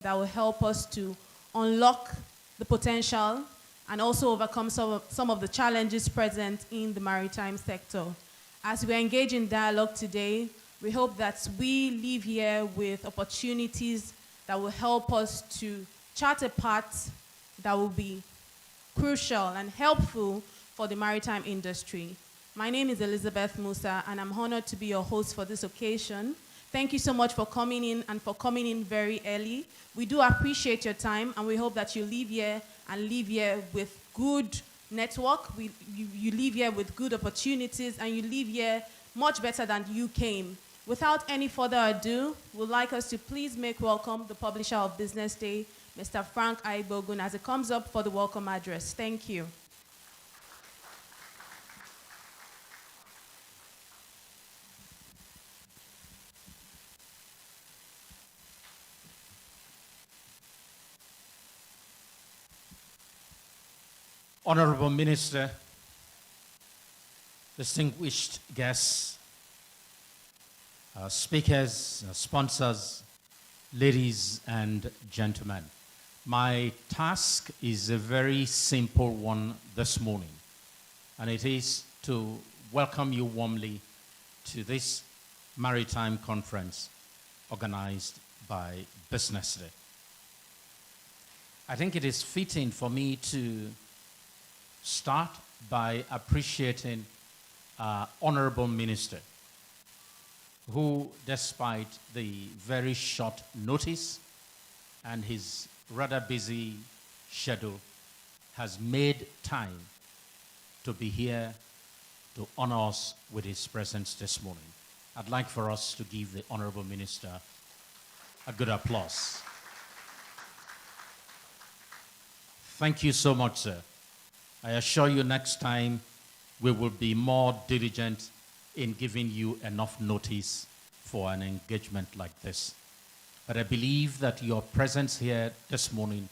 that will help us to unlock the potential and also overcome some of the challenges present in the maritime sector. As we engage in dialogue today, we hope that we leave here with opportunities that will help us to chart a path that will be crucial and helpful for the maritime industry. My name is Elizabeth Musa, and I'm honored to be your host for this occasion. Thank you so much for coming in and for coming in very early. We do appreciate your time, and we hope that you leave here with good network. You leave here with good opportunities, and you leave here much better than you came. Without any further ado, we'd like us to please make welcome the publisher of Business Day, Mr. Frank Aibogun, as he comes up for the welcome address. Thank you. Honorable Minister, distinguished guests, speakers, sponsors, ladies and gentlemen. My task is a very simple one this morning, and it is to welcome you warmly to this maritime conference organized by Business Day. I think it is fitting for me to start by appreciating our Honorable Minister, who, despite the very short notice and his rather busy schedule, has made time to be here to honor us with his presence this morning. I'd like for us to give the Honorable Minister a good applause. Thank you so much, sir. I assure you next time we will be more diligent in giving you enough notice for an engagement like this. But I believe that your presence here this morning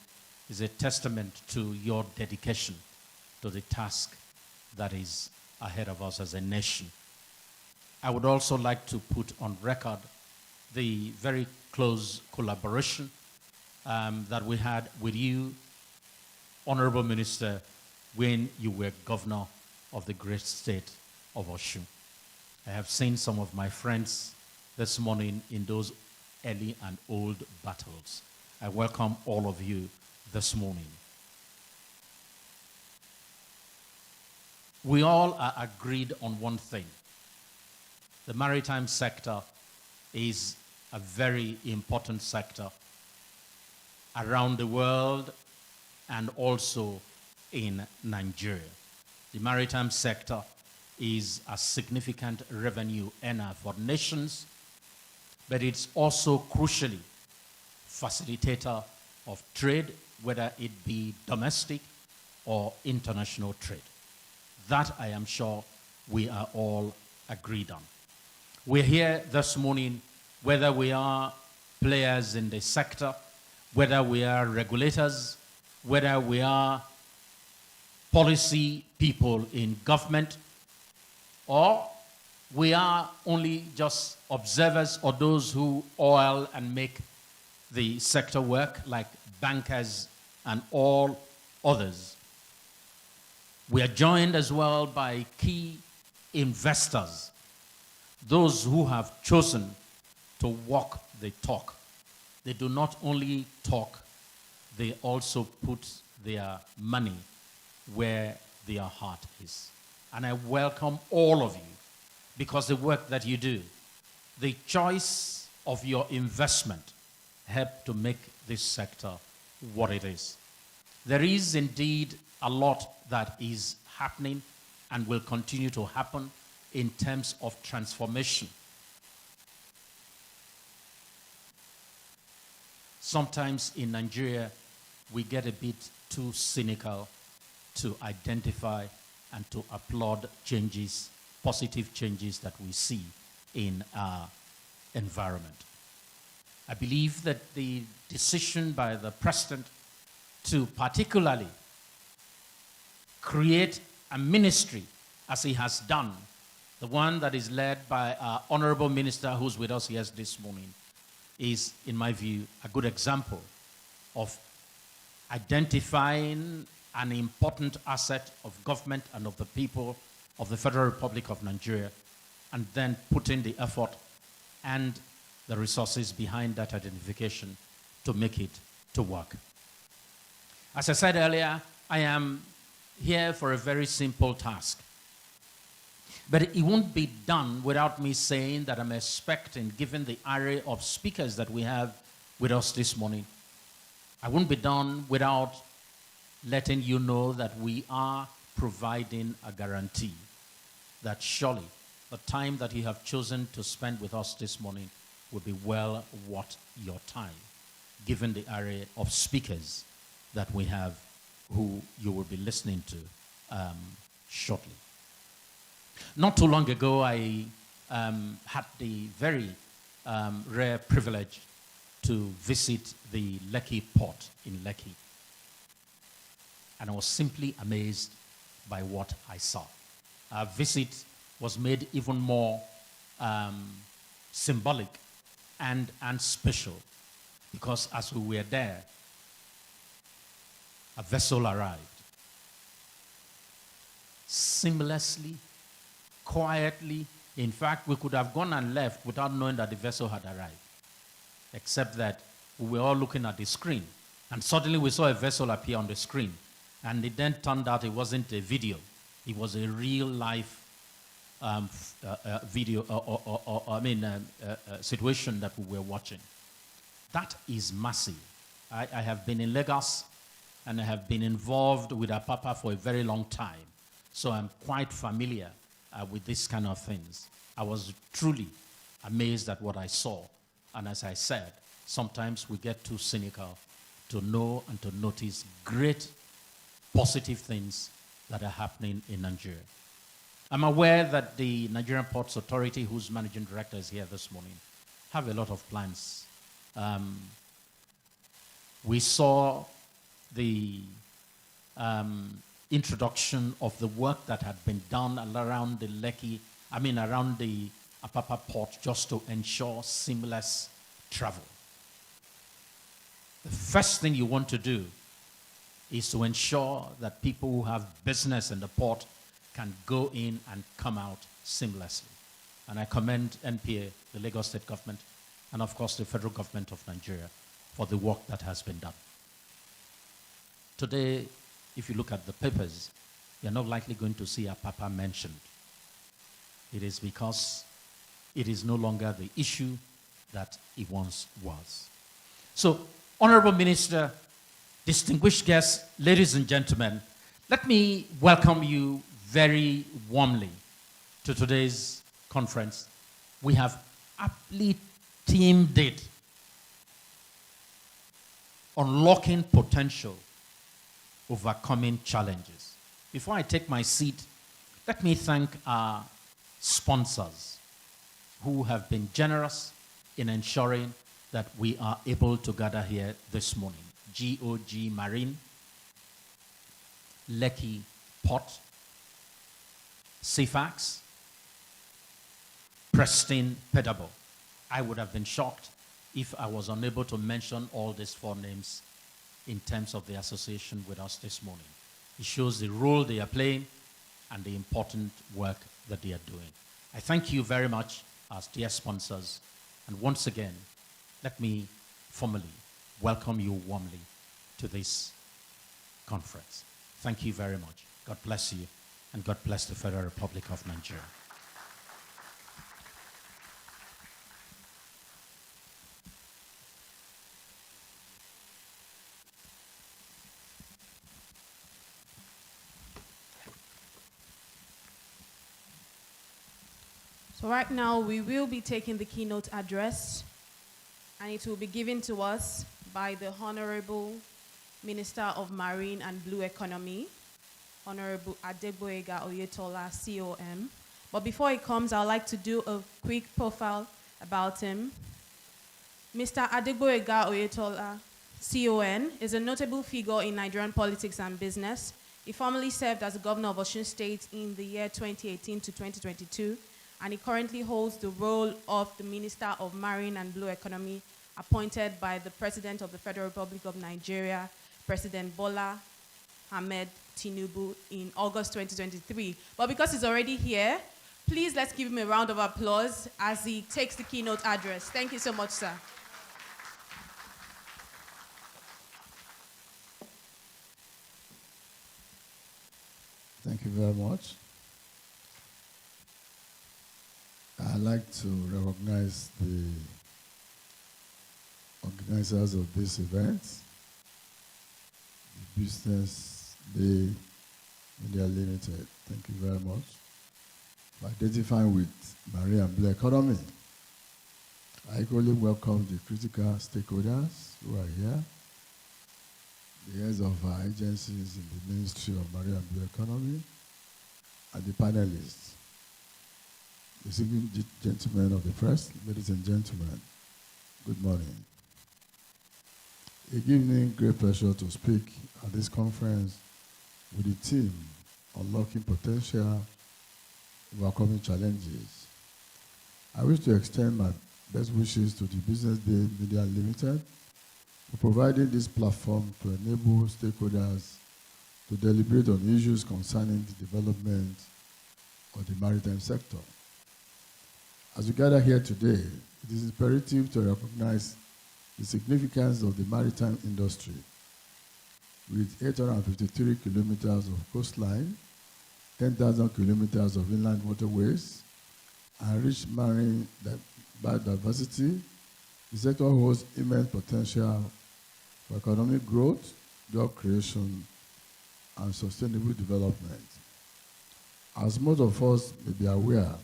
is a testament to your dedication to the task that is ahead of us as a nation. I would also like to put on record the very close collaboration that we had with you, Honorable Minister, when you were governor of the great state of Osun. I have seen some of my friends this morning in those early and old battles. I welcome all of you this morning. We all are agreed on one thing. The maritime sector is a very important sector around the world and also in Nigeria. The maritime sector is a significant revenue earner for nations, but it's also crucially facilitator of trade, whether it be domestic or international trade. That I am sure we are all agreed on. We're here this morning, whether we are players in the sector, whether we are regulators, whether we are policy people in government, or we are only just observers or those who oil and make the sector work, like bankers and all others. We are joined as well by key investors, those who have chosen to walk the talk. They do not only talk, they also put their money where their heart is. And I welcome all of you, because the work that you do, the choice of your investment, help to make this sector what it is. There is indeed a lot that is happening and will continue to happen in terms of transformation. Sometimes in Nigeria, we get a bit too cynical to identify and to applaud changes, positive changes that we see in our environment. I believe that the decision by the president to particularly create a ministry, as he has done, the one that is led by our honorable minister who's with us here this morning, is, in my view, a good example of identifying an important asset of government and of the people of the Federal Republic of Nigeria, and then putting the effort and the resources behind that identification to make it to work. As I said earlier, I am here for a very simple task. But it won't be done without me saying that I'm expecting, given the array of speakers that we have with us this morning, I won't be done without letting you know that we are providing a guarantee that surely the time that you have chosen to spend with us this morning will be well worth your time, given the array of speakers that we have who you will be listening to shortly. Not too long ago, I had the very rare privilege to visit the Lekki port in Lekki. And I was simply amazed by what I saw. Our visit was made even more symbolic and special because as we were there, a vessel arrived. Seamlessly, quietly. In fact, we could have gone and left without knowing that the vessel had arrived. Except that we were all looking at the screen. And suddenly we saw a vessel appear on the screen. And it then turned out it wasn't a video. It was a real life video, situation that we were watching. That is massive. I have been in Lagos and I have been involved with Apapa for a very long time. So I'm quite familiar with this kind of things. I was truly amazed at what I saw. And as I said, sometimes we get too cynical to know and to notice great positive things that are happening in Nigeria. I'm aware that the Nigerian Ports Authority, whose managing director is here this morning, have a lot of plans. We saw the introduction of the work that had been done around the around the Apapa port just to ensure seamless travel. The first thing you want to do is to ensure that people who have business in the port can go in and come out seamlessly. And I commend NPA, the Lagos State government, and of course the federal government of Nigeria for the work that has been done. Today, if you look at the papers, you're not likely going to see Apapa mentioned. It is because it is no longer the issue that it once was. So, Honorable Minister, distinguished guests, ladies and gentlemen, let me welcome you very warmly to today's conference. We have aptly themed it, Unlocking Potential, Overcoming Challenges. Before I take my seat, let me thank our sponsors who have been generous in ensuring that we are able to gather here this morning. GOG Marine, Lekki Port, CFAX, Preston Pedabo. I would have been shocked if I was unable to mention all these four names in terms of the association with us this morning. It shows the role they are playing and the important work that they are doing. I thank you very much as dear sponsors. And once again, let me formally welcome you warmly to this conference. Thank you very much. God bless you, and God bless the Federal Republic of Nigeria. So right now, we will be taking the keynote address, and it will be given to us by the Honorable Minister of Marine and Blue Economy, Honorable Adegboyega Oyetola, COM. But before he comes, I'd like to do a quick profile about him. Mr. Adegboyega Oyetola, CON, is a notable figure in Nigerian politics and business. He formerly served as the governor of Osun State in the year 2018 to 2022, and he currently holds the role of the Minister of Marine and Blue Economy appointed by the President of the Federal Republic of Nigeria, President Bola Ahmed Tinubu, in August 2023. But because he's already here, please let's give him a round of applause as he takes the keynote address. Thank you so much, sir. Thank you very much. I'd like to recognize the organizers of this event, the BusinessDay Media Limited. Thank you very much for identifying with Maritime Blue Economy. I equally welcome the critical stakeholders who are here, the heads of our agencies in the Ministry of Maritime Blue Economy, and the panelists. Distinguished gentlemen of the press, ladies and gentlemen, good morning. It gives me great pleasure to speak at this conference with the team Unlocking Potential, Overcoming Challenges. I wish to extend my best wishes to the BusinessDay Media Limited for providing this platform to enable stakeholders to deliberate on issues concerning the development of the maritime sector. As we gather here today, it is imperative to recognize the significance of the maritime industry. With 853 kilometers of coastline, 10,000 kilometers of inland waterways, and rich marine biodiversity, the sector holds immense potential for economic growth, job creation, and sustainable development. As most of us may be aware,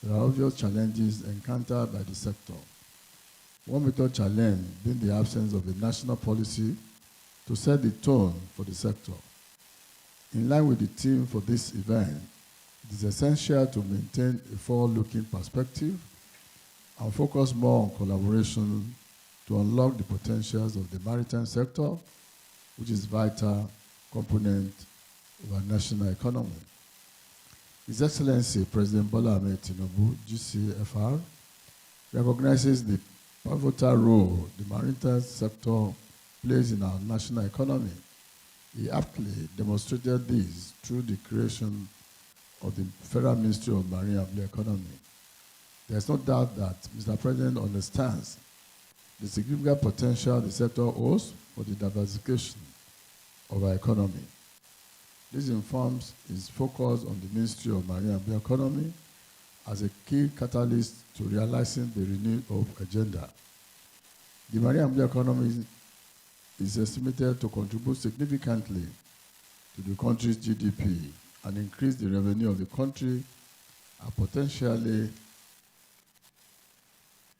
there are obvious challenges encountered by the sector. One major challenge being the absence of a national policy to set the tone for the sector. In line with the theme for this event, it is essential to maintain a forward-looking perspective and focus more on collaboration to unlock the potentials of the maritime sector, which is a vital component of our national economy. His Excellency President Bola Ahmed Tinubu, GCFR, recognizes the pivotal role the maritime sector plays in our national economy. He aptly demonstrated this through the creation of the Federal Ministry of Marine and Blue Economy. There is no doubt that Mr. President understands the significant potential the sector holds for the diversification of our economy. This informs his focus on the Ministry of Marine and Blue Economy as a key catalyst to realizing the renewed hope agenda. The marine and blue economy is estimated to contribute significantly to the country's GDP and increase the revenue of the country and potentially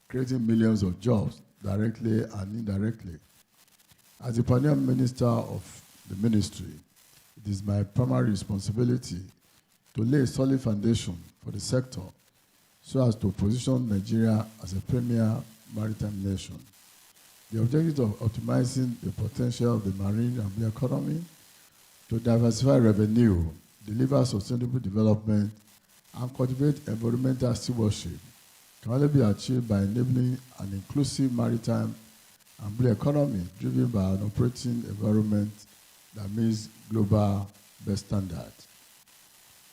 creating millions of jobs directly and indirectly. As the pioneer minister of the ministry, it is my primary responsibility to lay a solid foundation for the sector so as to position Nigeria as a premier maritime nation. The objective of optimizing the potential of the marine and blue economy to diversify revenue, deliver sustainable development, and cultivate environmental stewardship can only be achieved by enabling an inclusive maritime and blue economy driven by an operating environment that meets global best standards.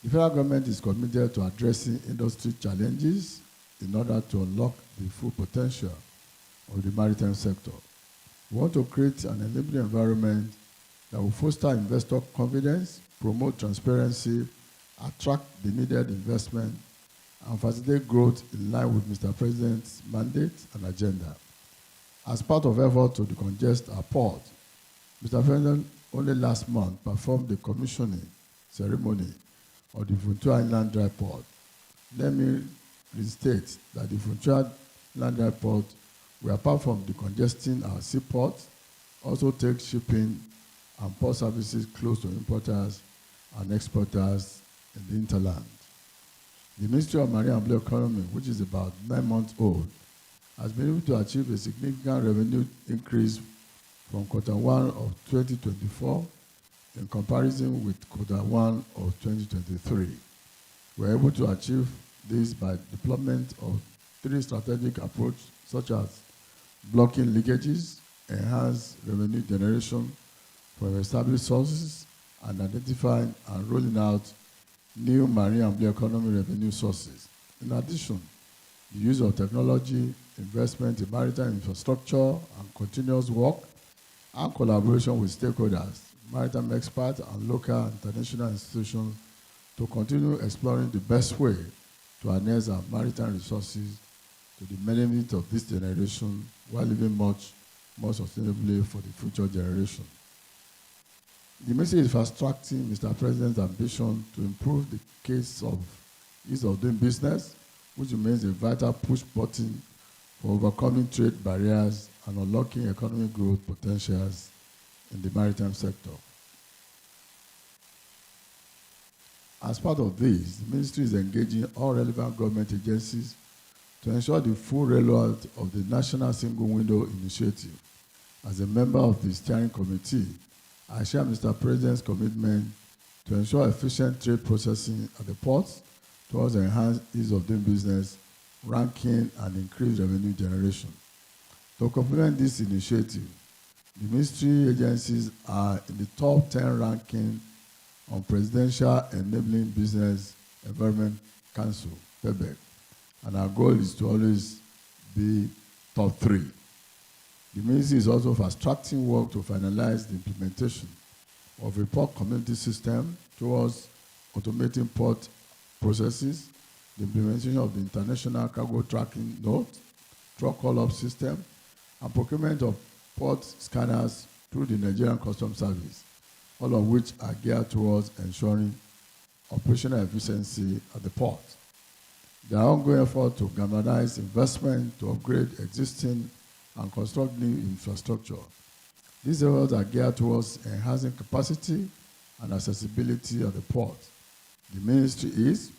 The federal government is committed to addressing industry challenges in order to unlock the full potential of the maritime sector. We want to create an enabling environment that will foster investor confidence, promote transparency, attract the needed investment, and facilitate growth in line with Mr. President's mandate and agenda. As part of effort to decongest our port, Mr. President only last month performed the commissioning ceremony of the Funtua Inland Dry Port. Let me restate that the Funtua Inland Dry Port will, apart from decongesting our seaport, also take shipping and port services close to importers and exporters in the hinterland. The Ministry of Marine and Blue Economy, which is about 9 months old, has been able to achieve a significant revenue increase from Q1 of 2024 in comparison with Q1 of 2023. We were able to achieve this by deployment of 3 strategic approaches, such as blocking leakages, enhance revenue generation from established sources, and identifying and rolling out new marine and blue economy revenue sources. In addition, the use of technology, investment in maritime infrastructure, and continuous work and collaboration with stakeholders, maritime experts, and local and international institutions to continue exploring the best way to harness our maritime resources to the benefit of this generation while living much more sustainably for the future generation. The message is fast-tracking Mr. President's ambition to improve the case of ease of doing business, which remains a vital push button for overcoming trade barriers and unlocking economic growth potentials in the maritime sector. As part of this, the ministry is engaging all relevant government agencies to ensure the full rollout of the National Single Window Initiative. As a member of the steering committee, I share Mr. President's commitment to ensure efficient trade processing at the ports towards enhanced ease of doing business, ranking, and increased revenue generation. To complement this initiative, the ministry agencies are in the top 10 ranking on Presidential Enabling Business Environment Council, PEBEC, and our goal is to always be top 3. The ministry is also fast-tracking work to finalize the implementation of a port community system towards automating port processes, the implementation of the International Cargo Tracking Node, truck call-up system, and procurement of port scanners through the Nigerian Customs Service, all of which are geared towards ensuring operational efficiency at the port. There are ongoing efforts to galvanize investment to upgrade existing and construct new infrastructure. These efforts are geared towards enhancing capacity and accessibility at the port. The ministry is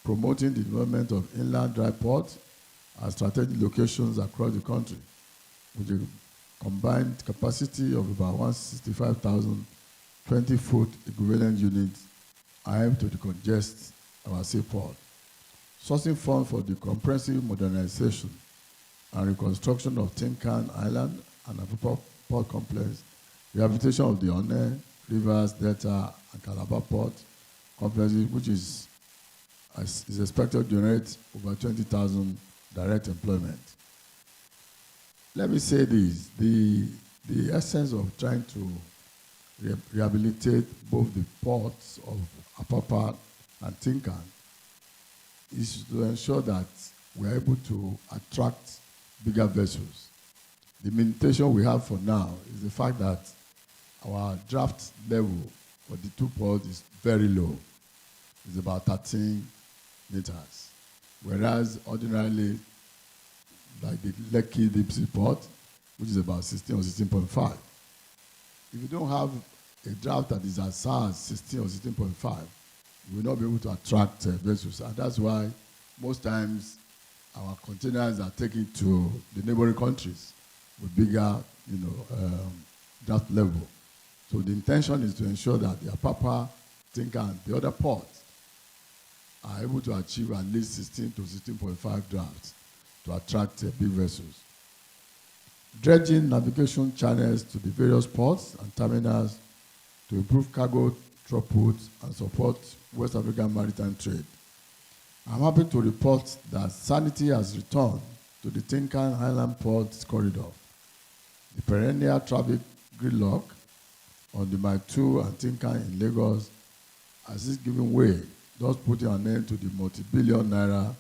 promoting the development of inland dry ports at strategic locations across the country, with a combined capacity of about 165,000 20-foot equivalent units aimed to decongest our seaport. Sourcing funds for the comprehensive modernization and reconstruction of Tinkan Island and Apapa Port Complex, rehabilitation of the One, Rivers, Delta, and Calabar Port complexes, which is expected to generate over 20,000 direct employment. Let me say this, the essence of trying to rehabilitate both the ports of Apapa and Tinkan is to ensure that we're able to attract bigger vessels. The limitation we have for now is the fact that our draft level for the 2 ports is very low. It's about 13 meters. Whereas ordinarily, like the Lekki Deep-Sea Port, which is about 16 or 16.5. If you don't have a draft that is as high as 16 or 16.5, you will not be able to attract vessels. And that's why most times our containers are taken to the neighboring countries with bigger, draft level. So the intention is to ensure that the Apapa, Tinkan, and the other ports are able to achieve at least 16 to 16.5 drafts to attract big vessels. Dredging navigation channels to the various ports and terminals to improve cargo throughput and support West African maritime trade. I'm happy to report that sanity has returned to the Tinkan Highland Port corridor. The perennial traffic gridlock on the Mile 2 and Tinkan in Lagos has since given way, thus putting an end to the multi-billion naira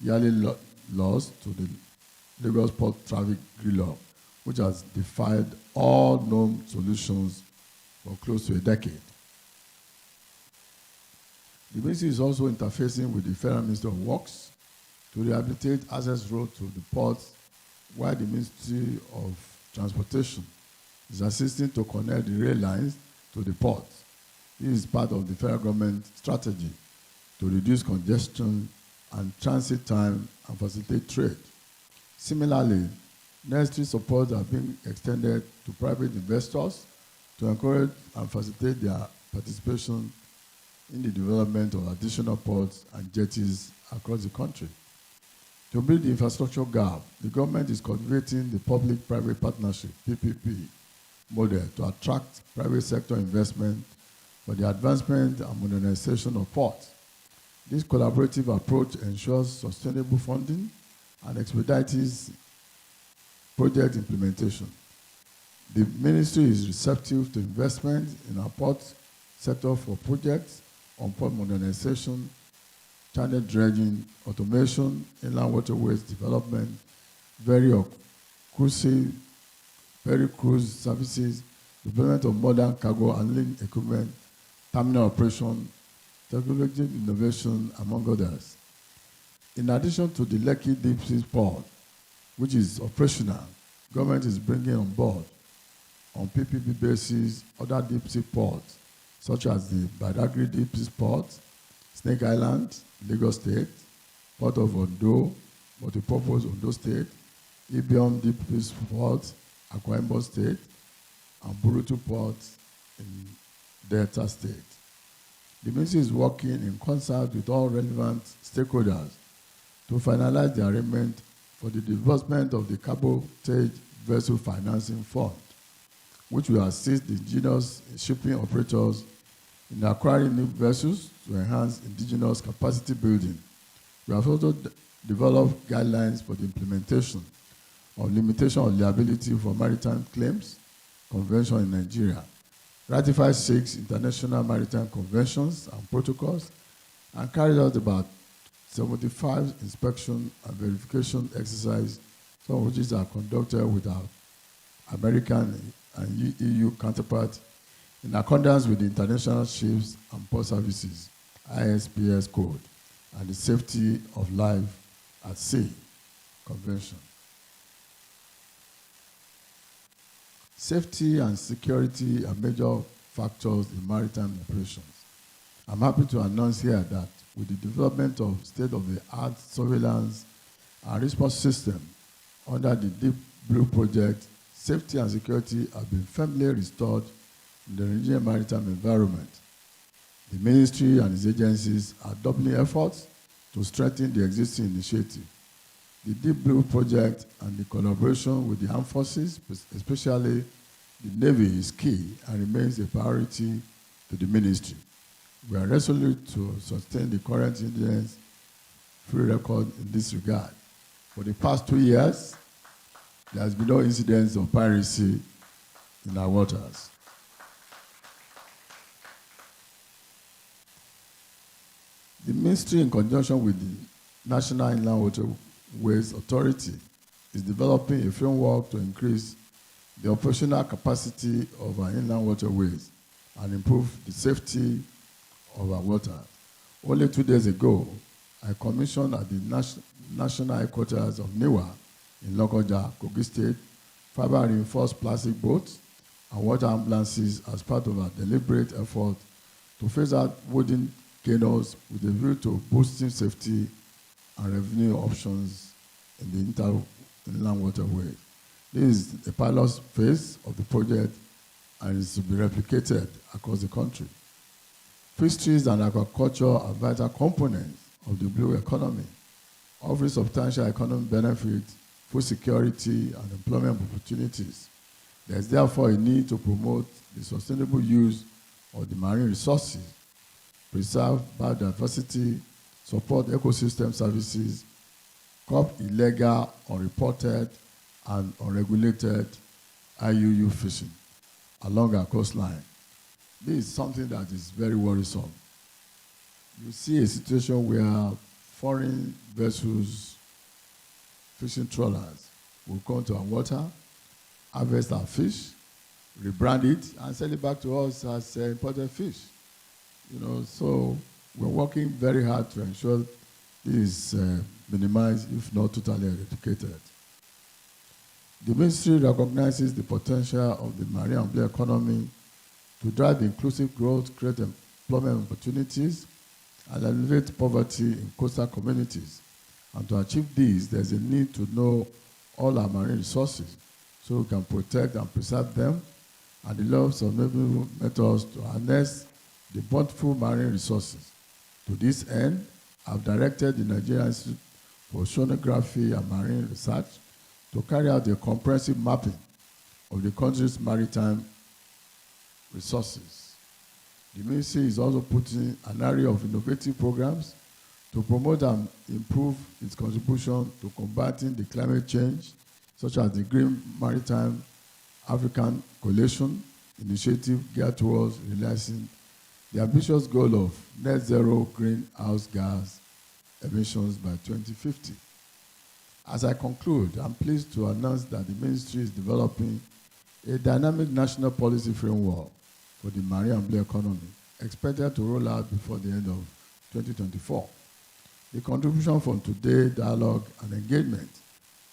yearly loss to the Lagos port traffic gridlock, which has defied all known solutions for close to a decade. The ministry is also interfacing with the Federal Ministry of Works to rehabilitate access roads to the ports, while the Ministry of Transportation is assisting to connect the rail lines to the ports. This is part of the federal government strategy to reduce congestion and transit time and facilitate trade. Similarly, necessary support are being extended to private investors to encourage and facilitate their participation in the development of additional ports and jetties across the country. To bridge the infrastructure gap, the government is cultivating the public-private partnership, PPP, model to attract private sector investment for the advancement and modernization of ports. This collaborative approach ensures sustainable funding and expedites project implementation. The ministry is receptive to investment in our port sector for projects on port modernization, channel dredging, automation, inland waterways development, cruise services, development of modern cargo handling equipment, terminal operation, technology innovation, among others. In addition to the Lekki Deep Sea Port, which is operational, government is bringing on board on PPP basis other deep sea ports, such as the Badagry Deep Sea Port, Snake Island, Lagos State, Port of Ondo, Multipurpose Ondo State, Ibiam Deep Sea Port, Akwa Ibom State, and Burutu Port in Delta State. The ministry is working in concert with all relevant stakeholders to finalize the arrangement for the development of the cabotage vessel financing fund, which will assist the indigenous shipping operators in acquiring new vessels to enhance indigenous capacity building. We have also developed guidelines for the implementation of limitation of liability for maritime claims convention in Nigeria, ratified 6 international maritime conventions and protocols, and carried out about 75 inspection and verification exercises, some of which are conducted with our American and EU counterparts in accordance with the International Ships and Port Services ISPS code and the Safety of Life at Sea Convention. Safety and security are major factors in maritime operations. I'm happy to announce here that with the development of state-of-the-art surveillance and response system under the Deep Blue project, safety and security have been firmly restored in the Nigerian maritime environment. The ministry and its agencies are doubling efforts to strengthen the existing initiative. The Deep Blue project and the collaboration with the armed forces, especially the Navy, is key and remains a priority to the ministry. We are resolute to sustain the current incident-free record in this regard. For the past 2 years, there has been no incidents of piracy in our waters. The ministry, in conjunction with the National Inland Waterways Authority, is developing a framework to increase the operational capacity of our inland waterways and improve the safety of our water. Only 2 days ago, I commissioned at the national headquarters of NIWA in Lokoja, Kogi State, fiber-reinforced plastic boats and water ambulances as part of our deliberate effort to phase out wooden canoes with a view to boosting safety and revenue options in the inland waterway. This is the pilot phase of the project and is to be replicated across the country. Fisheries and agriculture are vital components of the blue economy, offering substantial economic benefits, food security, and employment opportunities. There is therefore a need to promote the sustainable use of the marine resources, preserve biodiversity, support ecosystem services, curb illegal, unreported, and unregulated IUU fishing along our coastline. This is something that is very worrisome. You see a situation where foreign vessels, fishing trawlers, will come to our water, harvest our fish, rebrand it, and sell it back to us as imported fish. So we're working very hard to ensure this is minimized, if not totally eradicated. The ministry recognizes the potential of the marine and blue economy to drive inclusive growth, create employment opportunities, and alleviate poverty in coastal communities. And to achieve this, there's a need to know all our marine resources so we can protect and preserve them, and develop sustainable methods to harness the bountiful marine resources. To this end, I've directed the Nigerian Institute Oceanography and Marine Research to carry out a comprehensive mapping of the country's maritime resources. The ministry is also putting an array of innovative programs to promote and improve its contribution to combating the climate change, such as the Green Maritime African Coalition initiative geared towards realizing the ambitious goal of net zero greenhouse gas emissions by 2050. As I conclude, I'm pleased to announce that the ministry is developing a dynamic national policy framework for the marine and blue economy, expected to roll out before the end of 2024. The contribution from today's dialogue and engagement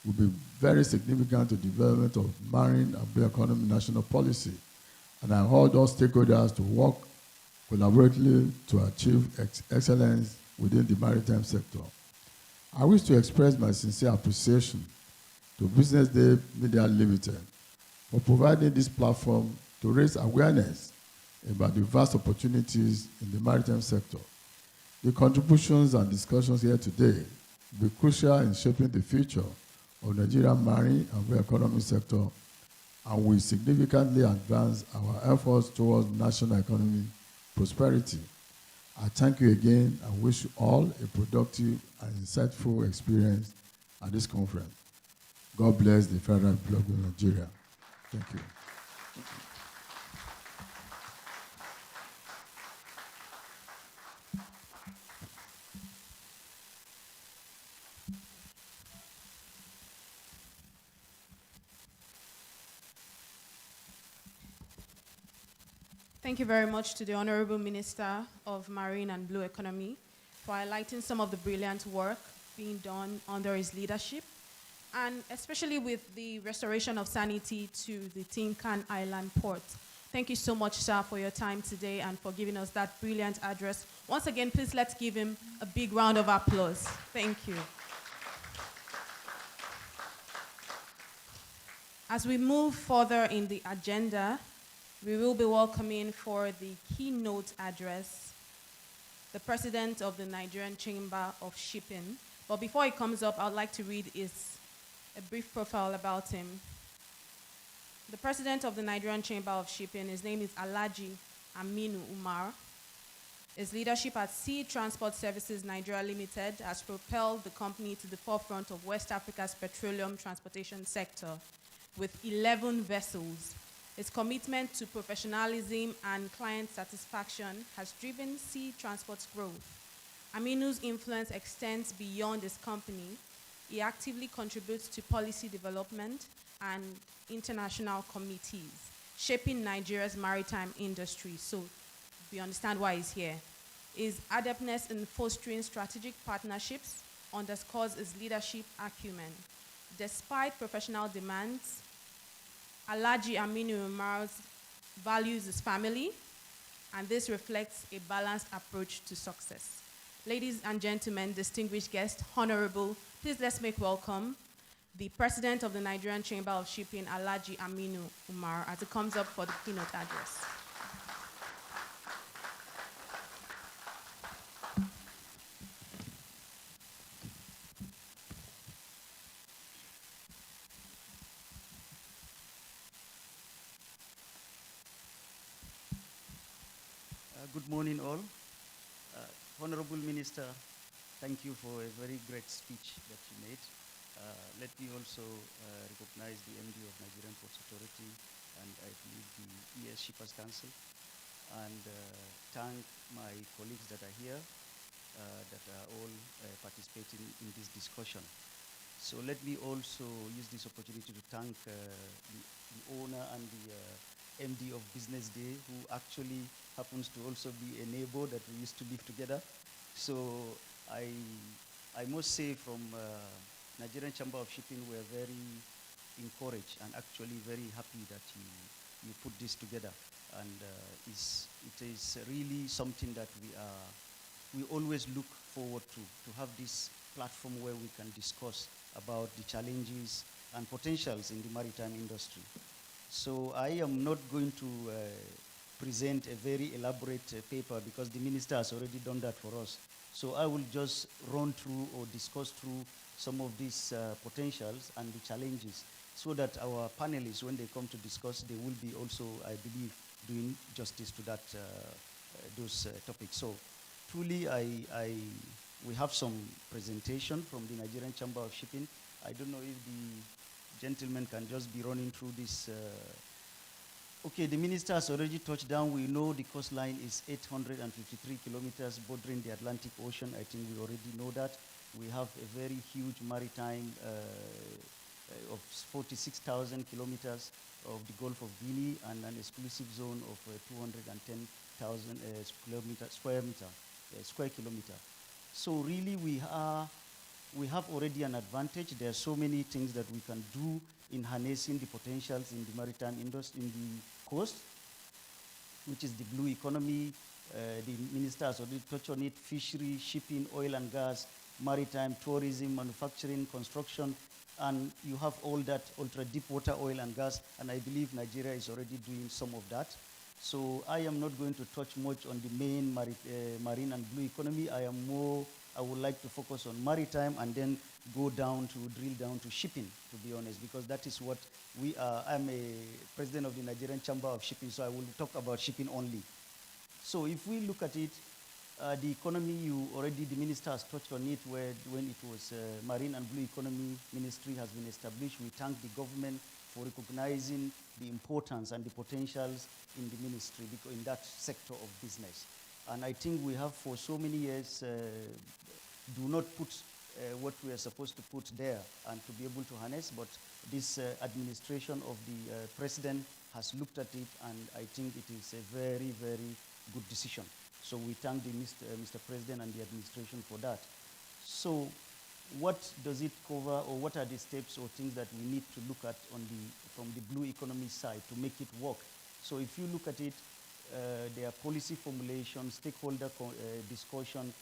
will be very significant to the development of marine and blue economy national policy, and I urge all stakeholders to work collaboratively to achieve excellence within the maritime sector. I wish to express my sincere appreciation to BusinessDay Media Limited for providing this platform to raise awareness about the vast opportunities in the maritime sector. The contributions and discussions here today will be crucial in shaping the future of Nigerian marine and blue economy sector and will significantly advance our efforts towards national economic prosperity. I thank you again and wish you all a productive and insightful experience at this conference. God bless the Federal Republic of Nigeria. Thank you. Thank you very much to the Honorable Minister of Marine and Blue Economy for highlighting some of the brilliant work being done under his leadership, and especially with the restoration of sanity to the Tinkan Island port. Thank you so much, sir, for your time today and for giving us that brilliant address. Once again, please let's give him a big round of applause. Thank you. As we move further in the agenda, we will be welcoming for the keynote address the President of the Nigerian Chamber of Shipping. But before he comes up, I'd like to read a brief profile about him. The President of the Nigerian Chamber of Shipping, his name is Alhaji Aminu Umar. His leadership at Sea Transport Services Nigeria Limited has propelled the company to the forefront of West Africa's petroleum transportation sector with 11 vessels. His commitment to professionalism and client satisfaction has driven Sea Transport's growth. Aminu's influence extends beyond his company. He actively contributes to policy development and international committees, shaping Nigeria's maritime industry. So we understand why he's here. His adeptness in fostering strategic partnerships underscores his leadership acumen. Despite professional demands, Alhaji Aminu Umar values his family, and this reflects a balanced approach to success. Ladies and gentlemen, distinguished guests, honorable, please let's make welcome the President of the Nigerian Chamber of Shipping, Alhaji Aminu Umar, as he comes up for the keynote address. Good morning, all. Honorable Minister, thank you for a very great speech that you made. Let me also recognize the MD of Nigerian Ports Authority and I believe the ES Shippers Council, and thank my colleagues that are here that are all participating in this discussion. So let me also use this opportunity to thank the owner and the MD of BusinessDay, who actually happens to also be a neighbor that we used to live together. So I must say from Nigerian Chamber of Shipping, we're very encouraged and actually very happy that you put this together. And it is really something that we always look forward to have this platform where we can discuss about the challenges and potentials in the maritime industry. So I am not going to present a very elaborate paper because the minister has already done that for us. So I will just run through or discuss through some of these potentials and the challenges, so that our panelists, when they come to discuss, they will be also, I believe, doing justice to that those topics. So truly, we have some presentation from the Nigerian Chamber of Shipping. I don't know if the gentleman can just be running through this. Okay, the minister has already touched down. We know the coastline is 853 kilometers bordering the Atlantic Ocean. I think we already know that. We have a very huge maritime of 46,000 kilometers of the Gulf of Guinea and an exclusive zone of 210,000 square kilometer. So really we have already an advantage. There are so many things that we can do in harnessing the potentials in the maritime industry, in the coast, which is the blue economy. The minister has already touched on it: fishery, shipping, oil and gas, maritime, tourism, manufacturing, construction, and you have all that ultra deep water oil and gas, and I believe Nigeria is already doing some of that. So I am not going to touch much on the main marine and blue economy. I would like to focus on maritime and then drill down to shipping, to be honest, because that is what we are. I'm a president of the Nigerian Chamber of Shipping, so I will talk about shipping only. So if we look at it, the economy, the minister has touched on it, when it was Marine and Blue Economy Ministry has been established. We thank the government for recognizing the importance and the potentials in the ministry, because in that sector of business. And I think we have for so many years do not put what we are supposed to put there and to be able to harness, but this administration of the president has looked at it, and I think it is a very, very good decision. So we thank the Mr. President and the administration for that. So what does it cover, or what are the steps or things that we need to look at from the blue economy side to make it work? So if you look at it, there are policy formulation, stakeholder discussion,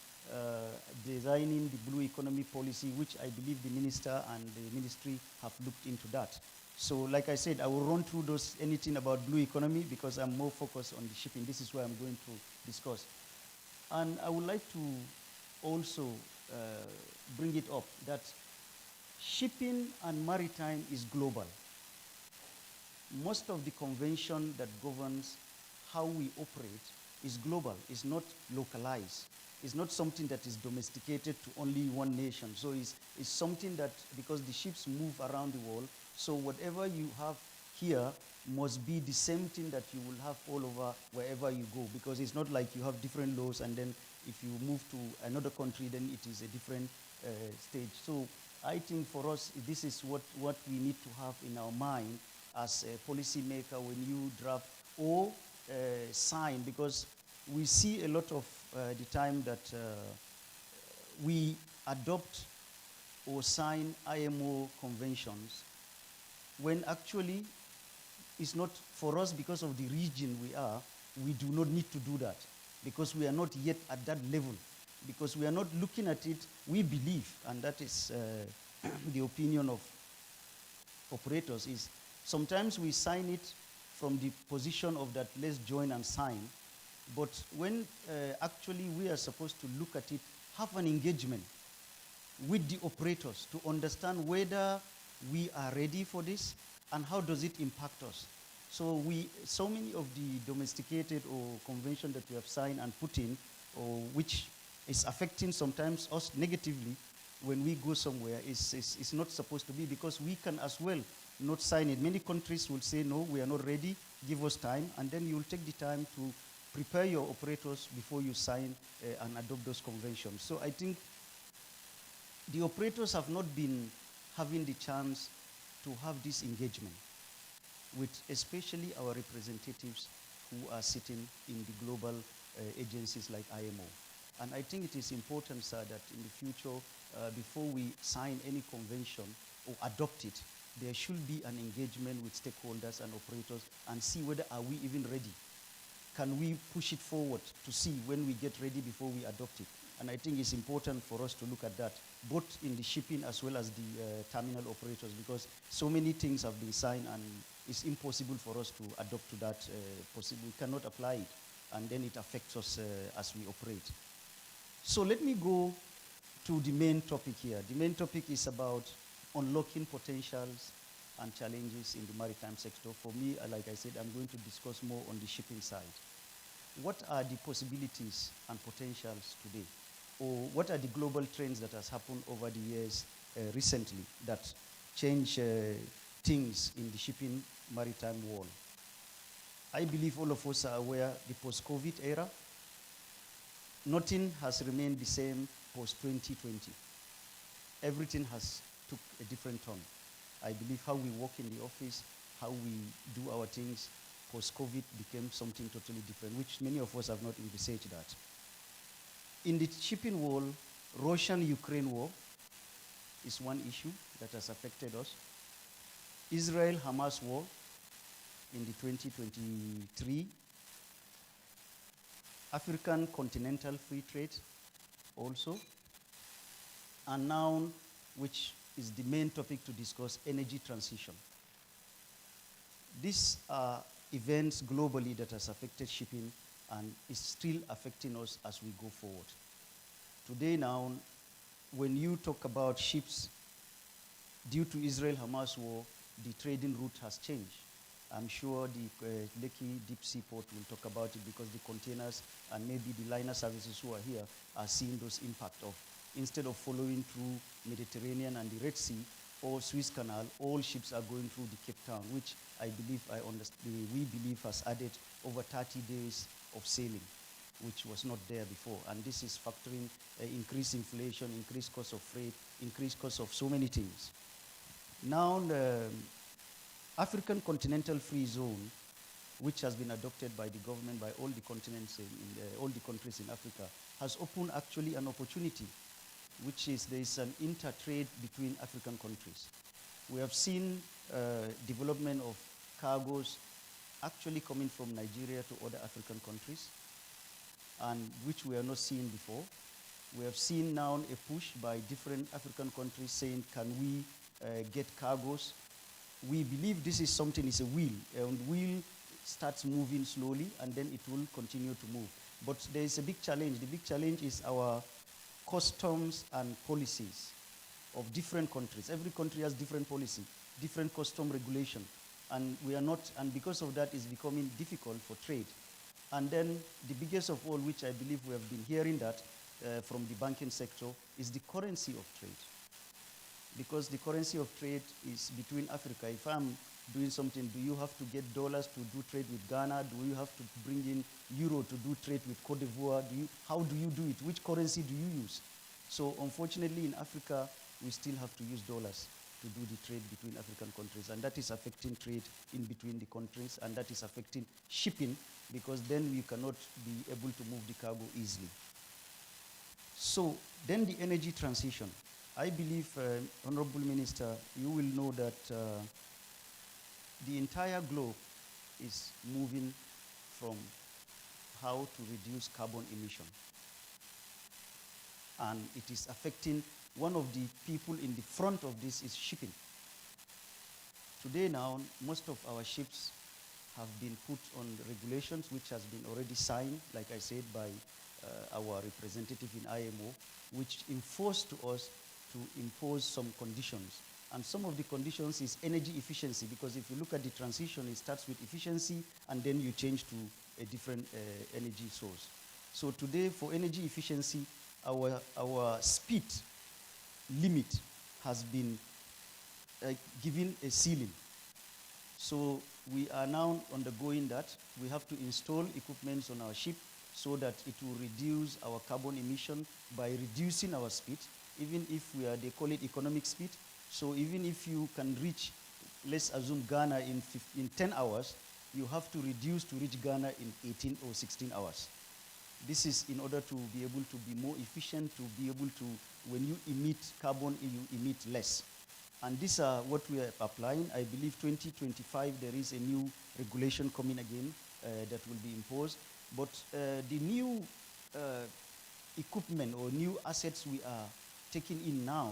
designing the blue economy policy, which I believe the minister and the ministry have looked into that. So like I said, I will run through anything about blue economy, because I'm more focused on the shipping. This is where I'm going to discuss. And I would like to also bring it up that shipping and maritime is global. Most of the convention that governs how we operate is global. It's not localized. It's not something that is domesticated to only one nation. So it's something that, because the ships move around the world, so whatever you have here must be the same thing that you will have all over wherever you go, because it's not like you have different laws and then if you move to another country, then it is a different stage. So I think for us, this is what we need to have in our mind as a policymaker when you draft or sign, because we see a lot of the time that we adopt or sign IMO conventions when actually it's not for us, because of the region we do not need to do that, because we are not yet at that level, because we are not looking at it. We believe, and that is the opinion of operators, is sometimes we sign it from the position of that, let's join and sign, but when actually we are supposed to look at it, have an engagement with the operators to understand whether we are ready for this and how does it impact us. So so many of the domesticated or convention that we have signed and put in, or which is affecting sometimes us negatively when we go somewhere, is not supposed to be, because we can as well not sign it. Many countries will say, no, we are not ready, give us time, and then you will take the time to prepare your operators before you sign and adopt those conventions. So I think the operators have not been having the chance to have this engagement with especially our representatives who are sitting in the global agencies like IMO. And I think it is important, sir, that in the future, before we sign any convention or adopt it, there should be an engagement with stakeholders and operators and see whether are we even ready. Can we push it forward to see when we get ready before we adopt it? And I think it's important for us to look at that, both in the shipping as well as the terminal operators, because so many things have been signed and it's impossible for us to adopt to that. We cannot apply it, and then it affects us as we operate. So let me go to the main topic here. The main topic is about unlocking potentials and challenges in the maritime sector. For me, like I said, I'm going to discuss more on the shipping side. What are the possibilities and potentials today? Or what are the global trends that has happened over the years recently that change things in the shipping maritime world? I believe all of us are aware the post-COVID era, nothing has remained the same post-2020. Everything has took a different turn. I believe how we work in the office, how we do our things, post-COVID became something totally different, which many of us have not envisaged that. In the shipping world, Russian-Ukraine war is one issue that has affected us. Israel-Hamas war in the 2023. African continental free trade also. And now, which is the main topic to discuss, energy transition. These are events globally that has affected shipping and is still affecting us as we go forward. Today now, when you talk about ships, due to Israel-Hamas war, the trading route has changed. I'm sure the Lekki Deep Sea Port will talk about it because the containers and maybe the liner services who are here are seeing those impact of, instead of following through Mediterranean and the Red Sea or Suez Canal, all ships are going through the Cape Town, which I believe, we believe has added over 30 days of sailing, which was not there before. And this is factoring increased inflation, increased cost of freight, increased cost of so many things. Now, the African Continental Free Zone, which has been adopted by the government, by all the continents, all the countries in Africa, has opened actually an opportunity, which is there is an inter-trade between African countries. We have seen development of cargoes actually coming from Nigeria to other African countries, and which we are not seeing before. We have seen now a push by different African countries saying, can we get cargoes? We believe this is something, is a wheel, and wheel starts moving slowly, and then it will continue to move. But there is a big challenge. The big challenge is our customs and policies of different countries. Every country has different policy, different custom regulation, and we are not, and because of that, it's becoming difficult for trade. And then the biggest of all, which I believe we have been hearing that from the banking sector, is the currency of trade. Because the currency of trade is between Africa. If I'm doing something, do you have to get dollars to do trade with Ghana? Do you have to bring in euro to do trade with Cote d'Ivoire? How do you do it? Which currency do you use? So unfortunately in Africa, we still have to use dollars to do the trade between African countries. And that is affecting trade in between the countries, and that is affecting shipping, because then we cannot be able to move the cargo easily. So then the energy transition. I believe, Honorable Minister, you will know that the entire globe is moving from how to reduce carbon emission. And it is affecting, one of the people in the front of this is shipping. Today now, most of our ships have been put on regulations which has been already signed, like I said, by our representative in IMO, which enforced to us to impose some conditions. And some of the conditions is energy efficiency, because if you look at the transition, it starts with efficiency and then you change to a different energy source. So today, for energy efficiency, our speed limit has been given a ceiling. So we are now undergoing that. We have to install equipments on our ship so that it will reduce our carbon emission by reducing our speed, even if they call it economic speed. So even if you can reach, let's assume Ghana in 10 hours, you have to reduce to reach Ghana in 18 or 16 hours. This is in order to be able to be more efficient, to be able to, when you emit carbon, you emit less. And these are what we are applying. I believe 2025, there is a new regulation coming again that will be imposed. But the new equipment or new assets we are taking in now,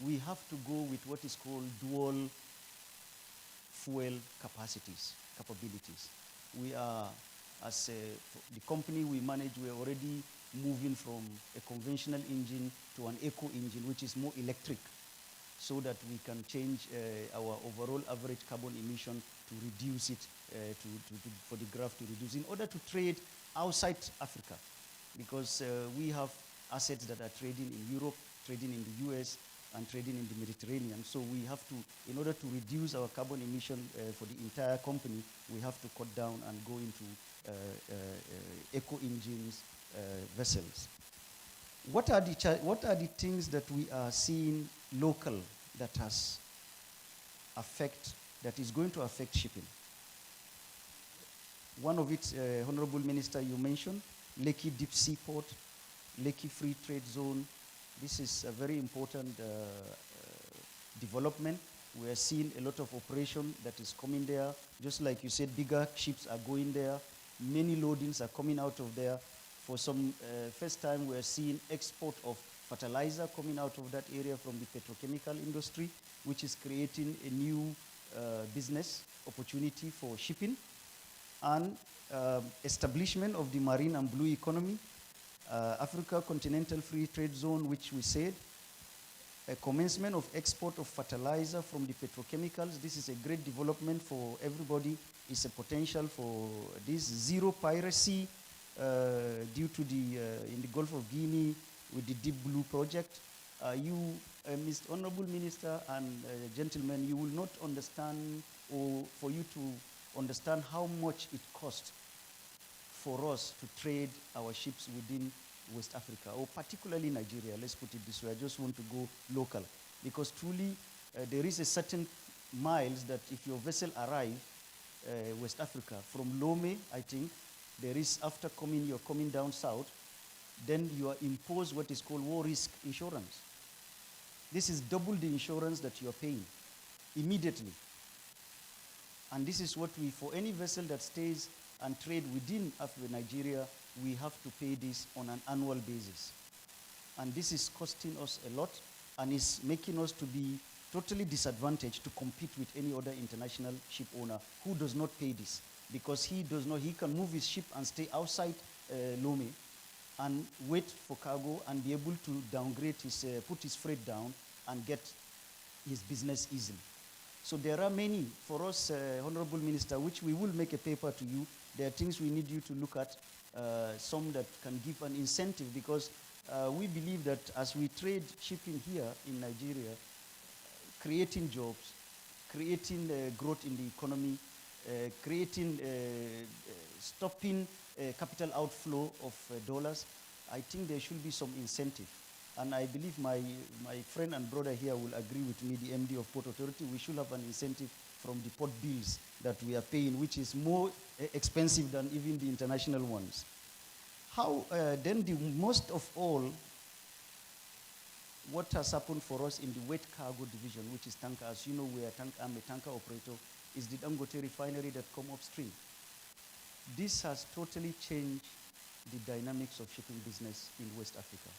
we have to go with what is called dual fuel capabilities. We are As the company we manage, we're already moving from a conventional engine to an eco engine, which is more electric, so that we can change our overall average carbon emission to reduce it, for the graph to reduce, in order to trade outside Africa. Because we have assets that are trading in Europe, trading in the US, and trading in the Mediterranean. So we have to, in order to reduce our carbon emission for the entire company, we have to cut down and go into eco engines vessels. What are the things that we are seeing local that is going to affect shipping? One of it, Honorable Minister, you mentioned, Lekki Deep Sea Port, Lekki Free Trade Zone. This is a very important development. We are seeing a lot of operation that is coming there. Just like you said, bigger ships are going there. Many loadings are coming out of there. For some first time, we are seeing export of fertilizer coming out of that area from the petrochemical industry, which is creating a new business opportunity for shipping. And establishment of the marine and blue economy, Africa Continental Free Trade Zone, which we said, a commencement of export of fertilizer from the petrochemicals. This is a great development for everybody. It's a potential for this zero piracy due to the, in the Gulf of Guinea with the Deep Blue project. Mr. Honorable Minister and gentlemen, you will not understand, or for you to understand how much it costs for us to trade our ships within West Africa, or particularly Nigeria. Let's put it this way. I just want to go local, because truly there is a certain miles that if your vessel arrives West Africa from Lome, I think there is, after you're coming down south, then you are imposed what is called war risk insurance. This is double the insurance that you are paying immediately. And this is what for any vessel that stays and trade within Nigeria, we have to pay this on an annual basis. And this is costing us a lot, and is making us to be totally disadvantaged to compete with any other international ship owner who does not pay this, because he can move his ship and stay outside Lome and wait for cargo and be able to downgrade put his freight down and get his business easily. So there are many, for us, Honorable Minister, which we will make a paper to you. There are things we need you to look at, some that can give an incentive, because we believe that as we trade shipping here in Nigeria, creating jobs, creating growth in the economy, stopping capital outflow of dollars, I think there should be some incentive. And I believe my friend and brother here will agree with me, the MD of Port Authority. We should have an incentive from the port bills that we are paying, which is more expensive than even the international ones. How then most of all, what has happened for us in the wet cargo division, which is tanker, as you know, I'm a tanker operator, is the Dangote refinery that come upstream. This has totally changed the dynamics of shipping business in West Africa.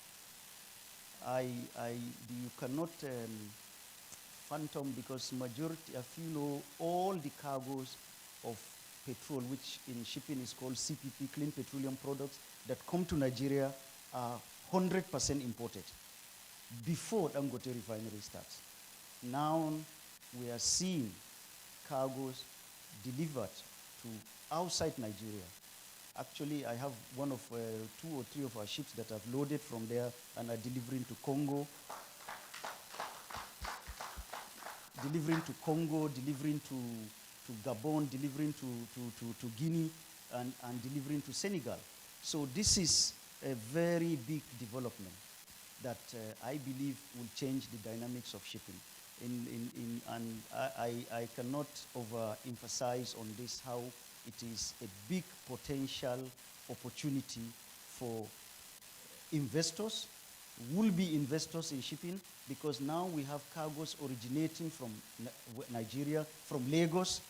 You cannot phantom, because majority, if you know, all the cargoes of petrol, which in shipping is called CPP, clean petroleum products, that come to Nigeria are 100% imported before Dangote refinery starts. Now we are seeing cargoes delivered to outside Nigeria. Actually, I have one of 2 or 3 of our ships that have loaded from there and are delivering to Congo, delivering to Gabon, delivering to Guinea, and delivering to Senegal. So this is a very big development that I believe will change the dynamics of shipping. And I cannot overemphasize on this how it is a big potential opportunity for investors, will-be investors in shipping, because now we have cargoes originating from Nigeria, from Lagos,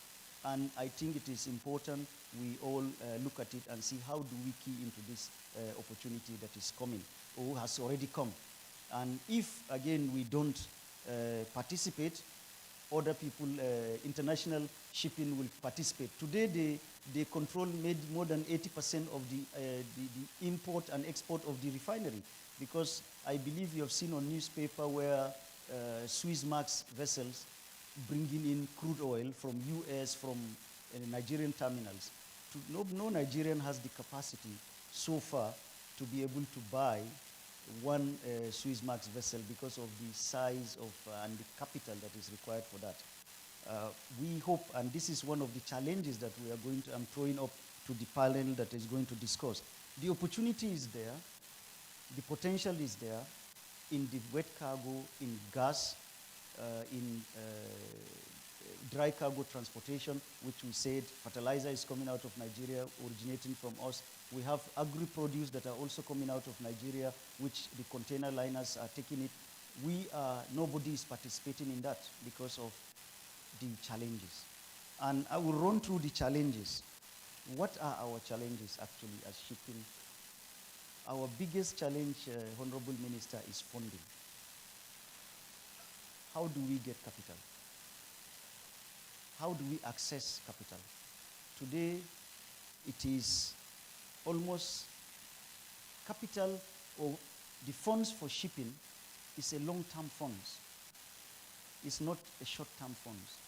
and I think it is important we all look at it and see how do we key into this opportunity that is coming, or has already come. And if, again, we don't participate, other people, international shipping will participate. Today, they control more than 80% of the import and export of the refinery, because I believe you have seen on newspaper where Suezmax vessels bringing in crude oil from US, from Nigerian terminals. No Nigerian has the capacity so far to be able to buy one Suezmax vessel because of the size of and the capital that is required for that. We hope, and this is one of the challenges that we are going to, I'm throwing up to the panel that is going to discuss. The opportunity is there, the potential is there in the wet cargo, in gas, in dry cargo transportation, which we said fertilizer is coming out of Nigeria, originating from us. We have agri-produce that are also coming out of Nigeria, which the container liners are taking it. Nobody is participating in that because of the challenges. And I will run through the challenges. What are our challenges actually as shipping? Our biggest challenge, Honorable Minister, is funding. How do we get capital? How do we access capital? Today, it is almost capital, or the funds for shipping is a long-term funds. It's not a short-term funds.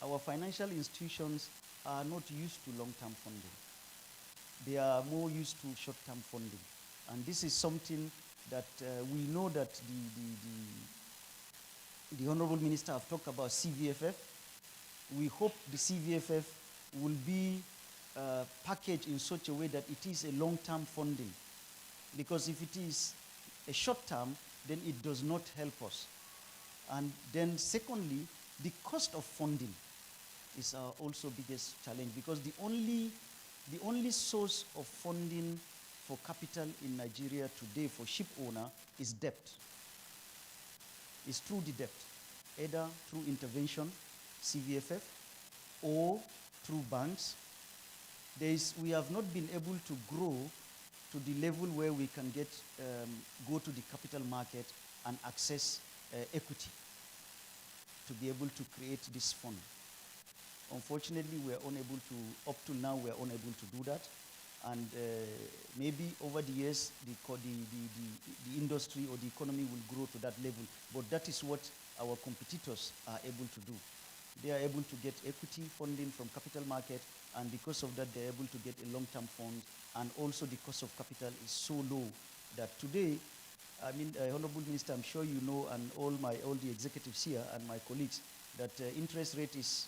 Our financial institutions are not used to long-term funding. They are more used to short-term funding. And this is something that we know that the Honorable Minister have talked about CVFF. We hope the CVFF will be packaged in such a way that it is a long-term funding. Because if it is a short-term, then it does not help us. And then secondly, the cost of funding is our also biggest challenge, because the only source of funding for capital in Nigeria today for ship owner is debt. It's through the debt, either through intervention, CVFF, or through banks. We have not been able to grow to the level where we can go to the capital market and access equity to be able to create this fund. Unfortunately, we are unable to, up to now, we are unable to do that. And maybe over the years, the industry or the economy will grow to that level. But that is what our competitors are able to do. They are able to get equity funding from capital market, and because of that, they're able to get a long-term fund. And also the cost of capital is so low that today, I mean, Honorable Minister, I'm sure you know, and all the executives here and my colleagues, that interest rate has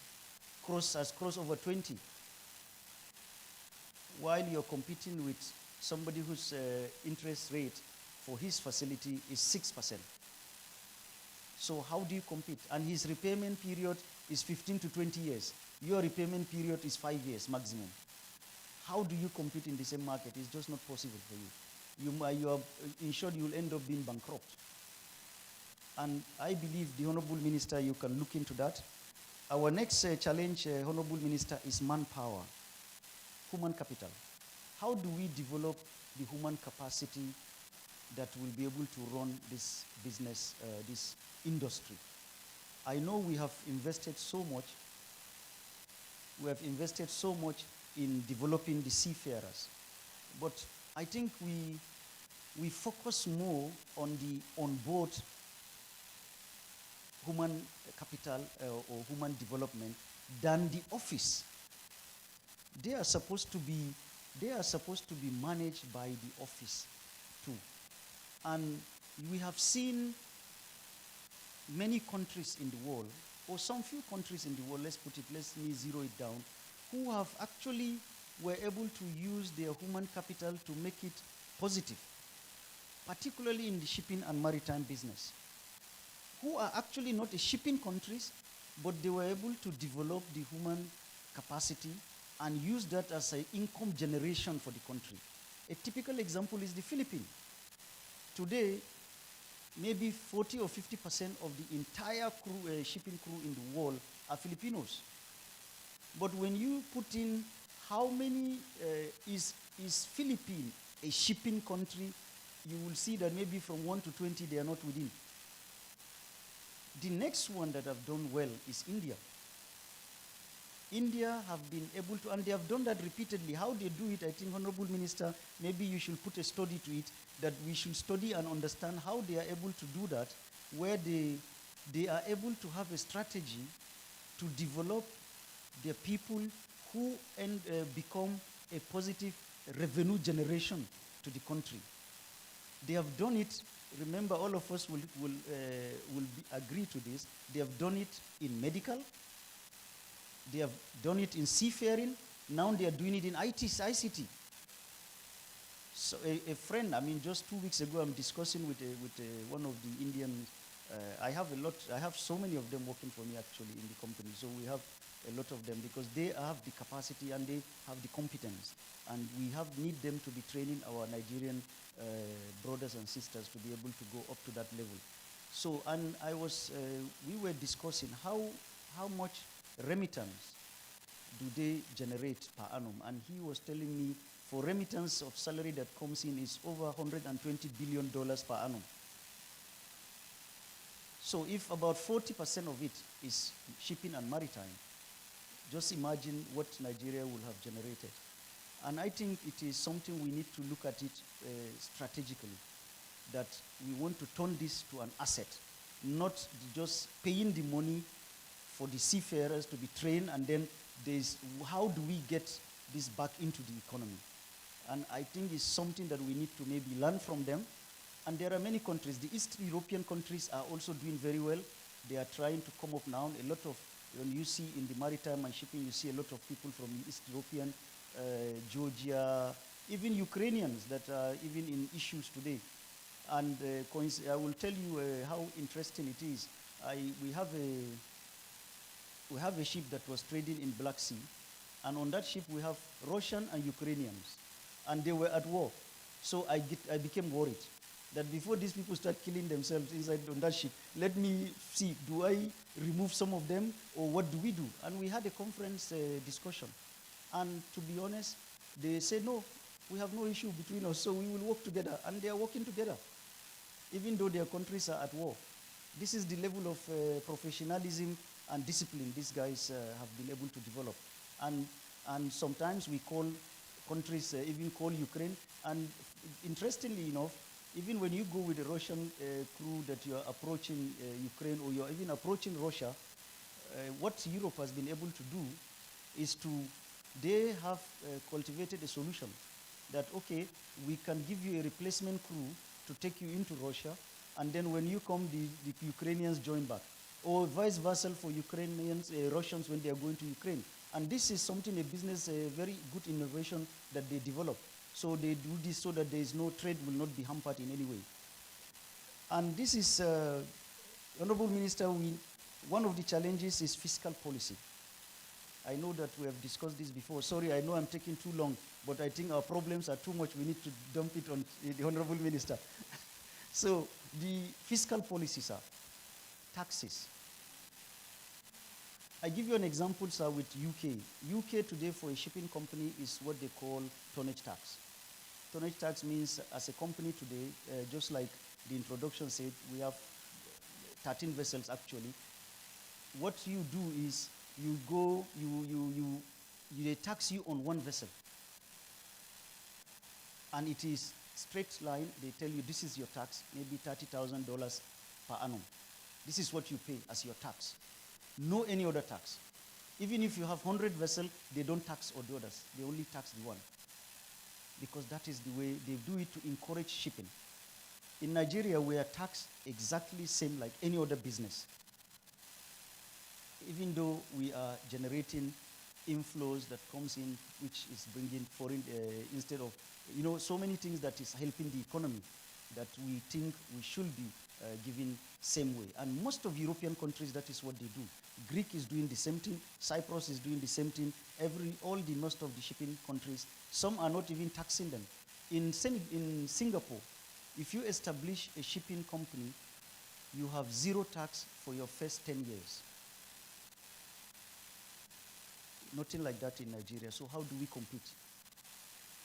crossed over 20. While you're competing with somebody whose interest rate for his facility is 6%. So how do you compete? And his repayment period is 15 to 20 years. Your repayment period is 5 years maximum. How do you compete in the same market? It's just not possible for you. You are ensured you'll end up being bankrupt. And I believe the Honorable Minister, you can look into that. Our next challenge, Honorable Minister, is manpower, human capital. How do we develop the human capacity that will be able to run this business, this industry? I know we have invested so much. We have invested so much in developing the seafarers. But I think we focus more on the onboard human capital or human development than the office. They are supposed to be managed by the office too. And we have seen many countries in the world, or some few countries in the world, let me zero it down, who have actually were able to use their human capital to make it positive, particularly in the shipping and maritime business, who are actually not a shipping countries, but they were able to develop the human capacity and use that as an income generation for the country. A typical example is the Philippines. Today, maybe 40 or 50% of the entire crew, shipping crew in the world are Filipinos. But when you put in how many is Philippines a shipping country, you will see that maybe from 1 to 20 they are not within. The next one that have done well is India. India have been able to, and they have done that repeatedly. How they do it, I think, Honorable Minister, maybe you should put a study to it, that we should study and understand how they are able to do that, where they are able to have a strategy to develop their people who become a positive revenue generation to the country. They have done it. Remember, all of us will agree to this. They have done it in medical. They have done it in seafaring. Now they are doing it in ICT. So a friend, I mean, just 2 weeks ago, I'm discussing with one of the Indian. I have so many of them working for me actually in the company. So we have a lot of them because they have the capacity and they have the competence, and we need them to be training our Nigerian brothers and sisters to be able to go up to that level. So, and we were discussing how much remittance do they generate per annum, and he was telling me for remittance of salary that comes in is over $120 billion per annum. So if about 40% of it is shipping and maritime, just imagine what Nigeria will have generated. And I think it is something we need to look at it strategically, that we want to turn this to an asset, not just paying the money for the seafarers to be trained, and then how do we get this back into the economy? And I think it's something that we need to maybe learn from them. And there are many countries. The East European countries are also doing very well. They are trying to come up now. A lot of, when you see in the maritime and shipping, you see a lot of people from East European, Georgia, even Ukrainians that are even in issues today. And I will tell you how interesting it is. We have a ship that was trading in Black Sea, and on that ship we have Russian and Ukrainians, and they were at war. So I became worried that before these people start killing themselves inside on that ship, let me see, do I remove some of them, or what do we do? And we had a conference discussion, and to be honest, they said, no, we have no issue between us, so we will work together, and they are working together, even though their countries are at war. This is the level of professionalism and discipline these guys have been able to develop. And sometimes we call countries, even call Ukraine, and interestingly enough, even when you go with a Russian crew that you are approaching Ukraine, or you are even approaching Russia, what Europe has been able to do is they have cultivated a solution that, okay, we can give you a replacement crew to take you into Russia, and then when you come, the Ukrainians join back. Or vice versa for Ukrainians, Russians when they are going to Ukraine. And this is something, a business, a very good innovation that they develop. So they do this so that there is no trade will not be hampered in any way. And this is, Honorable Minister, one of the challenges is fiscal policy. I know that we have discussed this before. Sorry, I know I'm taking too long, but I think our problems are too much. We need to dump it on the Honorable Minister. So the fiscal policies are taxes. I give you an example, sir, with UK. UK today for a shipping company is what they call tonnage tax. Tonnage tax means as a company today, just like the introduction said, we have 13 vessels actually. What you do is they tax you on one vessel. And it is straight line. They tell you this is your tax, maybe $30,000 per annum. This is what you pay as your tax. No any other tax. Even if you have 100 vessels, they don't tax all the others. They only tax the one. Because that is the way they do it, to encourage shipping. In Nigeria, we are taxed exactly same like any other business. Even though we are generating inflows that comes in, which is bringing foreign, instead of, so many things that is helping the economy that we think we should be giving same way. And most of European countries, that is what they do. Greek is doing the same thing. Cyprus is doing the same thing. All the most of the shipping countries, some are not even taxing them. In Singapore, if you establish a shipping company, you have zero tax for your first 10 years. Nothing like that in Nigeria. So how do we compete?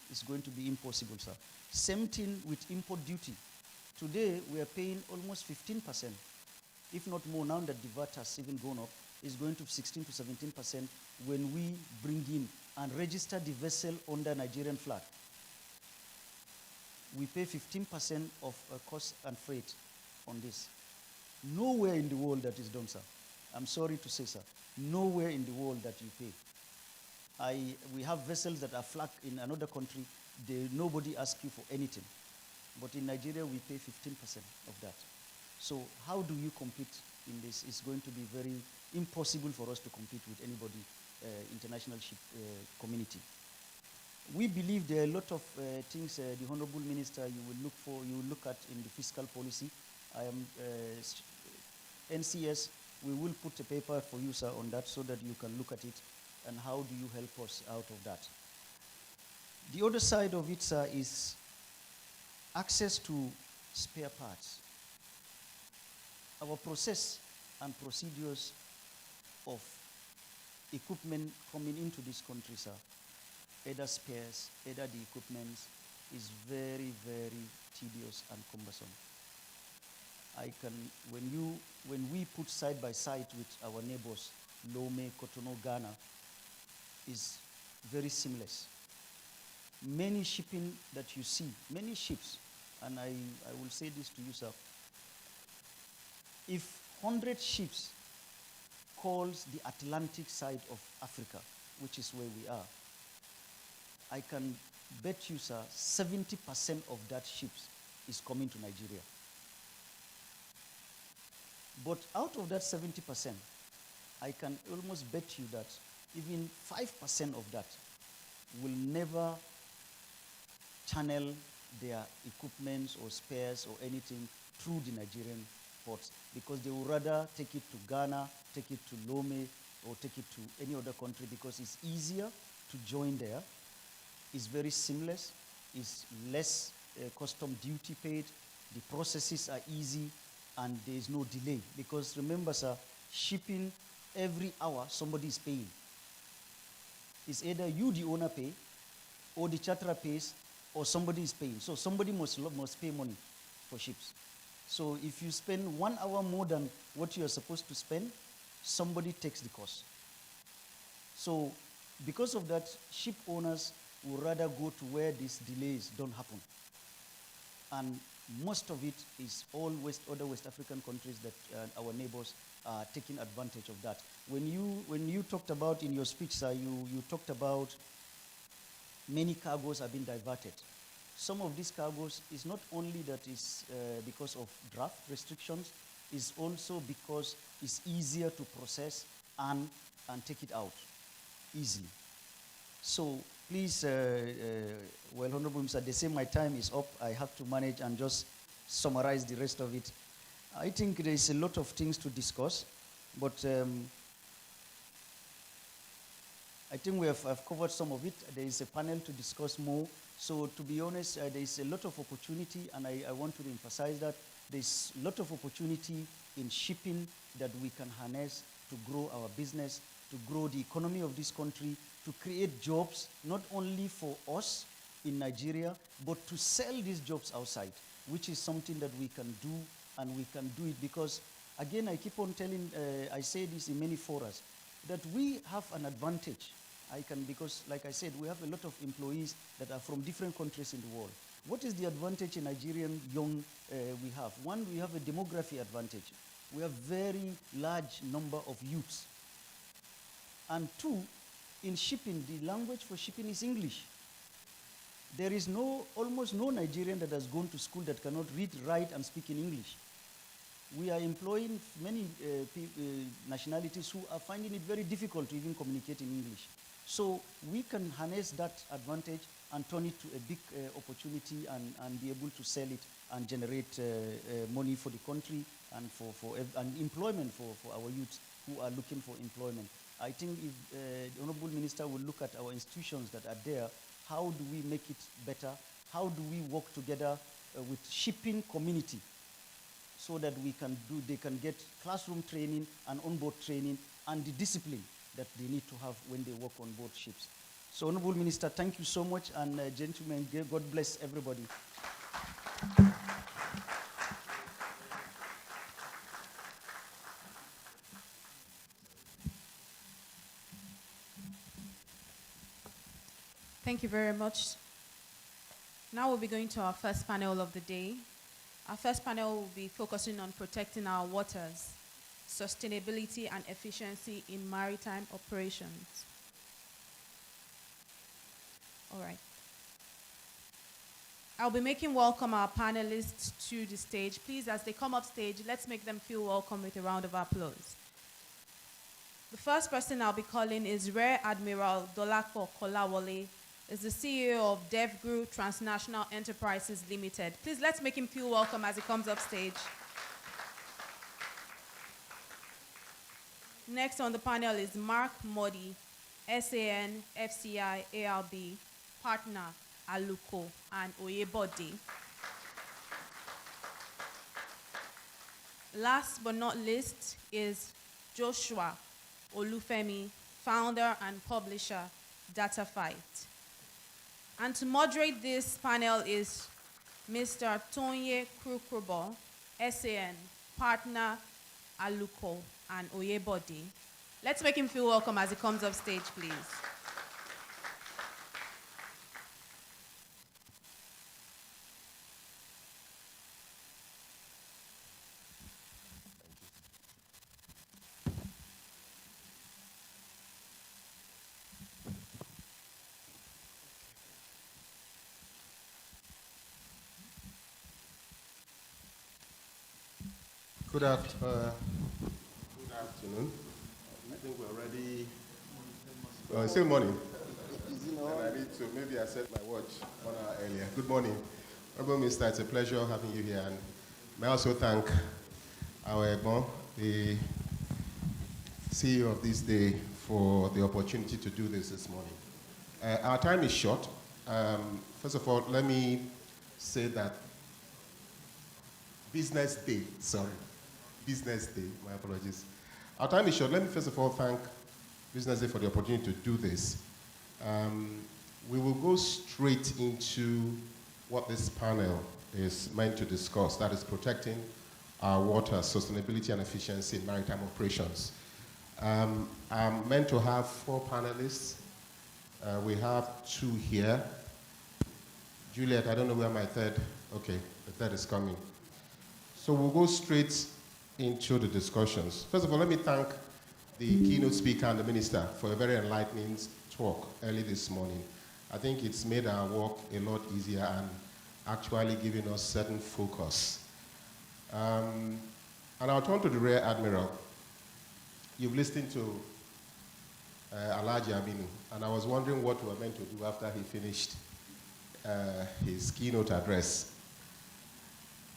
It's going to be impossible, sir. Same thing with import duty. Today, we are paying almost 15%. if not more, now that the VAT has even gone up, is going to 16 to 17% when we bring in and register the vessel under Nigerian flag. We pay 15% of cost and freight on this. Nowhere in the world that is done, sir. I'm sorry to say, sir. Nowhere in the world that you pay. We have vessels that are flagged in another country. Nobody asks you for anything. But in Nigeria, we pay 15% of that. So how do you compete in this? It's going to be very impossible for us to compete with anybody, international ship community. We believe there are a lot of things the Honorable Minister you will look at in the fiscal policy. I am NCS. We will put a paper for you, sir, on that so that you can look at it and how do you help us out of that. The other side of it, sir, is access to spare parts. Our process and procedures of equipment coming into this country, sir, either spares, either the equipment, is very, very tedious and cumbersome. When we put side by side with our neighbors, Lome, Cotonou, Ghana, is very seamless. Many shipping that you see, many ships, and I will say this to you, sir, if 100 ships calls the Atlantic side of Africa, which is where we are, I can bet you, sir, 70% of that ships is coming to Nigeria. But out of that 70%, I can almost bet you that even 5% of that will never channel their equipments or spares or anything through the Nigerian ports, because they would rather take it to Ghana, take it to Lome, or take it to any other country, because it's easier to join there. It's very seamless. It's less custom duty paid. The processes are easy, and there is no delay. Because remember, sir, shipping, every hour somebody is paying. It's either you, the owner, pay, or the charterer pays, or somebody is paying. So somebody must pay money for ships. So if you spend 1 hour more than what you are supposed to spend, somebody takes the cost. So because of that, ship owners would rather go to where these delays don't happen. And most of it is all other West African countries that our neighbors are taking advantage of that. When you talked about in your speech, sir, you talked about many cargoes have been diverted. Some of these cargoes is not only that is because of draft restrictions, it's also because it's easier to process and take it out easily. So please, well, Honorable Mr. They say my time is up. I have to manage and just summarize the rest of it. I think there is a lot of things to discuss, but I think I've covered some of it. There is a panel to discuss more. So to be honest, there is a lot of opportunity, and I want to emphasize that there's a lot of opportunity in shipping that we can harness to grow our business, to grow the economy of this country, to create jobs, not only for us in Nigeria, but to sell these jobs outside, which is something that we can do, and we can do it because, again, I keep on telling, I say this in many forums, that we have an advantage. Because, like I said, we have a lot of employees that are from different countries in the world. What is the advantage in Nigerian young we have? One, we have a demography advantage. We have very large number of youths. And two, in shipping, the language for shipping is English. There is almost no Nigerian that has gone to school that cannot read, write, and speak in English. We are employing many nationalities who are finding it very difficult to even communicate in English. So we can harness that advantage and turn it to a big opportunity and be able to sell it and generate money for the country and for employment for our youth who are looking for employment. I think if the Honorable Minister will look at our institutions that are there, how do we make it better? How do we work together with shipping community so that they can get classroom training and onboard training and the discipline that they need to have when they work on board ships. So, Honorable Minister, thank you so much, and gentlemen, God bless everybody. Thank you very much. Now we'll be going to our first panel of the day. Our first panel will be focusing on protecting our waters, sustainability and efficiency in maritime operations. All right. I'll be making welcome our panelists to the stage. Please, as they come up stage, let's make them feel welcome with a round of applause. The first person I'll be calling is Rear Admiral Dolapo Kolawole, is the CEO of DevGru Transnational Enterprises Limited. Please, let's make him feel welcome as he comes up stage. Next on the panel is Mark Modi, SAN, FCI, ARB, partner, Aluko, and Oyebode. Last but not least is Joshua Olufemi, founder and publisher, DataFight. And to moderate this panel is Mr. Tonye Krukrubo, SAN, partner, Aluko, and Oyebode. Let's make him feel welcome as he comes up stage, please. Good afternoon. I think we're ready. It's still morning. And I need to, maybe I set my watch 1 hour earlier. Good morning. Honorable Minister, it's a pleasure having you here. And may I also thank our Egbon, the CEO of this day, for the opportunity to do this morning. Our time is short. First of all, let me say that BusinessDay, my apologies. Our time is short. Let me first of all thank BusinessDay for the opportunity to do this. We will go straight into what this panel is meant to discuss, that is protecting our water, sustainability and efficiency in maritime operations. I'm meant to have 4 panelists. We have 2 here. Juliet, I don't know where my third, okay, the third is coming. So we'll go straight into the discussions. First of all, let me thank the keynote speaker and the minister for a very enlightening talk early this morning. I think it's made our work a lot easier and actually giving us certain focus. And I'll turn to the Rear Admiral. You've listened to Alhaji Aminu, and I was wondering what we were meant to do after he finished his keynote address.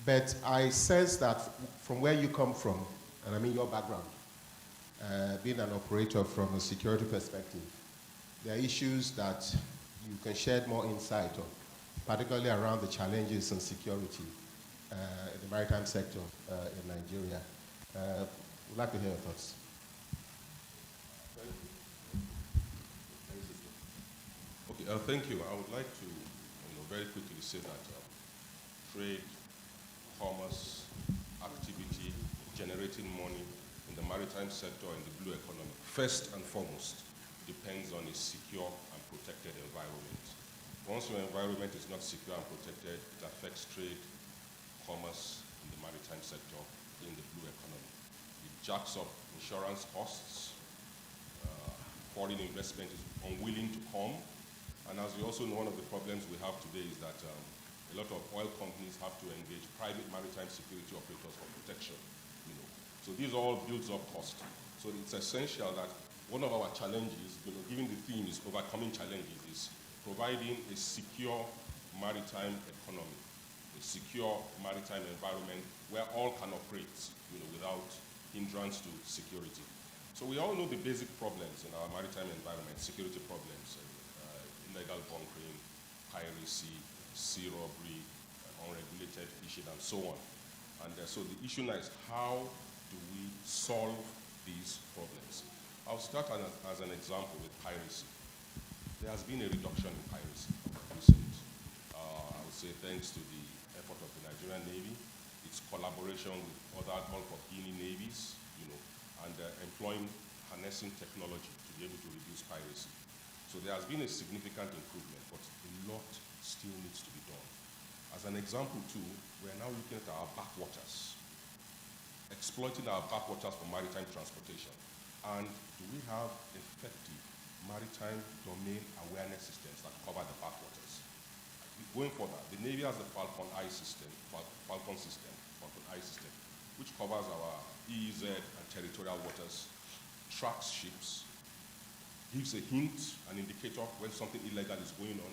But I sense that from where you come from, and I mean your background, being an operator from a security perspective, there are issues that you can shed more insight on, particularly around the challenges in security in the maritime sector in Nigeria. We'd like to hear your thoughts. Okay, thank you. I would like to very quickly say that trade, commerce, activity, generating money in the maritime sector and the blue economy, first and foremost, depends on a secure and protected environment. Once your environment is not secure and protected, it affects trade, commerce in the maritime sector in the blue economy. It jacks up insurance costs, foreign investment is unwilling to come, and as we also know, one of the problems we have today is that a lot of oil companies have to engage private maritime security operators for protection. So these all builds up cost. So it's essential that one of our challenges, given the theme is overcoming challenges, is providing a secure maritime economy, a secure maritime environment where all can operate, without hindrance to security. So we all know the basic problems in our maritime environment, security problems, illegal bunkering, piracy, sea robbery, unregulated fishing, and so on. And so the issue now is how do we solve these problems? I'll start as an example with piracy. There has been a reduction in piracy recently. I would say thanks to the effort of the Nigerian Navy, its collaboration with other Gulf of Guinea navies, and employing harnessing technology to be able to reduce piracy. So there has been a significant improvement, but a lot still needs to be done. As an example too, we are now looking at our backwaters, exploiting our backwaters for maritime transportation. And do we have effective maritime domain awareness systems that cover the backwaters? Going further, the Navy has the Falcon system, which covers our EEZ and territorial waters, tracks ships, gives a hint, an indicator when something illegal is going on,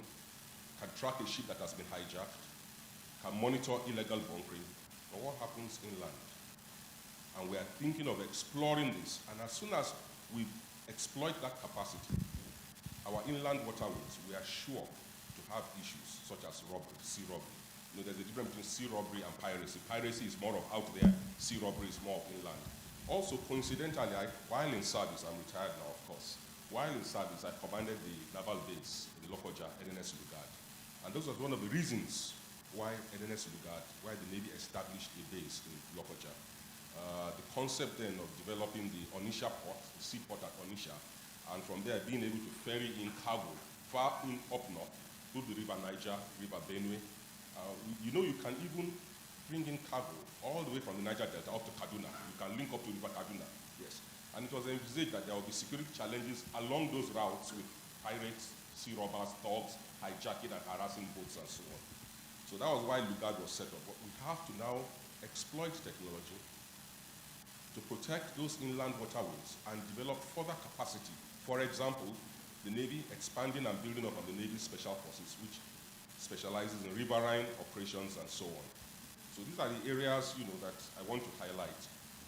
can track a ship that has been hijacked, can monitor illegal bunkering, but what happens inland? And we are thinking of exploring this, and as soon as we exploit that capacity, our inland waterways, we are sure to have issues such as robbery, sea robbery. You know, there's a difference between sea robbery and piracy. Piracy is more of out there, sea robbery is more of inland. Also, coincidentally, while in service, I'm retired now, of course. While in service, I commanded the naval base in Lokoja, NNS Lugard. And this was one of the reasons why NNS Lugard, why the Navy established a base in Lokoja. The concept then of developing the Onisha port, the seaport at Onisha, and from there being able to ferry in cargo far in up north, through the River Niger, River Benue. You know, you can even bring in cargo all the way from the Niger Delta up to Kaduna. You can link up to River Kaduna, yes. And it was envisaged that there will be security challenges along those routes with pirates, sea robbers, thugs, hijacking and harassing boats and so on. So that was why Lugard was set up. But we have to now exploit technology to protect those inland waterways and develop further capacity. For example, the Navy expanding and building up on the Navy Special Forces, which specializes in riverine operations and so on. So these are the areas, you know, that I want to highlight.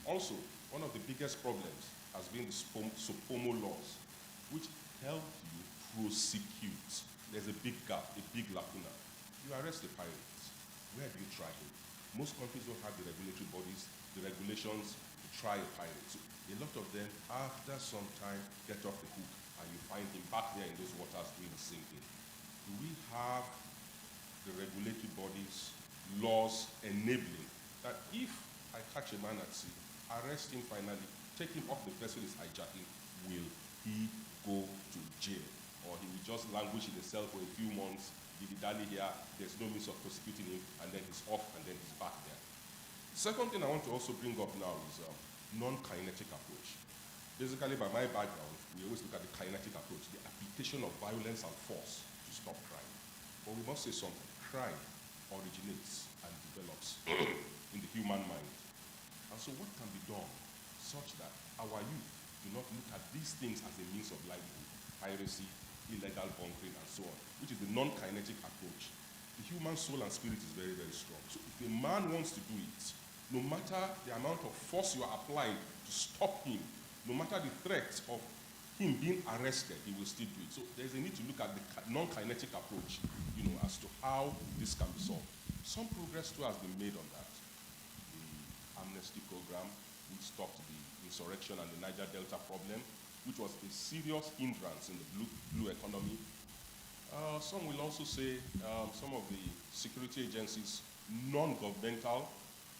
Also, one of the biggest problems has been the SOPOMO laws, which help you prosecute. There's a big gap, a big lacuna. You arrest the pirates. Where do you try him? Most countries don't have the regulatory bodies, the regulations to try a pirate. So a lot of them, after some time, get off the hook, and you find him back there in those waters doing the same thing. Do we have the regulatory bodies, laws enabling that if I catch a man at sea, arrest him finally, take him off the vessel he's hijacking, will he go to jail? Or he will just languish in the cell for a few months, dilly-dally here, there's no means of prosecuting him, and then he's off, and then he's back there. The second thing I want to also bring up now is non-kinetic approach. Basically, by my background, we always look at the kinetic approach, the application of violence and force to stop crime. But we must say something. Crime originates and develops in the human mind. And so what can be done such that our youth do not look at these things as a means of livelihood, piracy, illegal bunkering, and so on, which is the non-kinetic approach. The human soul and spirit is very, very strong. So if a man wants to do it, no matter the amount of force you are applying to stop him, no matter the threat of him being arrested, he will still do it. So there's a need to look at the non-kinetic approach, you know, as to how this can be solved. Some progress too has been made on that. The amnesty program, which stopped the insurrection and the Niger Delta problem, which was a serious hindrance in the blue economy. Some will also say some of the security agencies, non-governmental,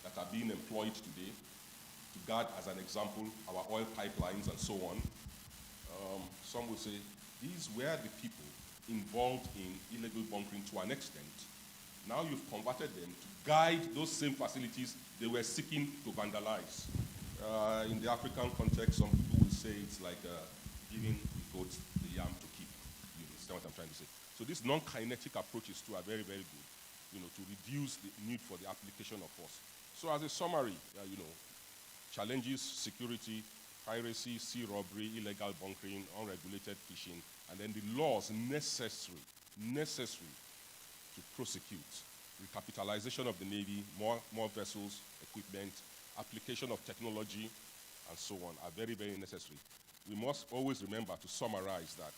that are being employed today to guard, as an example, our oil pipelines and so on. Some will say these were the people involved in illegal bunkering to an extent. Now you've converted them to guide those same facilities they were seeking to vandalize. In the African context, some people will say it's like giving the goats the yam to keep. You understand what I'm trying to say? So these non-kinetic approaches too are very, very good, you know, to reduce the need for the application of force. So as a summary, you know, challenges, security, piracy, sea robbery, illegal bunkering, unregulated fishing, and then the laws necessary to prosecute. Recapitalization of the Navy, more vessels, equipment, application of technology, and so on are very, very necessary. We must always remember to summarize that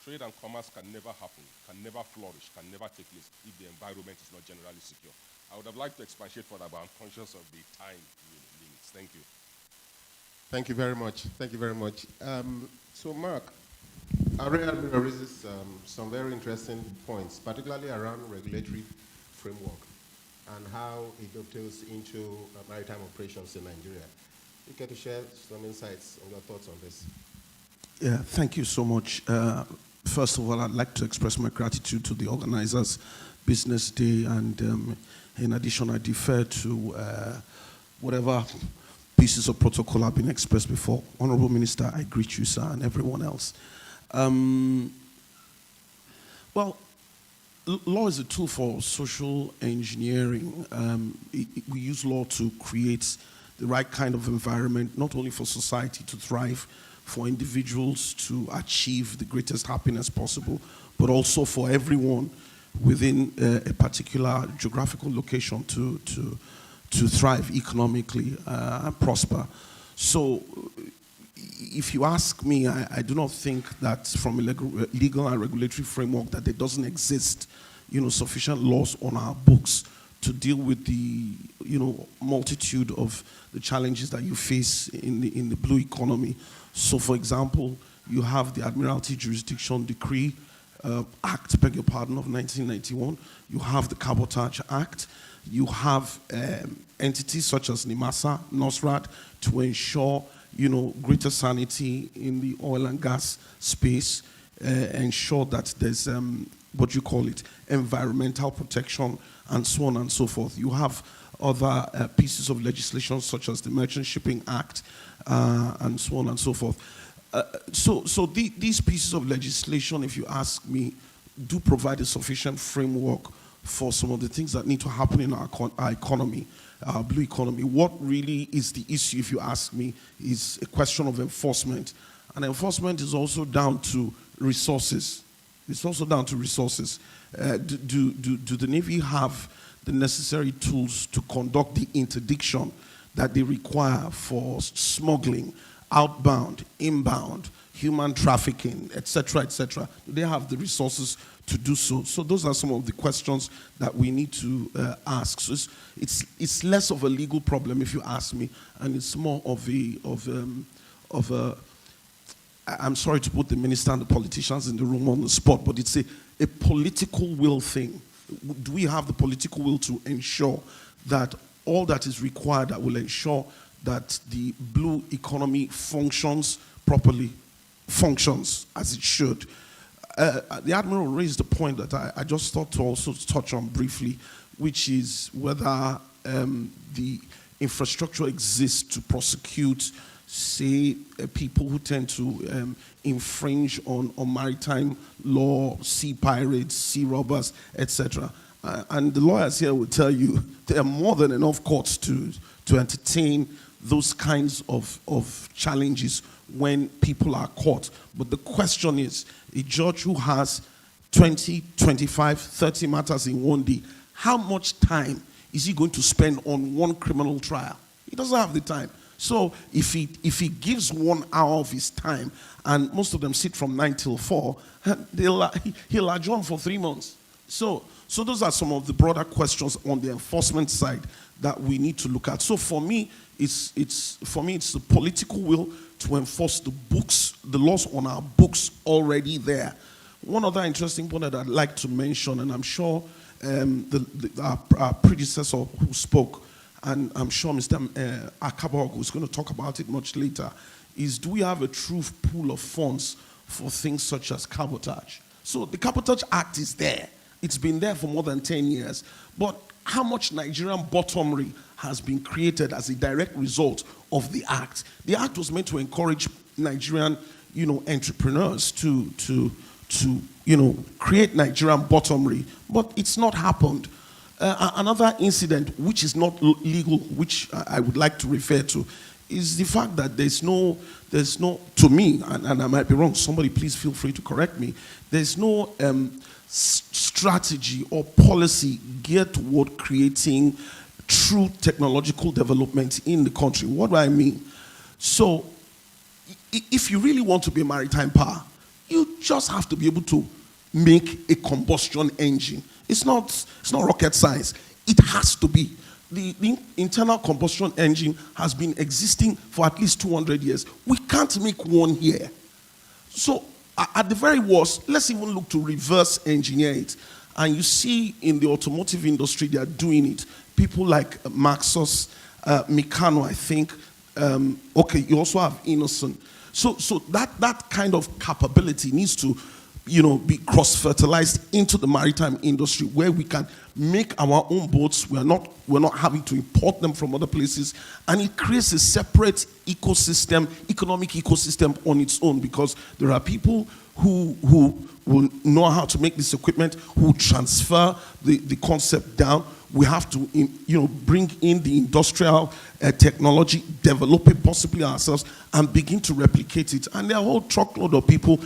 trade and commerce can never happen, can never flourish, can never take place if the environment is not generally secure. I would have liked to expatiate further, but I'm conscious of the time limits. Thank you. Thank you very much. Thank you very much. So, Mark, Ariel raises some very interesting points, particularly around regulatory framework and how it dovetails into maritime operations in Nigeria. You care to share some insights and your thoughts on this? Yeah, thank you so much. First of all, I'd like to express my gratitude to the organizers, Business Day, and in addition, I defer to whatever pieces of protocol have been expressed before. Honorable Minister, I greet you, sir, and everyone else. Well, law is a tool for social engineering. We use law to create the right kind of environment, not only for society to thrive, for individuals to achieve the greatest happiness possible, but also for everyone within a particular geographical location to thrive economically and prosper. So if you ask me, I do not think that from a legal and regulatory framework that there doesn't exist, sufficient laws on our books to deal with the, multitude of the challenges that you face in the blue economy. So, for example, you have the Admiralty Jurisdiction Decree Act, beg your pardon, of 1991. You have the Cabotage Act. You have entities such as NIMASA, NOSRAD, to ensure, greater sanity in the oil and gas space, ensure that there's environmental protection, and so on and so forth. You have other pieces of legislation such as the Merchant Shipping Act, and so on and so forth. So these pieces of legislation, if you ask me, do provide a sufficient framework for some of the things that need to happen in our economy, our blue economy. What really is the issue, if you ask me, is a question of enforcement. And enforcement is also down to resources. It's also down to resources. Do the Navy have the necessary tools to conduct the interdiction that they require for smuggling, outbound, inbound, human trafficking, etc., etc.? Do they have the resources to do so? So those are some of the questions that we need to ask. So it's less of a legal problem, if you ask me, and it's more of a I'm sorry to put the minister and the politicians in the room on the spot, but it's a political will thing. Do we have the political will to ensure that all that is required that will ensure that the blue economy functions properly, functions as it should? The Admiral raised a point that I just thought to also touch on briefly, which is whether the infrastructure exists to prosecute, say, people who tend to infringe on maritime law, sea pirates, sea robbers, etc. And the lawyers here will tell you there are more than enough courts to entertain those kinds of challenges when people are caught. But the question is, a judge who has 20, 25, 30 matters in one day, how much time is he going to spend on one criminal trial? He doesn't have the time. So if he gives 1 hour of his time, and most of them sit from 9 till 4, he'll adjourn for 3 months. So those are some of the broader questions on the enforcement side that we need to look at. So for me, it's the political will to enforce the books, the laws on our books already there. One other interesting point that I'd like to mention, and I'm sure our predecessor who spoke, and I'm sure Mr. Akabog is going to talk about it much later, is do we have a true pool of funds for things such as cabotage? So the Cabotage Act is there. It's been there for more than 10 years. But how much Nigerian bottomry has been created as a direct result of the act? The act was meant to encourage Nigerian, entrepreneurs to create Nigerian bottomry, but it's not happened. Another incident which is not legal, which I would like to refer to, is the fact that there's no, to me, and I might be wrong, somebody please feel free to correct me, there's no strategy or policy geared toward creating true technological development in the country. What do I mean? So, if you really want to be a maritime power, you just have to be able to make a combustion engine. It's not rocket science. It has to be. The internal combustion engine has been existing for at least 200 years. We can't make one here. So, at the very worst, let's even look to reverse engineer it. And you see in the automotive industry, they are doing it. People like Maxus, Mikano, I think. You also have Innocent. So that kind of capability needs to be cross-fertilized into the maritime industry, where we can make our own boats. We're not having to import them from other places, and it creates a separate ecosystem, economic ecosystem on its own, because there are people who will know how to make this equipment, who transfer the concept down. We have to bring in the industrial technology, develop it possibly ourselves, and begin to replicate it. And there are a whole truckload of people,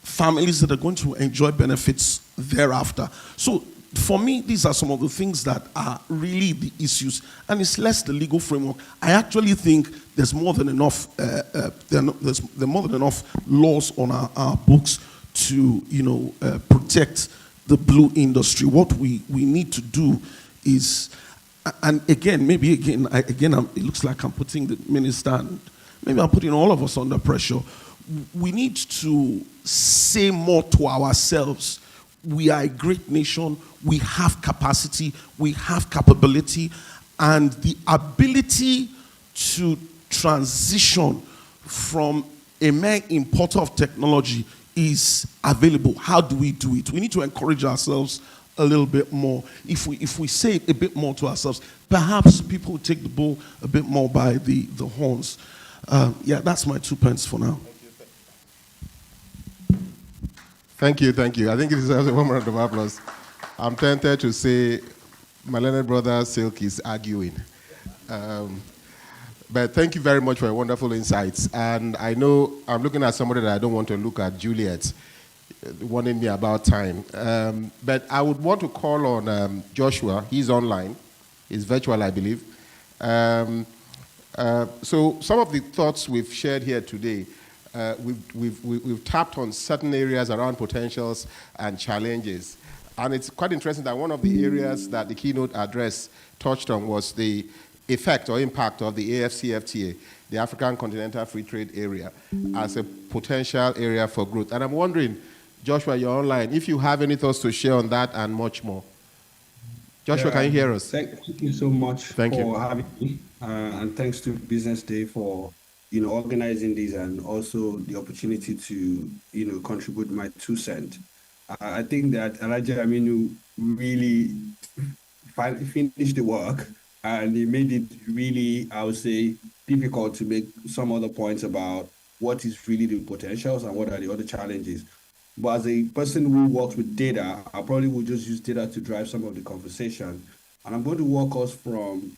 families, that are going to enjoy benefits thereafter. So for me, these are some of the things that are really the issues, and it's less the legal framework. I actually think there's more than enough there's more than enough laws on our books to protect the blue industry. What we need to do is, and again, it looks like I'm putting the minister, and maybe I'm putting all of us under pressure. We need to say more to ourselves. We are a great nation. We have capacity. We have capability. And the ability to transition from a mere importer of technology is available. How do we do it? We need to encourage ourselves a little bit more. If we say it a bit more to ourselves, perhaps people will take the bull a bit more by the horns. Yeah, that's my 2 pence for now. Thank you. I think it deserves a warm round of applause. I'm tempted to say my learned brother Silk is arguing. But thank you very much for your wonderful insights. And I know I'm looking at somebody that I don't want to look at, Juliet, warning me about time. But I would want to call on Joshua. He's online. He's virtual, I believe. So some of the thoughts we've shared here today, we've tapped on certain areas around potentials and challenges. And it's quite interesting that one of the areas that the keynote address touched on was the effect or impact of the AFCFTA, the African Continental Free Trade Area, as a potential area for growth. And I'm wondering, Joshua, you're online, if you have any thoughts to share on that and much more. Joshua, can you hear us? Thank you so much for having me. And thanks to Business Day for organizing this, and also the opportunity to contribute my 2 cents. I think that Elijah Aminu really finished the work, and he made it really, I would say, difficult to make some other points about what is really the potentials and what are the other challenges. But as a person who works with data, I probably will just use data to drive some of the conversation. And I'm going to walk us from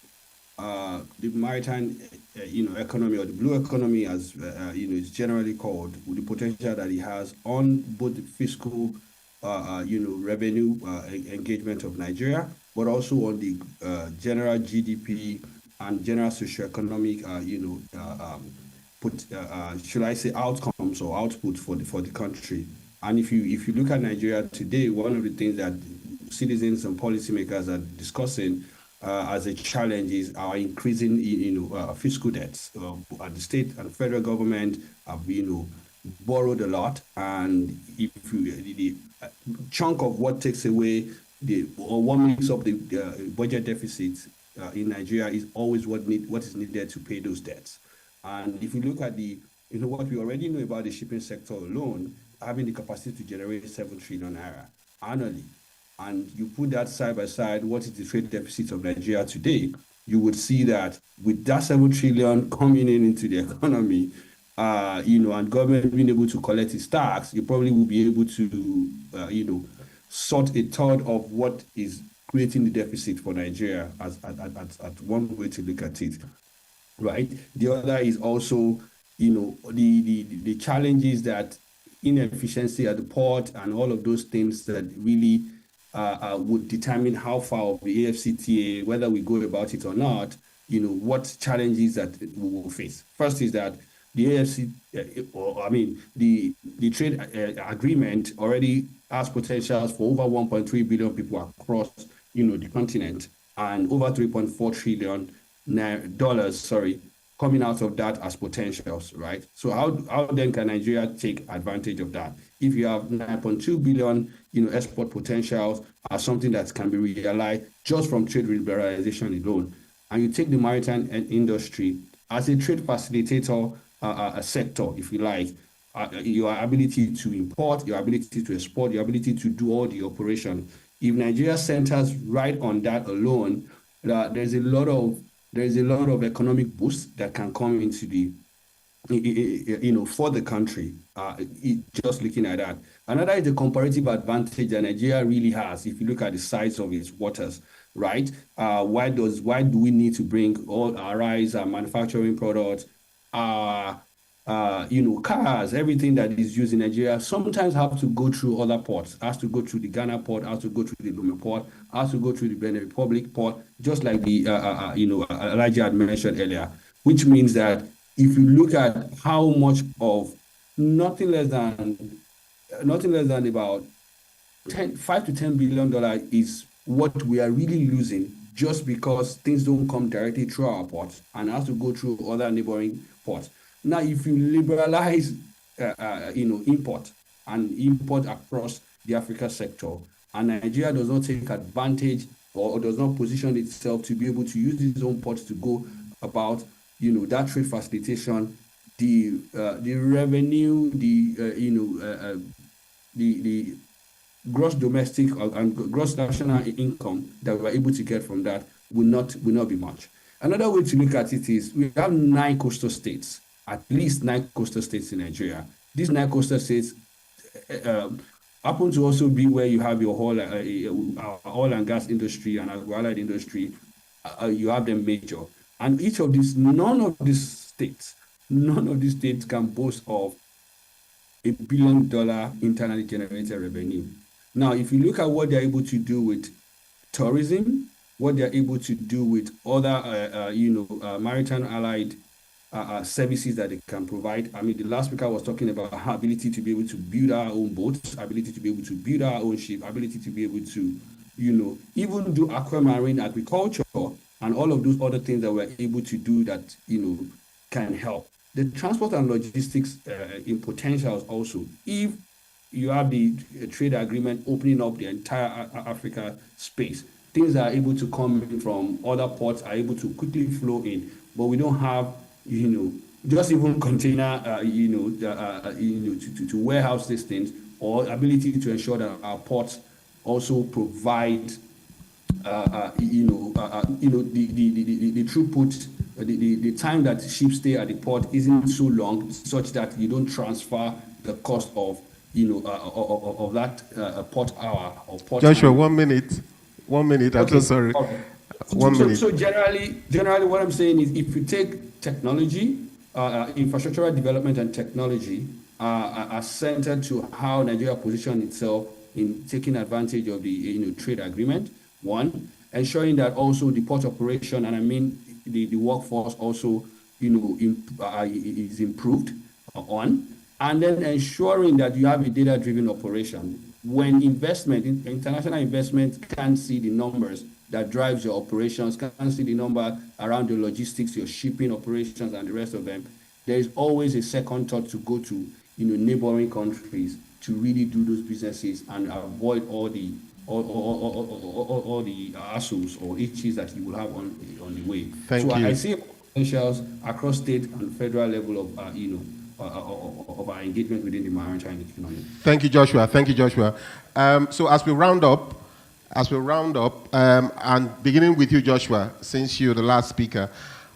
the maritime, economy, or the blue economy, as it's generally called, with the potential that it has on both the fiscal, revenue engagement of Nigeria, but also on the general GDP and general socioeconomic, should I say, outcomes or output for the country. And if you look at Nigeria today, one of the things that citizens and policymakers are discussing as a challenge is our increasing, fiscal debts. At the state and federal government have, borrowed a lot, and if the chunk of what takes away what makes up the budget deficits in Nigeria is always what is needed to pay those debts. And if you look at what we already know about the shipping sector alone, having the capacity to generate 7 trillion naira annually, and you put that side by side, what is the trade deficit of Nigeria today, you would see that with that 7 trillion coming into the economy, and government being able to collect its tax, you probably will be able to, sort a third of what is creating the deficit for Nigeria at one way to look at it, right? The other is also, the challenges that inefficiency at the port and all of those things that really would determine how far of the AFCTA, whether we go about it or not, what challenges that we will face. First is that the AFC, the trade agreement already has potentials for over 1.3 billion people across, the continent, and over 3.4 trillion dollars, coming out of that as potentials, right? So how then can Nigeria take advantage of that? If you have 9.2 billion, export potentials as something that can be realized just from trade liberalization alone, and you take the maritime industry as a trade facilitator, a sector, if you like, your ability to import, your ability to export, your ability to do all the operation. If Nigeria centers right on that alone, there's a lot of economic boost that can come into the for the country, just looking at that. Another is the comparative advantage that Nigeria really has. If you look at the size of its waters, right? Why do we need to bring all our rice, our manufacturing products, cars, everything that is used in Nigeria sometimes have to go through other ports, has to go through the Ghana port, has to go through the Lome port, has to go through the Benin Republic port, just like the, Elijah had mentioned earlier, which means that if you look at how much of nothing less than about 5 to $10 billion is what we are really losing just because things don't come directly through our ports and has to go through other neighboring ports. Now, if you liberalize, import across the Africa sector, and Nigeria does not take advantage or does not position itself to be able to use its own ports to go about, that trade facilitation, the revenue, the gross domestic and gross national income that we're able to get from that will not be much. Another way to look at it is we have 9 coastal states, at least 9 coastal states in Nigeria. These 9 coastal states happen to also be where you have your oil and gas industry and allied industry. You have them major. And none of these states can boast of $1 billion internally generated revenue. Now, if you look at what they're able to do with tourism, what they're able to do with other, maritime allied services that they can provide. I mean, the last speaker was talking about our ability to be able to build our own boats, ability to be able to build our own ship, ability to be able to, even do aquamarine agriculture and all of those other things that we're able to do that, can help. The transport and logistics in potentials also, if you have the trade agreement opening up the entire Africa space, things are able to come in from other ports, are able to quickly flow in, but we don't have, just even container, to warehouse these things, or ability to ensure that our ports also provide, the throughput, the time that ships stay at the port isn't so long, such that you don't transfer the cost of, of that port hour or port. Joshua, time. 1 minute. 1 minute. I'm so sorry. Okay. 1 minute. So generally, what I'm saying is, if you take technology, infrastructural development and technology are centered to how Nigeria positions itself in taking advantage of the trade agreement. One, ensuring that also the port operation, and I mean the workforce also is improved on, and then ensuring that you have a data-driven operation. When international investment can't see the numbers that drives your operations, can't see the number around the logistics, your shipping operations, and the rest of them, there is always a second thought to go to neighboring countries to really do those businesses and avoid all the hassles or issues that you will have on the way. Thank you. I see potentials across state and federal level of of our engagement within the maritime economy. Thank you, Joshua. So as we round up, and beginning with you, Joshua, since you're the last speaker,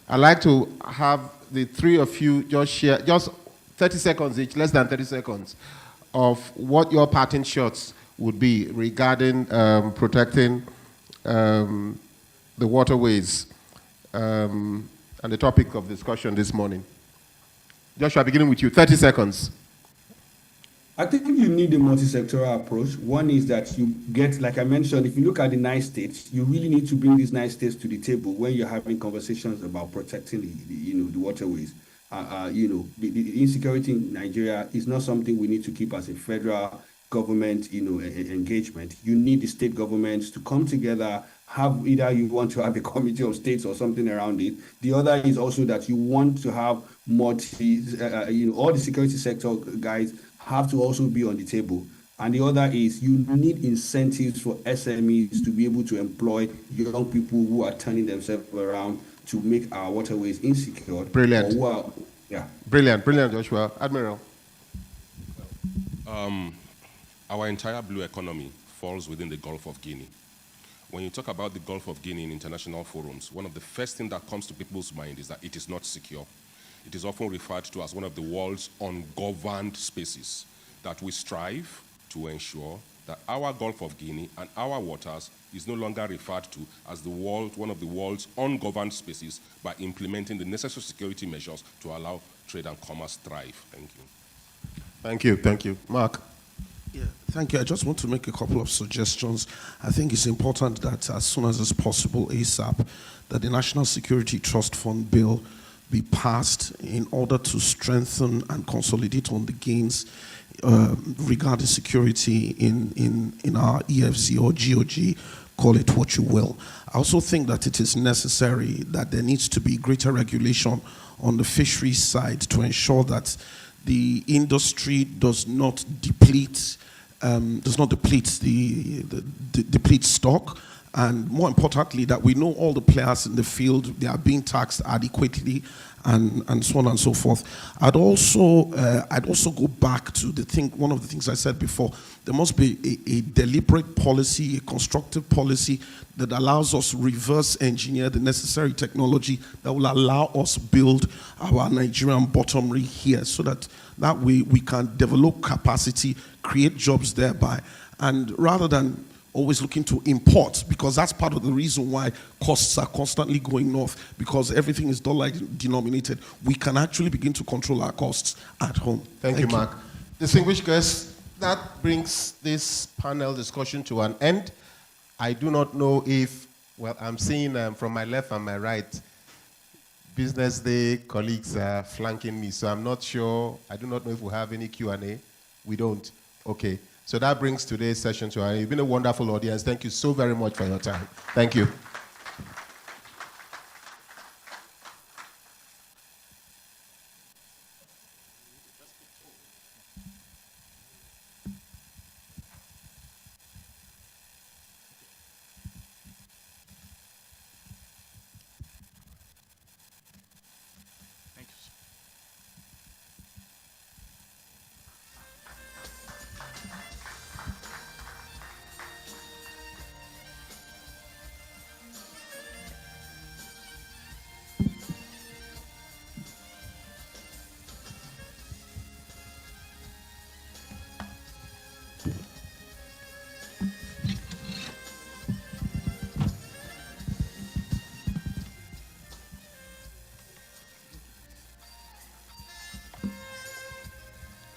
I'd like to have the three of you just share, just 30 seconds each, less than 30 seconds, of what your parting shots would be regarding protecting the waterways and the topic of discussion this morning. Joshua, beginning with you, 30 seconds. I think you need a multi-sectoral approach. One is that you get, like I mentioned, if you look at the 9 states, you really need to bring these 9 states to the table when you're having conversations about protecting the waterways. The insecurity in Nigeria is not something we need to keep as a federal government, engagement. You need the state governments to come together. Have either you want to have a committee of states or something around it. The other is also that you want to have all the security sector guys have to also be on the table. And the other is you need incentives for SMEs to be able to employ young people who are turning themselves around to make our waterways insecure. Brilliant. Yeah. Brilliant, Joshua. Admiral. Our entire blue economy falls within the Gulf of Guinea. When you talk about the Gulf of Guinea in international forums, one of the first things that comes to people's mind is that it is not secure. It is often referred to as one of the world's ungoverned spaces, that we strive to ensure that our Gulf of Guinea and our waters is no longer referred to as one of the world's ungoverned spaces by implementing the necessary security measures to allow trade and commerce thrive. Thank you. Thank you. Thank you. Mark? Yeah, thank you. I just want to make a couple of suggestions. I think it's important that as soon as it's possible, ASAP, that the National Security Trust Fund bill be passed in order to strengthen and consolidate on the gains regarding security in our EFZ or GOG, call it what you will. I also think that it is necessary that there needs to be greater regulation on the fisheries side to ensure that the industry does not deplete deplete stock, and more importantly, that we know all the players in the field, they are being taxed adequately, and so on and so forth. I'd also go back to one of the things I said before. There must be a deliberate policy, a constructive policy that allows us reverse engineer the necessary technology that will allow us build our Nigerian bottomry here, so that way we can develop capacity, create jobs thereby, and rather than always looking to import, because that's part of the reason why costs are constantly going north, because everything is dollar denominated. We can actually begin to control our costs at home. Thank you, Mark. Distinguished guests, that brings this panel discussion to an end. I do not know if, well, I'm seeing from my left and my right, Business Day colleagues are flanking me, so I'm not sure. I do not know if we have any Q&A. We don't. Okay. So that brings today's session to an end. You've been a wonderful audience. Thank you so very much for your time. Thank you.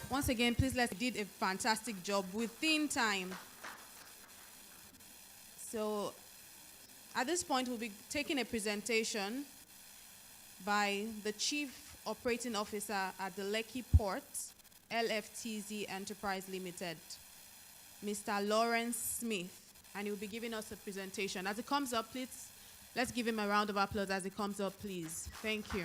Once again, please, you did a fantastic job within time. So at this point, we'll be taking a presentation by the Chief Operating Officer at the Lekki Port, LFTZ Enterprise Limited, Mr. Lawrence Smith, and he will be giving us a presentation. As it comes up, please, let's give him a round of applause as it comes up, please. Thank you.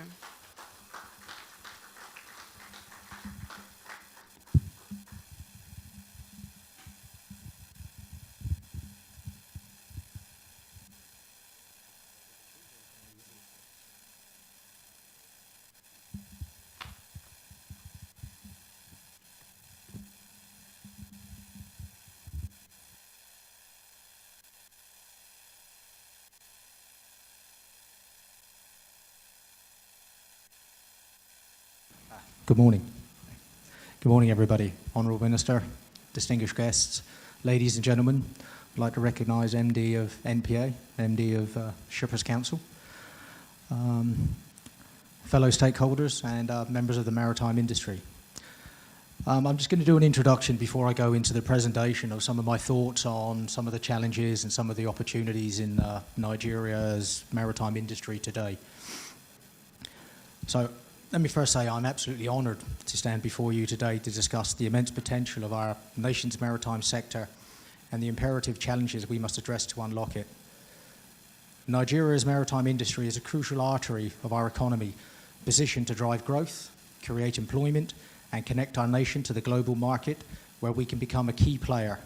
Good morning. Good morning, everybody. Honourable Minister, distinguished guests, ladies and gentlemen. I'd like to recognise MD of NPA, MD of Shippers Council, fellow stakeholders and members of the maritime industry. I'm just going to do an introduction before I go into the presentation of some of my thoughts on some of the challenges and some of the opportunities in Nigeria's maritime industry today. So, let me first say I'm absolutely honoured to stand before you today to discuss the immense potential of our nation's maritime sector and the imperative challenges we must address to unlock it. Nigeria's maritime industry is a crucial artery of our economy, positioned to drive growth, create employment, and connect our nation to the global market where we can become a key player.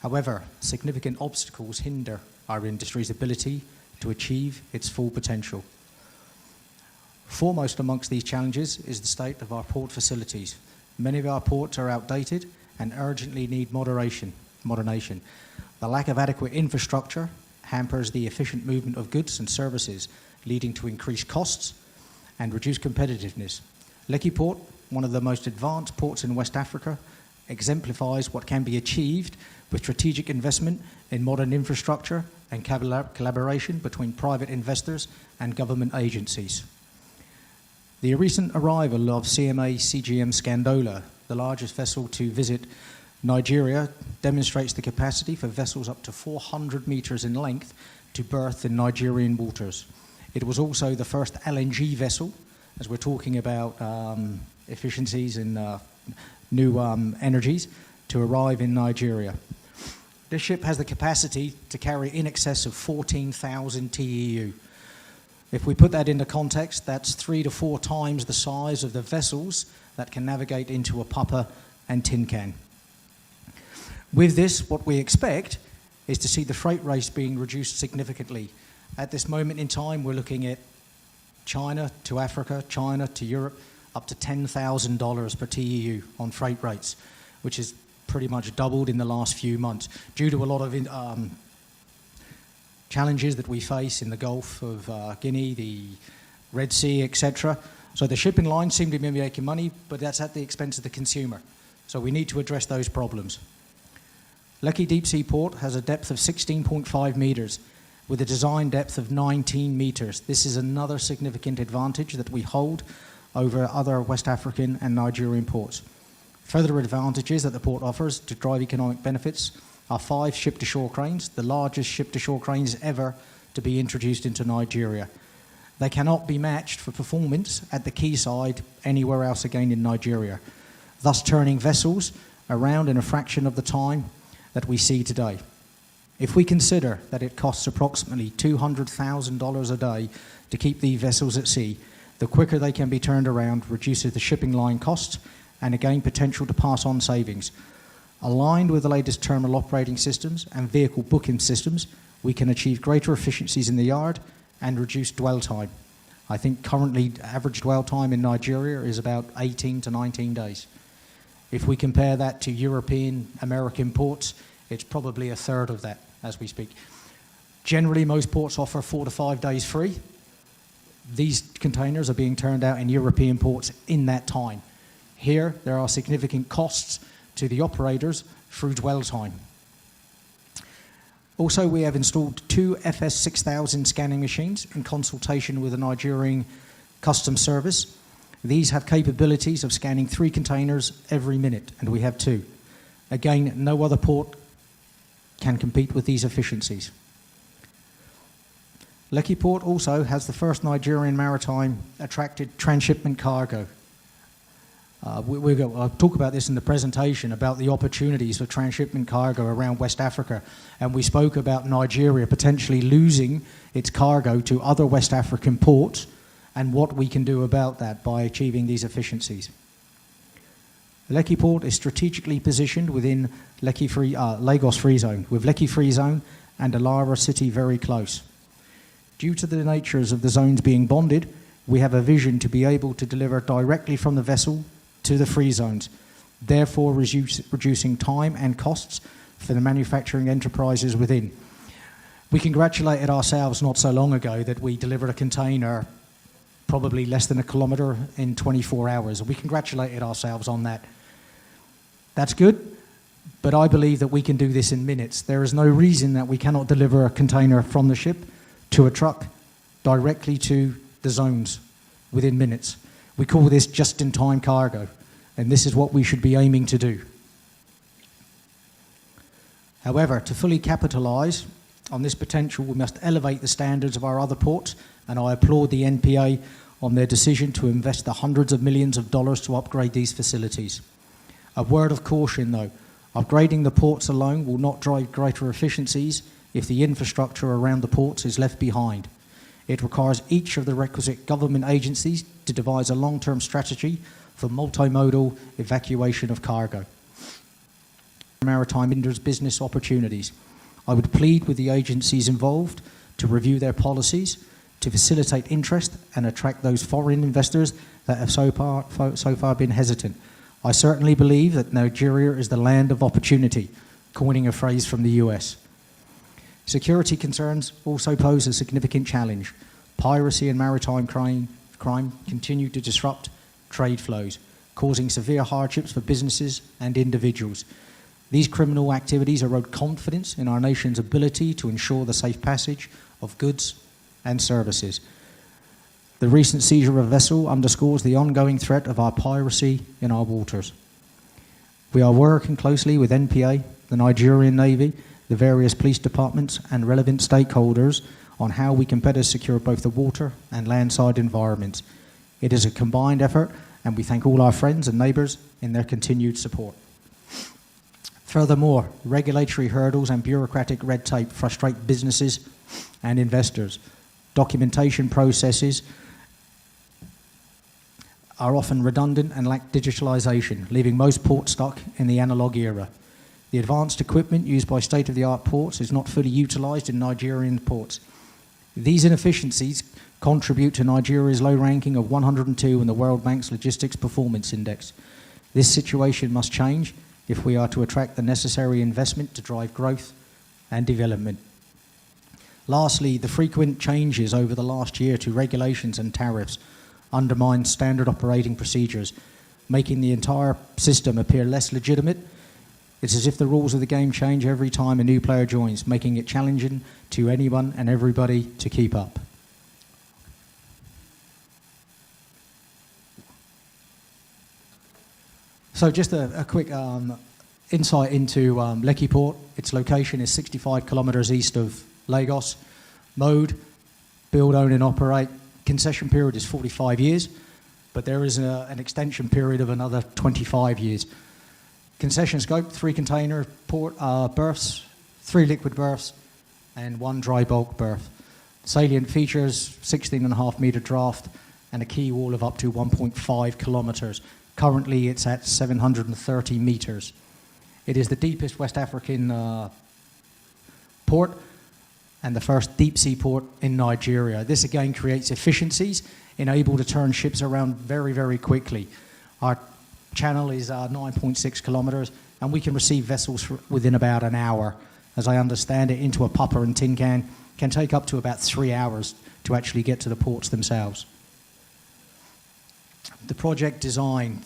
However, significant obstacles hinder our industry's ability to achieve its full potential. Foremost amongst these challenges is the state of our port facilities. Many of our ports are outdated and urgently need modernation. The lack of adequate infrastructure hampers the efficient movement of goods and services, leading to increased costs and reduced competitiveness. Lekki Port, one of the most advanced ports in West Africa, exemplifies what can be achieved with strategic investment in modern infrastructure and collaboration between private investors and government agencies. The recent arrival of CMA CGM Scandola, the largest vessel to visit Nigeria, demonstrates the capacity for vessels up to 400 meters in length to berth in Nigerian waters. It was also the first LNG vessel, as we're talking about efficiencies in new energies, to arrive in Nigeria. This ship has the capacity to carry in excess of 14,000 TEU. If we put that into context, that's 3 to 4 times the size of the vessels that can navigate into a Papa and Tin Can. With this, what we expect is to see the freight rates being reduced significantly. At this moment in time, we're looking at China to Africa, China to Europe, up to $10,000 per TEU on freight rates, which is pretty much doubled in the last few months due to a lot of challenges that we face in the Gulf of Guinea, the Red Sea, etc. So the shipping lines seem to be making money, but that's at the expense of the consumer. So we need to address those problems. Lekki Deep Sea Port has a depth of 16.5 meters with a design depth of 19 meters. This is another significant advantage that we hold over other West African and Nigerian ports. Further advantages that the port offers to drive economic benefits are 5 ship-to-shore cranes, the largest ship-to-shore cranes ever to be introduced into Nigeria. They cannot be matched for performance at the quayside anywhere else again in Nigeria, thus turning vessels around in a fraction of the time that we see today. If we consider that it costs approximately $200,000 a day to keep these vessels at sea, the quicker they can be turned around reduces the shipping line costs and again potential to pass on savings. Aligned with the latest terminal operating systems and vehicle booking systems, we can achieve greater efficiencies in the yard and reduce dwell time. I think currently average dwell time in Nigeria is about 18 to 19 days. If we compare that to European, American ports, it's probably a third of that as we speak. Generally, most ports offer 4 to 5 days free. These containers are being turned out in European ports in that time. Here, there are significant costs to the operators through dwell time. Also, we have installed 2 FS6000 scanning machines in consultation with the Nigerian Customs Service. These have capabilities of scanning 3 containers every minute, and we have 2. Again, no other port can compete with these efficiencies. Lekki Port also has the first Nigerian maritime attracted transshipment cargo. I'll talk about this in the presentation about the opportunities for transshipment cargo around West Africa, and we spoke about Nigeria potentially losing its cargo to other West African ports and what we can do about that by achieving these efficiencies. Lekki Port is strategically positioned within Lagos Free Zone, with Lekki Free Zone and Alara City very close. Due to the natures of the zones being bonded, we have a vision to be able to deliver directly from the vessel to the free zones, therefore reducing time and costs for the manufacturing enterprises within. We congratulated ourselves not so long ago that we delivered a container probably less than a kilometre in 24 hours. We congratulated ourselves on that. That's good, but I believe that we can do this in minutes. There is no reason that we cannot deliver a container from the ship to a truck directly to the zones within minutes. We call this just-in-time cargo, and this is what we should be aiming to do. However, to fully capitalise on this potential, we must elevate the standards of our other ports, and I applaud the NPA on their decision to invest the hundreds of millions of dollars to upgrade these facilities. A word of caution though, upgrading the ports alone will not drive greater efficiencies if the infrastructure around the ports is left behind. It requires each of the requisite government agencies to devise a long-term strategy for multimodal evacuation of cargo. Maritime hinders business opportunities. I would plead with the agencies involved to review their policies, to facilitate interest and attract those foreign investors that have so far been hesitant. I certainly believe that Nigeria is the land of opportunity, coining a phrase from the US. Security concerns also pose a significant challenge. Piracy and maritime crime continue to disrupt trade flows, causing severe hardships for businesses and individuals. These criminal activities erode confidence in our nation's ability to ensure the safe passage of goods and services. The recent seizure of a vessel underscores the ongoing threat of our piracy in our waters. We are working closely with NPA, the Nigerian Navy, the various police departments and relevant stakeholders on how we can better secure both the water and landside environments. It is a combined effort, and we thank all our friends and neighbours in their continued support. Furthermore, regulatory hurdles and bureaucratic red tape frustrate businesses and investors. Documentation processes are often redundant and lack digitalisation, leaving most ports stuck in the analogue era. The advanced equipment used by state-of-the-art ports is not fully utilised in Nigerian ports. These inefficiencies contribute to Nigeria's low ranking of 102 in the World Bank's Logistics Performance Index. This situation must change if we are to attract the necessary investment to drive growth and development. Lastly, the frequent changes over the last year to regulations and tariffs undermine standard operating procedures, making the entire system appear less legitimate. It's as if the rules of the game change every time a new player joins, making it challenging to anyone and everybody to keep up. So just a quick insight into Lekki Port. Its location is 65 kilometres east of Lagos. Mode, build, own and operate. Concession period is 45 years, but there is an extension period of another 25 years. Concession scope, 3 container port berths, 3 liquid berths, and 1 dry bulk berth. Salient features, 16.5 metre draft, and a quay wall of up to 1.5 kilometres. Currently, it's at 730 metres. It is the deepest West African port and the first deep-sea port in Nigeria. This again creates efficiencies, able to turn ships around very, very quickly. Our channel is 9.6 kilometres, and we can receive vessels within about an hour. As I understand it, into a pupper and tin can take up to about 3 hours to actually get to the ports themselves. The project design.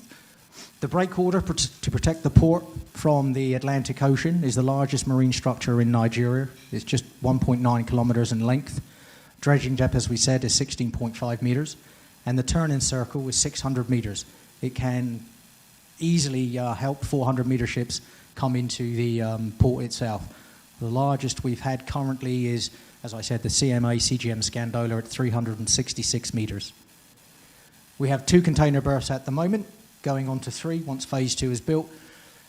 The breakwater to protect the port from the Atlantic Ocean is the largest marine structure in Nigeria. It's just 1.9 kilometres in length. Dredging depth, as we said, is 16.5 metres, and the turn-in circle is 600 metres. It can easily help 400-metre ships come into the port itself. The largest we've had currently is, as I said, the CGM Scandola at 366 metres. We have 2 container berths at the moment, going on to 3 once phase 2 is built.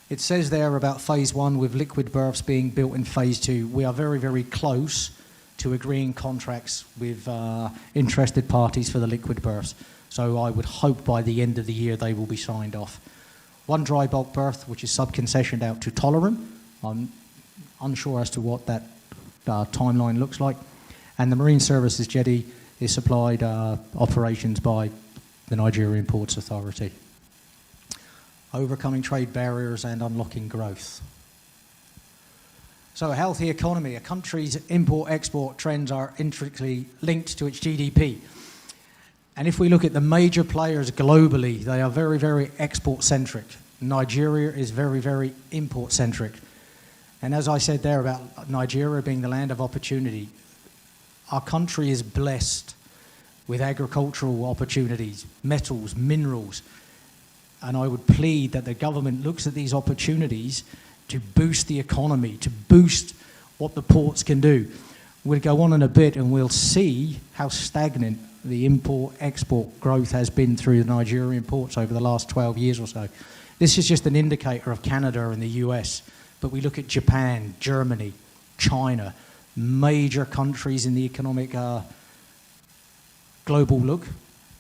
It says there about phase 1 with liquid berths being built in phase 2. We are very, very close to agreeing contracts with interested parties for the liquid berths. So I would hope by the end of the year they will be signed off. 1 dry bulk berth, which is sub-concessioned out to Tolerant. I'm unsure as to what that timeline looks like. And the Marine Services jetty is supplied operations by the Nigerian Ports Authority. Overcoming trade barriers and unlocking growth. So a healthy economy. A country's import-export trends are intricately linked to its GDP. And if we look at the major players globally, they are very, very export-centric. Nigeria is very, very import-centric. And as I said there about Nigeria being the land of opportunity, our country is blessed with agricultural opportunities, metals, minerals. And I would plead that the government looks at these opportunities to boost the economy, to boost what the ports can do. We'll go on in a bit and we'll see how stagnant the import-export growth has been through the Nigerian ports over the last 12 years or so. This is just an indicator of Canada and the US, but we look at Japan, Germany, China, major countries in the economic global look,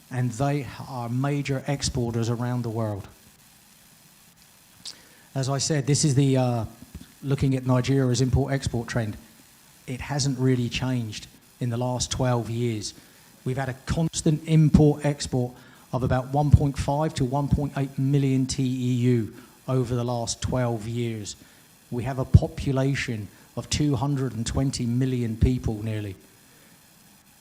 and they are major exporters around the world. As I said, this is the looking at Nigeria's import-export trend. It hasn't really changed in the last 12 years. We've had a constant import-export of about 1.5 to 1.8 million TEU over the last 12 years. We have a population of 220 million people nearly.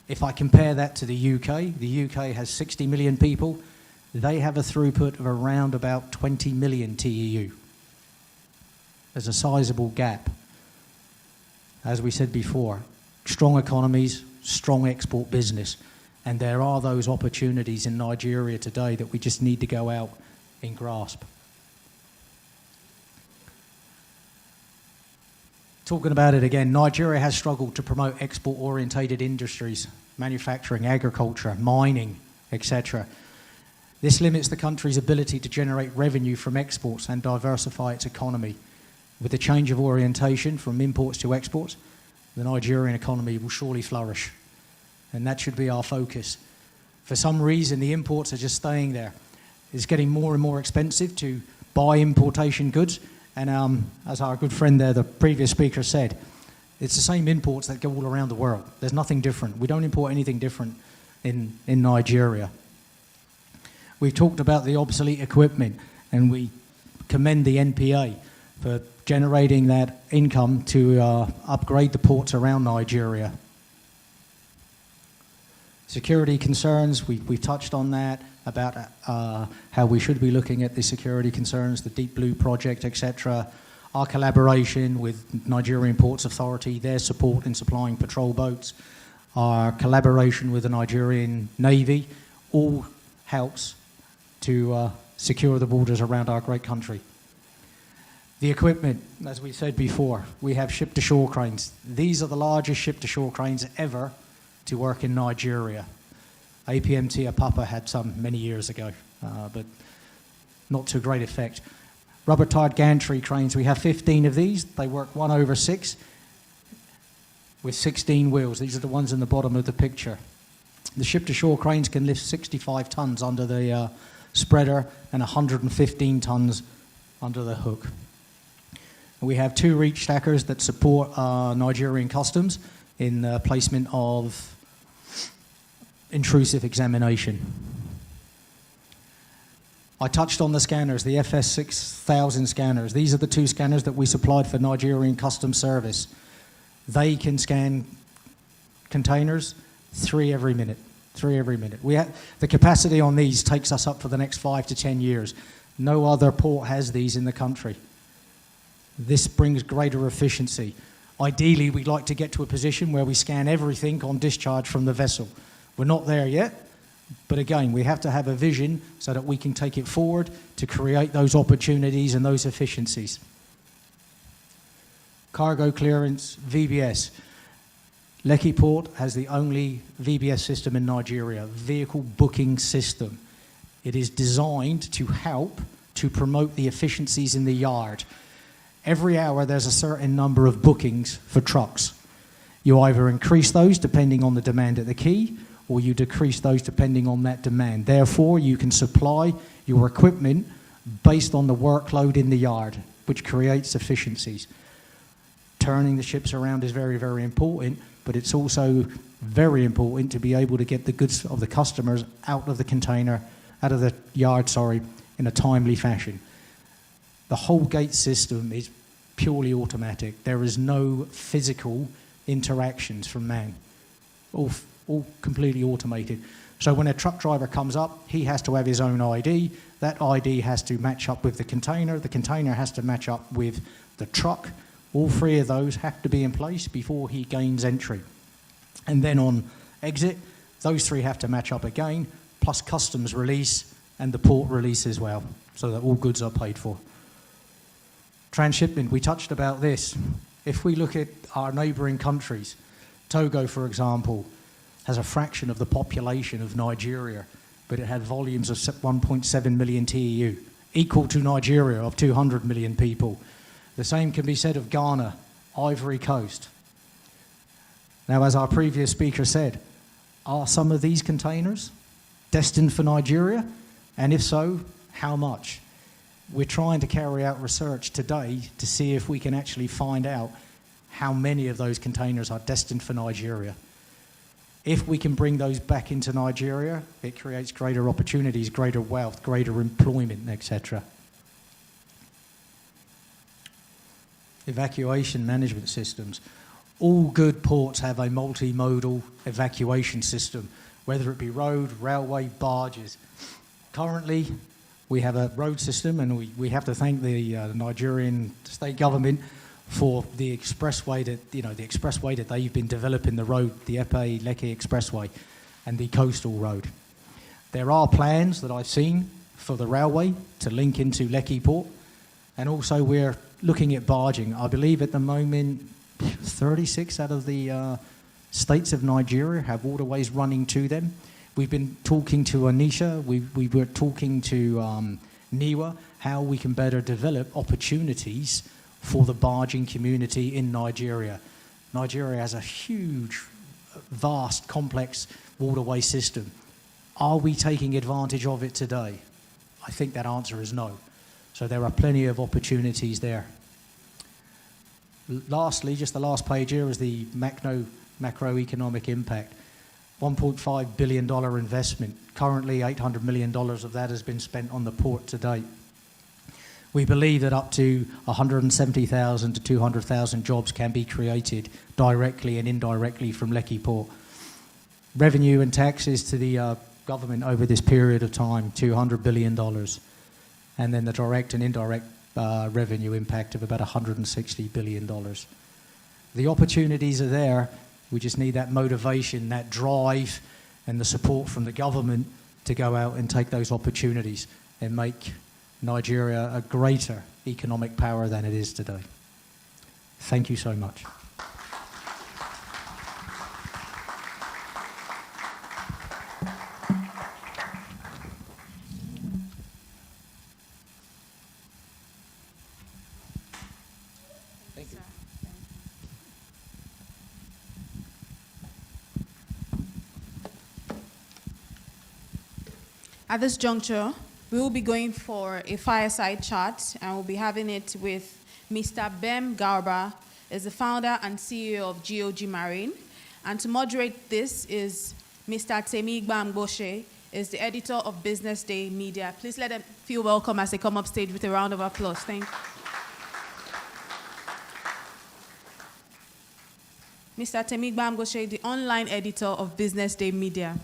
If I compare that to the UK has 60 million people. They have a throughput of around about 20 million TEU. There's a sizable gap. As we said before, strong economies, strong export business, and there are those opportunities in Nigeria today that we just need to go out and grasp. Talking about it again, Nigeria has struggled to promote export-orientated industries, manufacturing, agriculture, mining, etc. This limits the country's ability to generate revenue from exports and diversify its economy. With the change of orientation from imports to exports, the Nigerian economy will surely flourish. And that should be our focus. For some reason, the imports are just staying there. It's getting more and more expensive to buy importation goods. And as our good friend there, the previous speaker said, it's the same imports that go all around the world. There's nothing different. We don't import anything different in Nigeria. We've talked about the obsolete equipment, and we commend the NPA for generating that income to upgrade the ports around Nigeria. Security concerns, we've touched on that, about how we should be looking at the security concerns, the Deep Blue project, etc. Our collaboration with Nigerian Ports Authority, their support in supplying patrol boats, our collaboration with the Nigerian Navy, all helps to secure the borders around our great country. The equipment, as we said before, we have ship-to-shore cranes. These are the largest ship-to-shore cranes ever to work in Nigeria. APMT Apapa had some many years ago, but not to great effect. Rubber-tired gantry cranes, we have 15 of these. They work 1/6 with 16 wheels. These are the ones in the bottom of the picture. The ship-to-shore cranes can lift 65 tons under the spreader and 115 tons under the hook. We have 2 reach stackers that support Nigerian customs in the placement of intrusive examination. I touched on the scanners, the FS6000 scanners. These are the 2 scanners that we supplied for Nigerian Customs Service. They can scan containers 3 every minute. 3 every minute. The capacity on these takes us up for the next 5 to 10 years. No other port has these in the country. This brings greater efficiency. Ideally, we'd like to get to a position where we scan everything on discharge from the vessel. We're not there yet, but again, we have to have a vision so that we can take it forward to create those opportunities and those efficiencies. Cargo clearance, VBS. Lekki Port has the only VBS system in Nigeria, vehicle booking system. It is designed to help to promote the efficiencies in the yard. Every hour there's a certain number of bookings for trucks. You either increase those depending on the demand at the quay, or you decrease those depending on that demand. Therefore, you can supply your equipment based on the workload in the yard, which creates efficiencies. Turning the ships around is very, very important, but it's also very important to be able to get the goods of the customers out of the container, out of the yard, in a timely fashion. The whole gate system is purely automatic. There is no physical interactions from man. All completely automated. So when a truck driver comes up, he has to have his own ID. That ID has to match up with the container has to match up with the truck. All 3 of those have to be in place before he gains entry. And then on exit, those 3 have to match up again, plus customs release and the port release as well, so that all goods are paid for. Transshipment, we touched about this. If we look at our neighboring countries, Togo, for example, has a fraction of the population of Nigeria, but it had volumes of 1.7 million TEU, equal to Nigeria of 200 million people. The same can be said of Ghana, Ivory Coast. Now, as our previous speaker said, are some of these containers destined for Nigeria? And if so, how much? We're trying to carry out research today to see if we can actually find out how many of those containers are destined for Nigeria. If we can bring those back into Nigeria, it creates greater opportunities, greater wealth, greater employment, etc. Evacuation management systems. All good ports have a multimodal evacuation system, whether it be road, railway, barges. Currently, we have a road system, and we have to thank the Nigerian state government for the expressway that they've been developing the road, the Epe-Lekki Expressway, and the coastal road. There are plans that I've seen for the railway to link into Lekki Port, and also we're looking at barging. I believe at the moment 36 out of the states of Nigeria have waterways running to them. We've been talking to Anisha, we were talking to Niwa, how we can better develop opportunities for the barging community in Nigeria. Nigeria has a huge, vast, complex waterway system. Are we taking advantage of it today? I think that answer is no. So there are plenty of opportunities there. Lastly, just the last page here is the macroeconomic impact. $1.5 billion investment. Currently, $800 million of that has been spent on the port to date. We believe that up to 170,000 to 200,000 jobs can be created directly and indirectly from Lekki Port. Revenue and taxes to the government over this period of time, $200 billion. And then the direct and indirect revenue impact of about $160 billion. The opportunities are there. We just need that motivation, that drive, and the support from the government to go out and take those opportunities and make Nigeria a greater economic power than it is today. Thank you so much. Thank you. At this juncture, we will be going for a fireside chat, and we'll be having it with Mr. Bem Garba, is the founder and CEO of GOG Marine. And to moderate this is Mr. Temi Gbamboshe, is the editor of BusinessDay Media. Please let them feel welcome as they come up stage with a round of applause. Thank you. Mr. Temi Gbamboshe, the online editor of BusinessDay Media.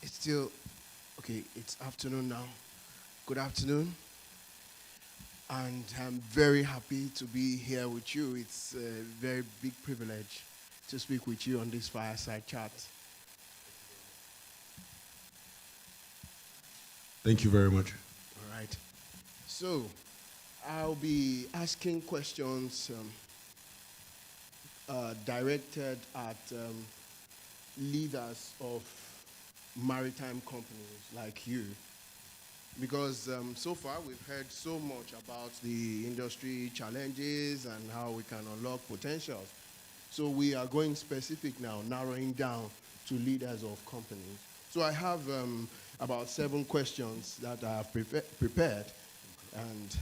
It's still, okay, it's afternoon now. Good afternoon. And I'm very happy to be here with you. It's a very big privilege to speak with you on this fireside chat. Thank you very much. All right. So, I'll be asking questions directed at leaders of maritime companies like you, because so far we've heard so much about the industry challenges and how we can unlock potentials. So we are going specific now, narrowing down to leaders of companies. So I have about 7 questions that I have prepared, and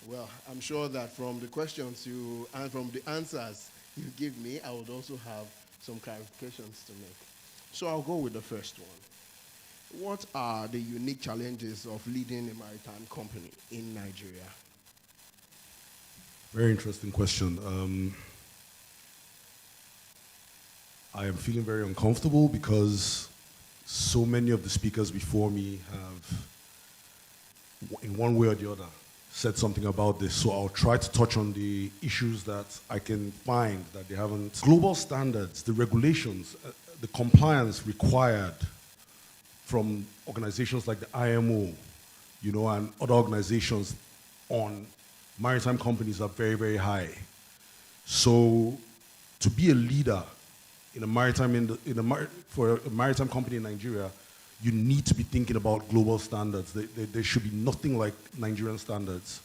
well, I'm sure that from the questions and from the answers you give me, I would also have some clarifications to make. So I'll go with the first one. What are the unique challenges of leading a maritime company in Nigeria? Very interesting question. I am feeling very uncomfortable because so many of the speakers before me have, in one way or the other, said something about this. So I'll try to touch on the issues that I can find that they haven't. Global standards, the regulations, the compliance required from organizations like the IMO, and other organizations on maritime companies are very, very high. So to be a leader in a maritime for a maritime company in Nigeria, you need to be thinking about global standards. There should be nothing like Nigerian standards.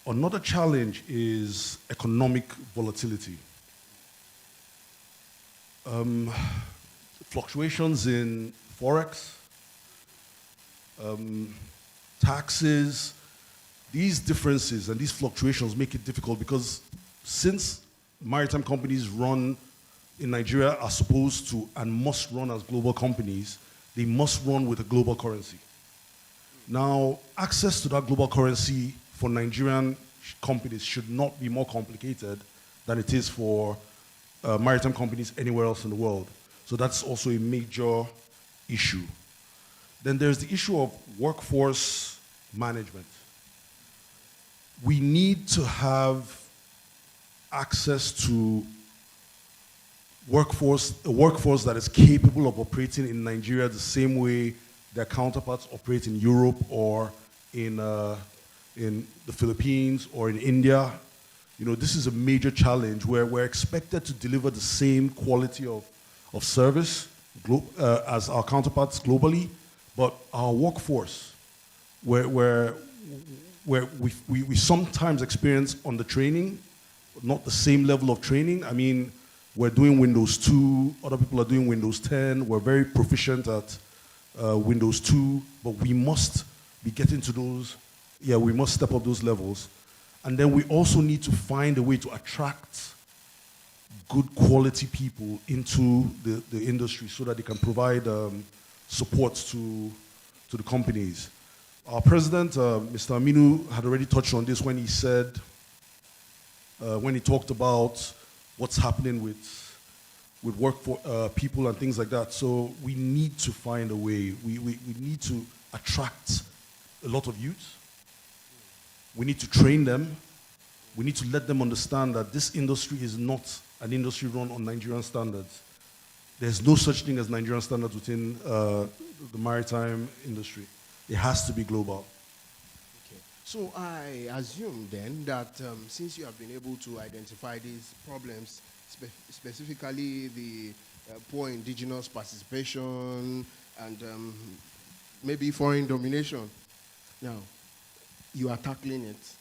Another challenge is economic volatility. Fluctuations in forex, taxes, these differences and these fluctuations make it difficult because since maritime companies run in Nigeria are supposed to and must run as global companies, they must run with a global currency. Now, access to that global currency for Nigerian companies should not be more complicated than it is for maritime companies anywhere else in the world. So that's also a major issue. Then there's the issue of workforce management. We need to have access to a workforce that is capable of operating in Nigeria the same way their counterparts operate in Europe or in the Philippines or in India. You know, this is a major challenge where we're expected to deliver the same quality of service as our counterparts globally, but our workforce, where we sometimes experience on the training, not the same level of training. I mean, we're doing Windows 2, other people are doing Windows 10, we're very proficient at Windows 2, but we must be getting to those, we must step up those levels. And then we also need to find a way to attract good quality people into the industry so that they can provide support to the companies. Our president, Mr. Aminu, had already touched on this when he said, when he talked about what's happening with work for people and things like that. So we need to find a way. We need to attract a lot of youth. We need to train them. We need to let them understand that this industry is not an industry run on Nigerian standards. There's no such thing as Nigerian standards within the maritime industry. It has to be global. Okay. So I assume then that since you have been able to identify these problems, specifically the poor indigenous participation and maybe foreign domination, now you are tackling it,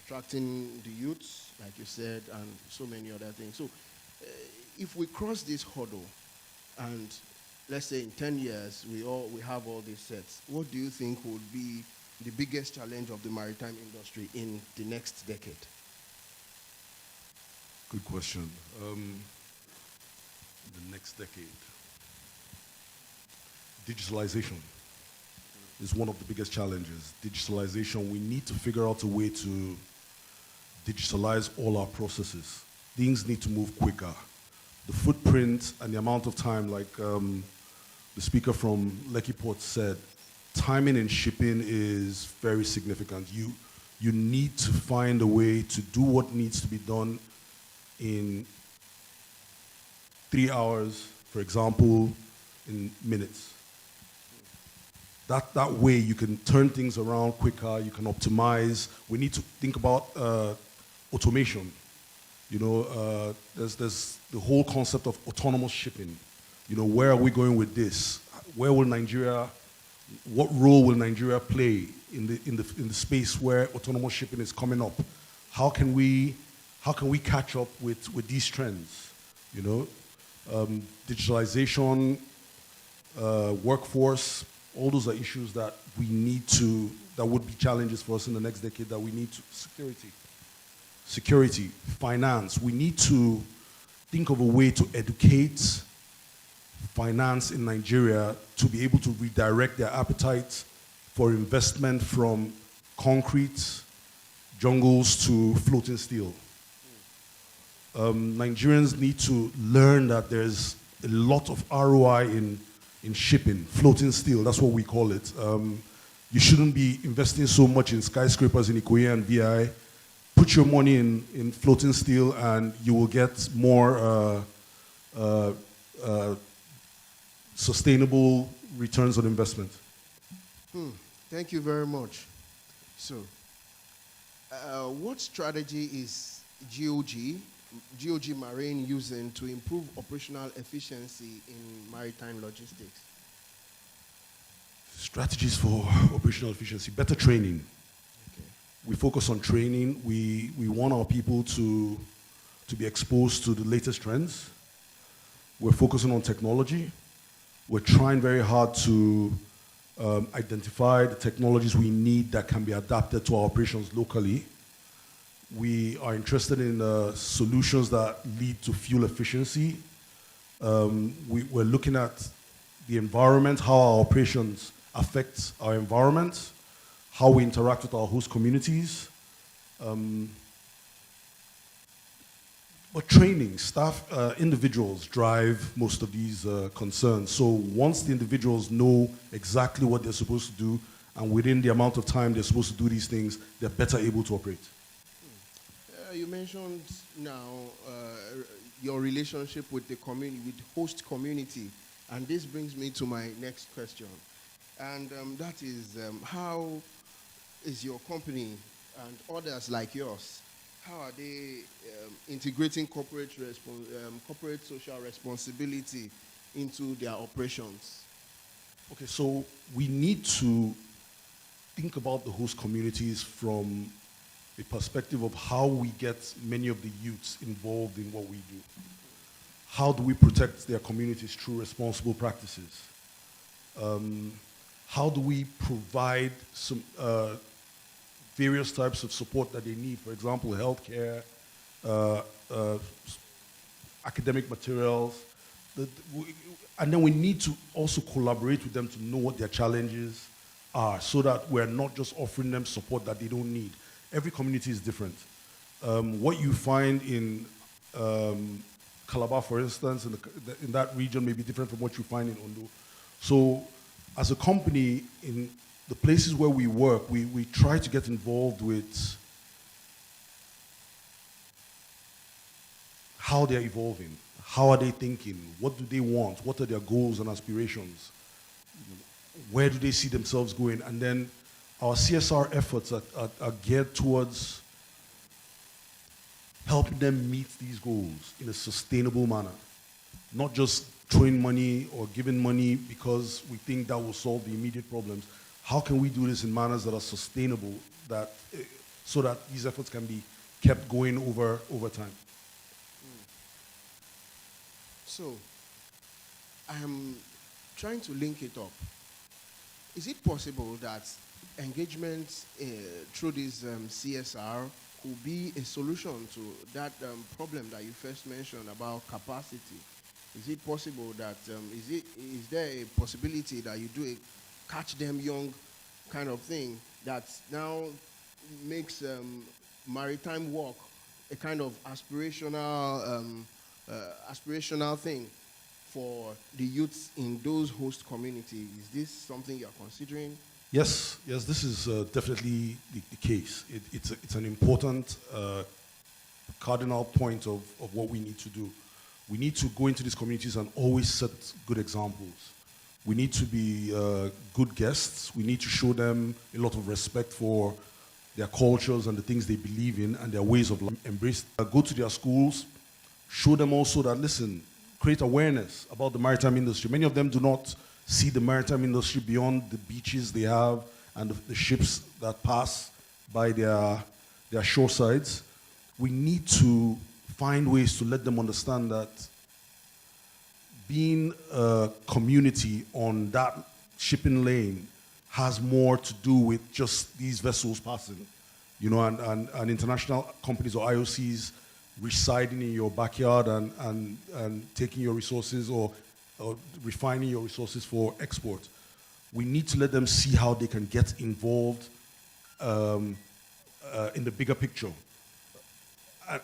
attracting the youths, like you said, and so many other things. So if we cross this hurdle and let's say in 10 years we have all these sets, what do you think would be the biggest challenge of the maritime industry in the next decade? Good question. The next decade. Digitalization is one of the biggest challenges. Digitalization, we need to figure out a way to digitalize all our processes. Things need to move quicker. The footprint and the amount of time, like the speaker from Lekki Port said, timing in shipping is very significant. You need to find a way to do what needs to be done in 3 hours, for example, in minutes. That way you can turn things around quicker, you can optimize. We need to think about automation. You know, there's the whole concept of autonomous shipping. You know, where are we going with this? What role will Nigeria play in the space where autonomous shipping is coming up? How can we catch up with these trends? You know, digitalization, workforce, all those are issues that that would be challenges for us in the next decade that we need to, security, finance. We need to think of a way to educate finance in Nigeria to be able to redirect their appetite for investment from concrete jungles to floating steel. Nigerians need to learn that there's a lot of ROI in shipping, floating steel, that's what we call it. You shouldn't be investing so much in skyscrapers in Ikoyi and VI. Put your money in floating steel and you will get more sustainable returns on investment. Thank you very much. So, what strategy is GOG Marine using to improve operational efficiency in maritime logistics? Strategies for operational efficiency, better training. Okay. We focus on training. We want our people to be exposed to the latest trends. We're focusing on technology. We're trying very hard to identify the technologies we need that can be adapted to our operations locally. We are interested in solutions that lead to fuel efficiency. We're looking at the environment, how our operations affect our environment, how we interact with our host communities. But training, staff, individuals drive most of these concerns. So once the individuals know exactly what they're supposed to do, and within the amount of time they're supposed to do these things, they're better able to operate. You mentioned now your relationship with the community, with host community, and this brings me to my next question, and that is how is your company and others like yours, how are they integrating corporate social responsibility into their operations? Okay, so we need to think about the host communities from a perspective of how we get many of the youths involved in what we do. How do we protect their communities through responsible practices? How do we provide some various types of support that they need? For example, healthcare, academic materials. And then we need to also collaborate with them to know what their challenges are so that we're not just offering them support that they don't need. Every community is different. What you find in Calabar, for instance, in that region may be different from what you find in Ondo. So as a company, in the places where we work, we try to get involved with how they're evolving, how are they thinking, what do they want, what are their goals and aspirations, where do they see themselves going, and then our CSR efforts are geared towards helping them meet these goals in a sustainable manner, not just throwing money or giving money because we think that will solve the immediate problems. How can we do this in manners that are sustainable, so that these efforts can be kept going over time? So, I'm trying to link it up. Is it possible that engagement through this CSR could be a solution to that problem that you first mentioned about capacity? Is it possible that, is there a possibility that you do a catch them young kind of thing that now makes maritime work a kind of aspirational thing for the youths in those host communities? Is this something you're considering? Yes, this is definitely the case. It's an important cardinal point of what we need to do. We need to go into these communities and always set good examples. We need to be good guests. We need to show them a lot of respect for their cultures and the things they believe in and their ways of life. Embrace. Go to their schools. Show them also that, listen, create awareness about the maritime industry. Many of them do not see the maritime industry beyond the beaches they have and the ships that pass by their shore sides. We need to find ways to let them understand that being a community on that shipping lane has more to do with just these vessels passing, and international companies or IOCs residing in your backyard and taking your resources or refining your resources for export. We need to let them see how they can get involved in the bigger picture,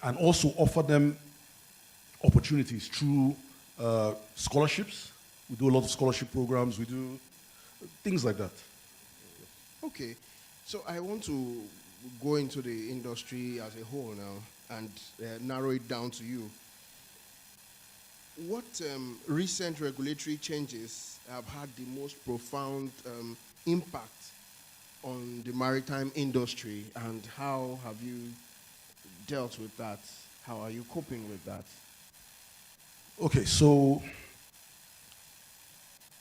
and also offer them opportunities through scholarships. We do a lot of scholarship programs. We do things like that. Okay, so I want to go into the industry as a whole now and narrow it down to you. What recent regulatory changes have had the most profound impact on the maritime industry, and how have you dealt with that? How are you coping with that? Okay, so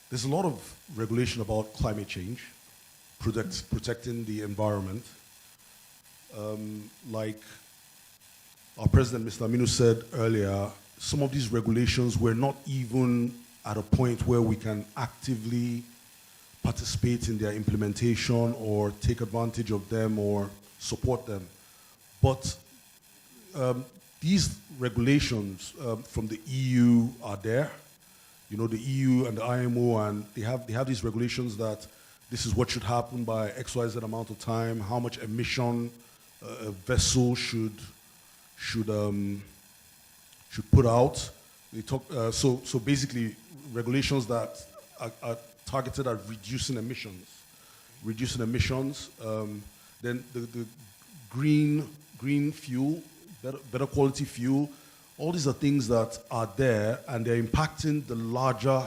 there's a lot of regulation about climate change, protecting the environment. Like our president, Mr. Aminu, said earlier, some of these regulations were not even at a point where we can actively participate in their implementation or take advantage of them or support them. But these regulations from the EU are there. You know, the EU and the IMO, and they have these regulations that this is what should happen by XYZ amount of time, how much emission a vessel should put out. They talk, so basically regulations that are targeted at reducing emissions. Then the green fuel, better quality fuel. All these are things that are there and they're impacting the larger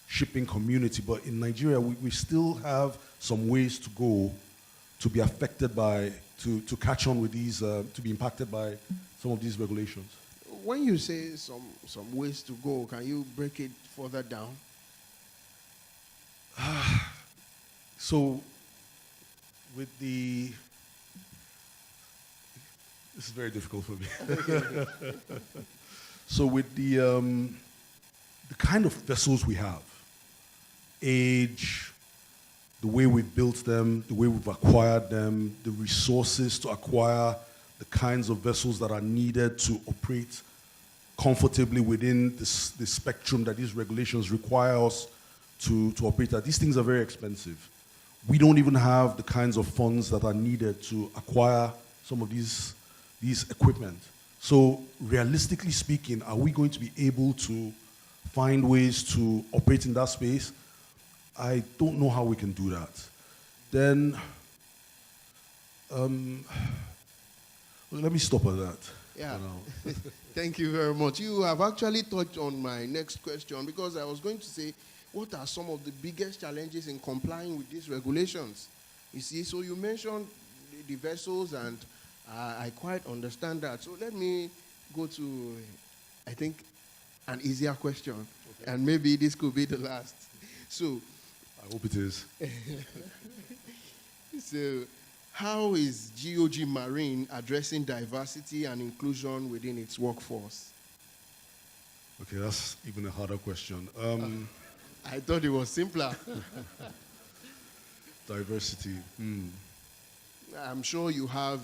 shipping community. But in Nigeria, we still have some ways to go to be affected by, to catch on with these, to be impacted by some of these regulations. When you say some ways to go, can you break it further down? So, with the, this is very difficult for me. So with the kind of vessels we have, age, the way we've built them, the way we've acquired them, the resources to acquire the kinds of vessels that are needed to operate comfortably within the spectrum that these regulations require us to operate at. These things are very expensive. We don't even have the kinds of funds that are needed to acquire some of these equipment. So realistically speaking, are we going to be able to find ways to operate in that space? I don't know how we can do that. Then, well, let me stop at that. Yeah. Thank you very much. You have actually touched on my next question because I was going to say, what are some of the biggest challenges in complying with these regulations? You see, so you mentioned the vessels, and I quite understand that. So let me go to, I think, an easier question. Okay. And maybe this could be the last. So, I hope it is. So, how is GOG Marine addressing diversity and inclusion within its workforce? Okay, that's even a harder question. I thought it was simpler. Diversity. I'm sure you have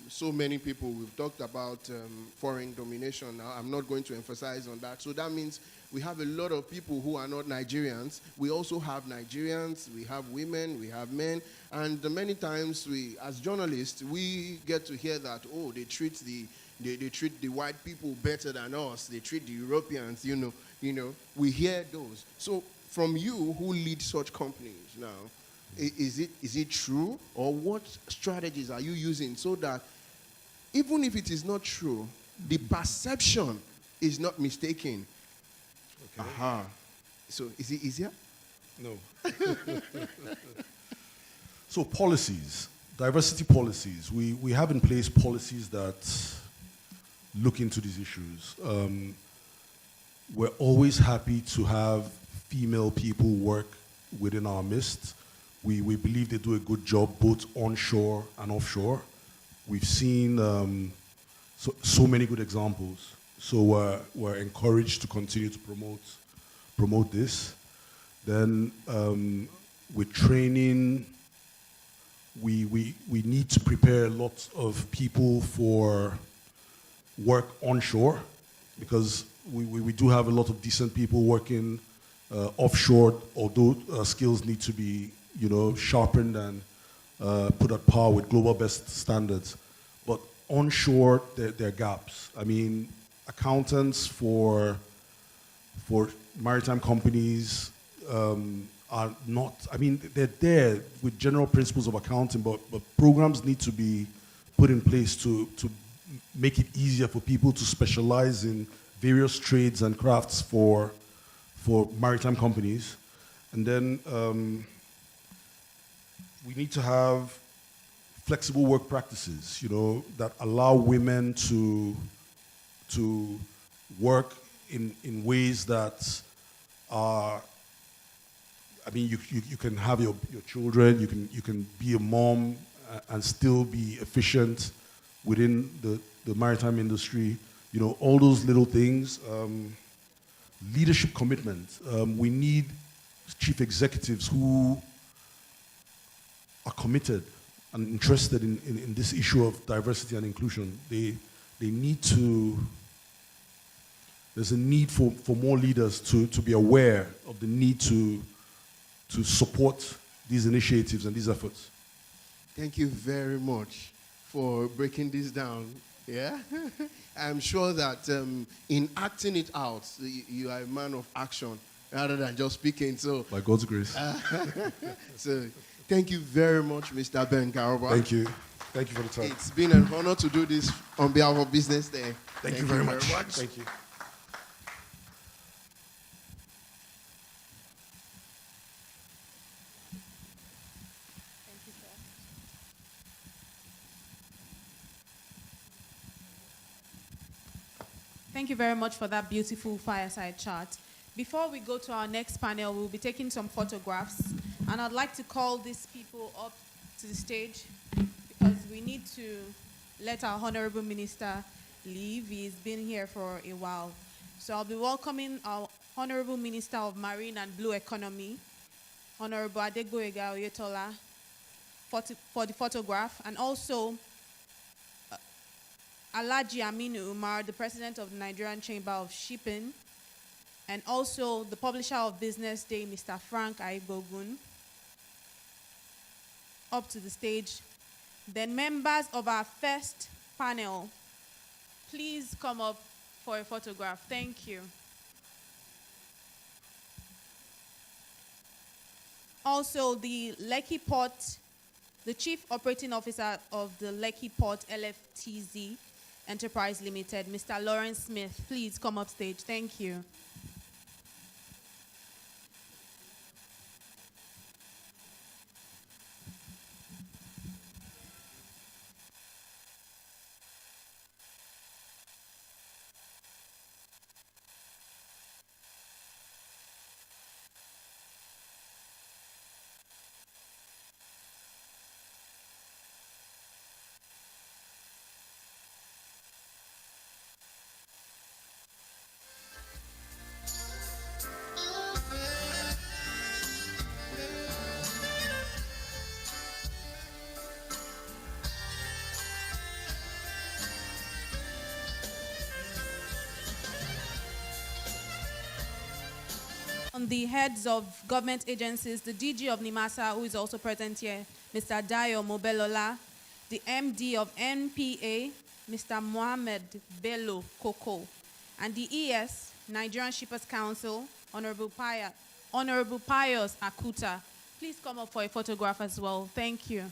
so many people. We've talked about foreign domination now. I'm not going to emphasize on that. So that means we have a lot of people who are not Nigerians. We also have Nigerians, we have women, we have men. And many times we, as journalists, we get to hear that, oh, they treat the white people better than us. They treat the Europeans, you know. We hear those. So from you who lead such companies now, is it true, or what strategies are you using so that even if it is not true, the perception is not mistaken? Okay. Aha. So is it easier? No. So policies, diversity policies. We have in place policies that look into these issues. We're always happy to have female people work within our midst. We believe they do a good job both onshore and offshore. We've seen so many good examples. So we're encouraged to continue to promote this. Then with training, we need to prepare lots of people for work onshore, because we do have a lot of decent people working offshore, although skills need to be sharpened and put at par with global best standards. But onshore, there are gaps. I mean, accountants for maritime companies are not, I mean, they're there with general principles of accounting, but programs need to be put in place to make it easier for people to specialize in various trades and crafts for maritime companies. And then we need to have flexible work practices, that allow women to work in ways that are, you can have your children, you can be a mom and still be efficient within the maritime industry, all those little things. Leadership commitment. We need chief executives who are committed and interested in this issue of diversity and inclusion. They need to, there's a need for more leaders to be aware of the need to support these initiatives and these efforts. Thank you very much for breaking this down. Yeah, I'm sure that in acting it out, you are a man of action rather than just speaking. So, by God's grace. So, thank you very much, Mr. Ben Garoba. Thank you. Thank you for the time. It's been an honor to do this on behalf of Business Day. Thank you very much. Thank you. Thank you very much for that beautiful fireside chat. Before we go to our next panel, we'll be taking some photographs. And I'd like to call these people up to the stage because we need to let our Honorable Minister leave. He's been here for a while. So I'll be welcoming our Honorable Minister of Marine and Blue Economy, Honorable Adegboyega Oyetola, for the photograph, and also Alhaji Aminu Umar, the president of the Nigerian Chamber of Shipping, and also the publisher of Business Day, Mr. Frank Aigogun, up to the stage. Then members of our first panel, please come up for a photograph. Thank you. Also, the Lekki Port, the Chief Operating Officer of the Lekki Port LFTZ Enterprise Limited, Mr. Lawrence Smith, please come up stage. Thank you. On the heads of government agencies, the DG of NIMASA, who is also present here, Mr. Dayo Mobelola, the MD of NPA, Mr. Mohamed Bello Koko, and the ES, Nigerian Shippers Council, Honorable Pius Akuta. Please come up for a photograph as well. Thank you.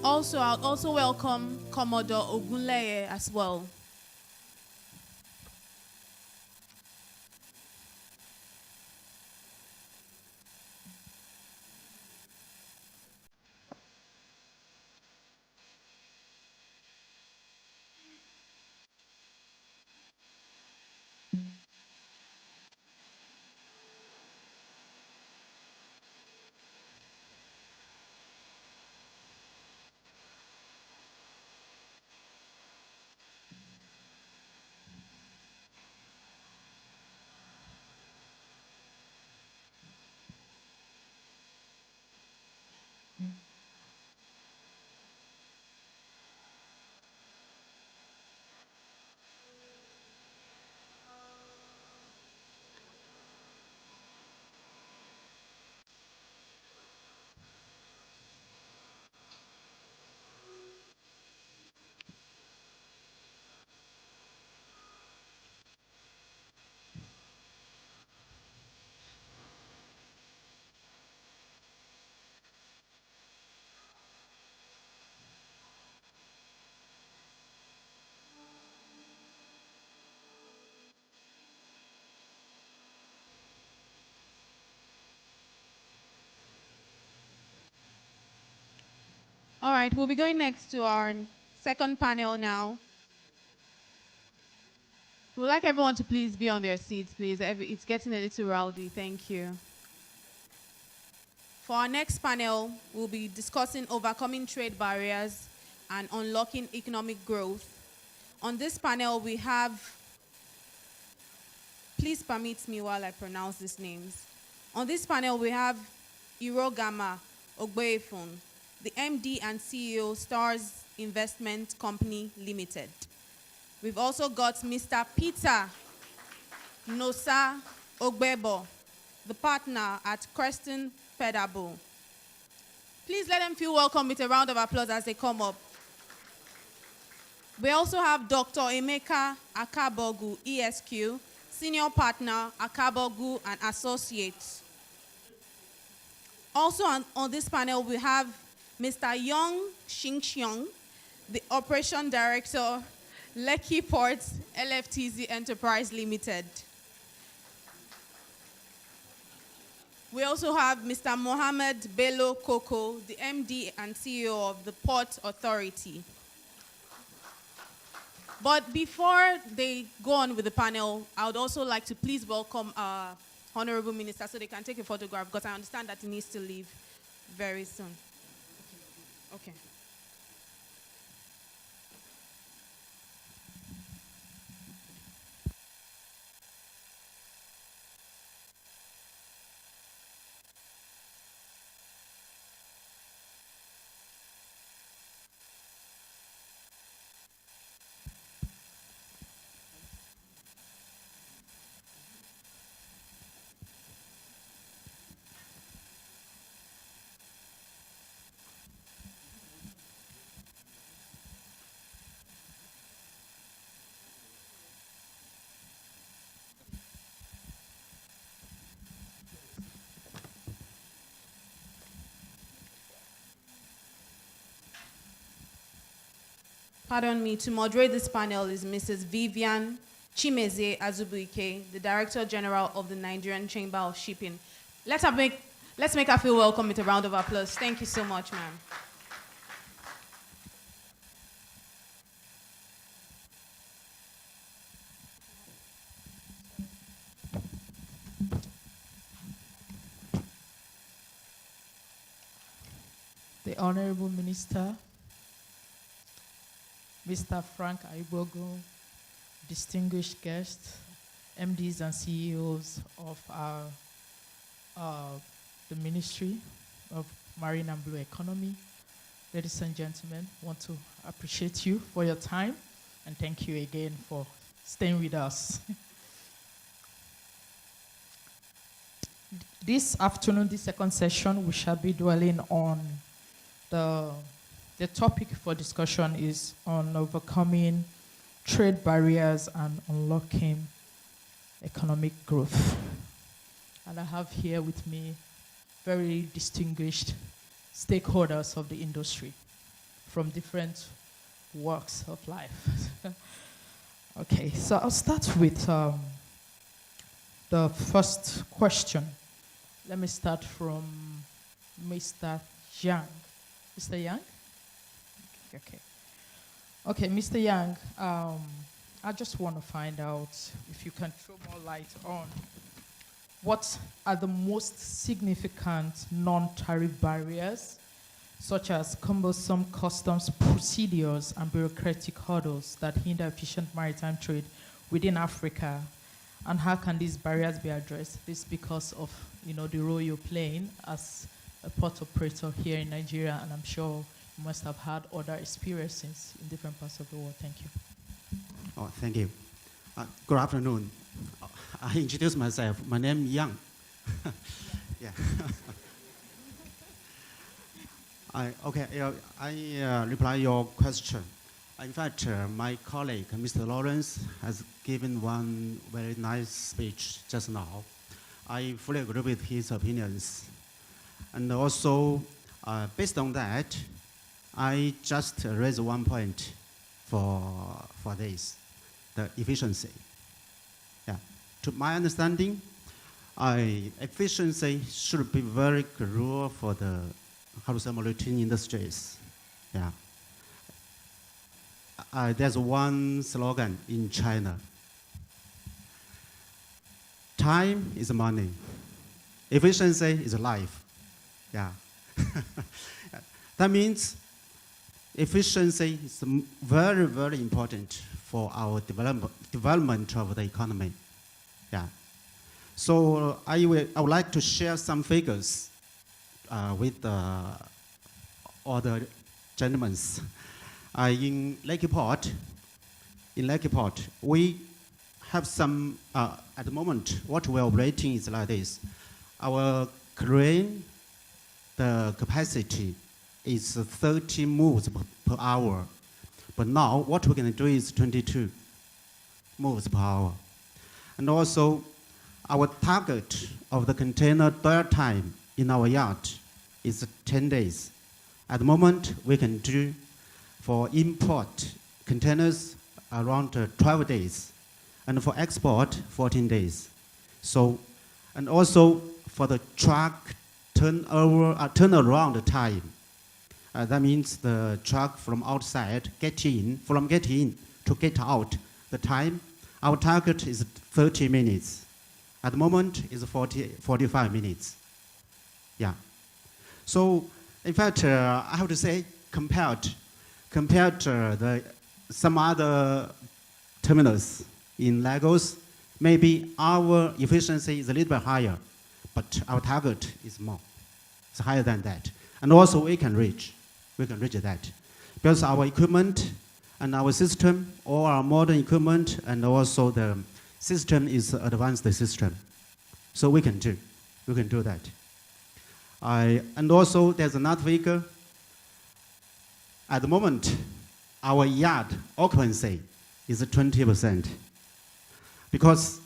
Also, I'll also welcome Commodore Ogunleye as well. All right, we'll be going next to our second panel now. We'd like everyone to please be on their seats, please. It's getting a little rowdy. Thank you. For our next panel, we'll be discussing overcoming trade barriers and unlocking economic growth. On this panel, we have, please permit me while I pronounce these names. On this panel, we have Irogama Ogbeifun, the MD and CEO, Stars Investment Company Limited. We've also got Mr. Peter Nosa Ogbebo, the partner at Creston Fedable. Please let them feel welcome with a round of applause as they come up. We also have Dr. Emeka Akabogu, ESQ, Senior Partner, Akabogu and Associates. Also on this panel, we have Mr. Young Xingxiong, the Operation Director, Lekki Ports LFTZ Enterprise Limited. We also have Mr. Mohammed Bello Koko, the MD and CEO of the Port Authority. But before they go on with the panel, I would also like to please welcome our Honorable Minister so they can take a photograph, because I understand that he needs to leave very soon. Okay. Pardon me, to moderate this panel is Mrs. Vivian Chimeze Azubuike, the Director General of the Nigerian Chamber of Shipping. Let's make her feel welcome with a round of applause. Thank you so much, ma'am. The Honorable Minister, Mr. Frank Aibogo, distinguished guests, MDs and CEOs of the Ministry of Marine and Blue Economy, ladies and gentlemen, want to appreciate you for your time and thank you again for staying with us. This afternoon, the second session, we shall be dwelling on the topic for discussion is on overcoming trade barriers and unlocking economic growth. And I have here with me very distinguished stakeholders of the industry from different walks of life. Okay, so I'll start with the first question. Let me start from Mr. Yang. Mr. Yang? Okay. Okay, Mr. Yang, I just want to find out if you can throw more light on what are the most significant non-tariff barriers, such as cumbersome customs procedures and bureaucratic hurdles that hinder efficient maritime trade within Africa, and how can these barriers be addressed? This is because of the role you're playing as a port operator here in Nigeria, and I'm sure you must have had other experiences in different parts of the world. Thank you. Oh, thank you. Good afternoon. I introduce myself. My name is Yang. Yeah. I reply your question. In fact, my colleague, Mr. Lawrence, has given one very nice speech just now. I fully agree with his opinions. And also, based on that, I just raise one point for this, the efficiency. Yeah. To my understanding, efficiency should be very crucial for the maritime industries. Yeah. There's one slogan in China. Time is money. Efficiency is life. Yeah. That means efficiency is very, very important for our development of the economy. Yeah. So I would like to share some figures with all the gentlemen. In Lake Port, we have some, at the moment, what we're operating is like this. Our crane, the capacity is 30 moves per hour. But now, what we're going to do is 22 moves per hour. And also, our target of the container dwell time in our yard is 10 days. At the moment, we can do for import containers around 12 days, and for export, 14 days. So, and also for the truck turnaround time, that means the truck from outside from get in to get out, the time, our target is 30 minutes. At the moment, is 45 minutes. Yeah. So, in fact, I have to say, compared to some other terminals in Lagos, maybe our efficiency is a little bit higher, but our target is more. It's higher than that. And also we can reach that. Because our equipment and our system, all our modern equipment, and also the system is advanced system. So we can do that. And also there's another figure. At the moment, our yard occupancy is 20%. Because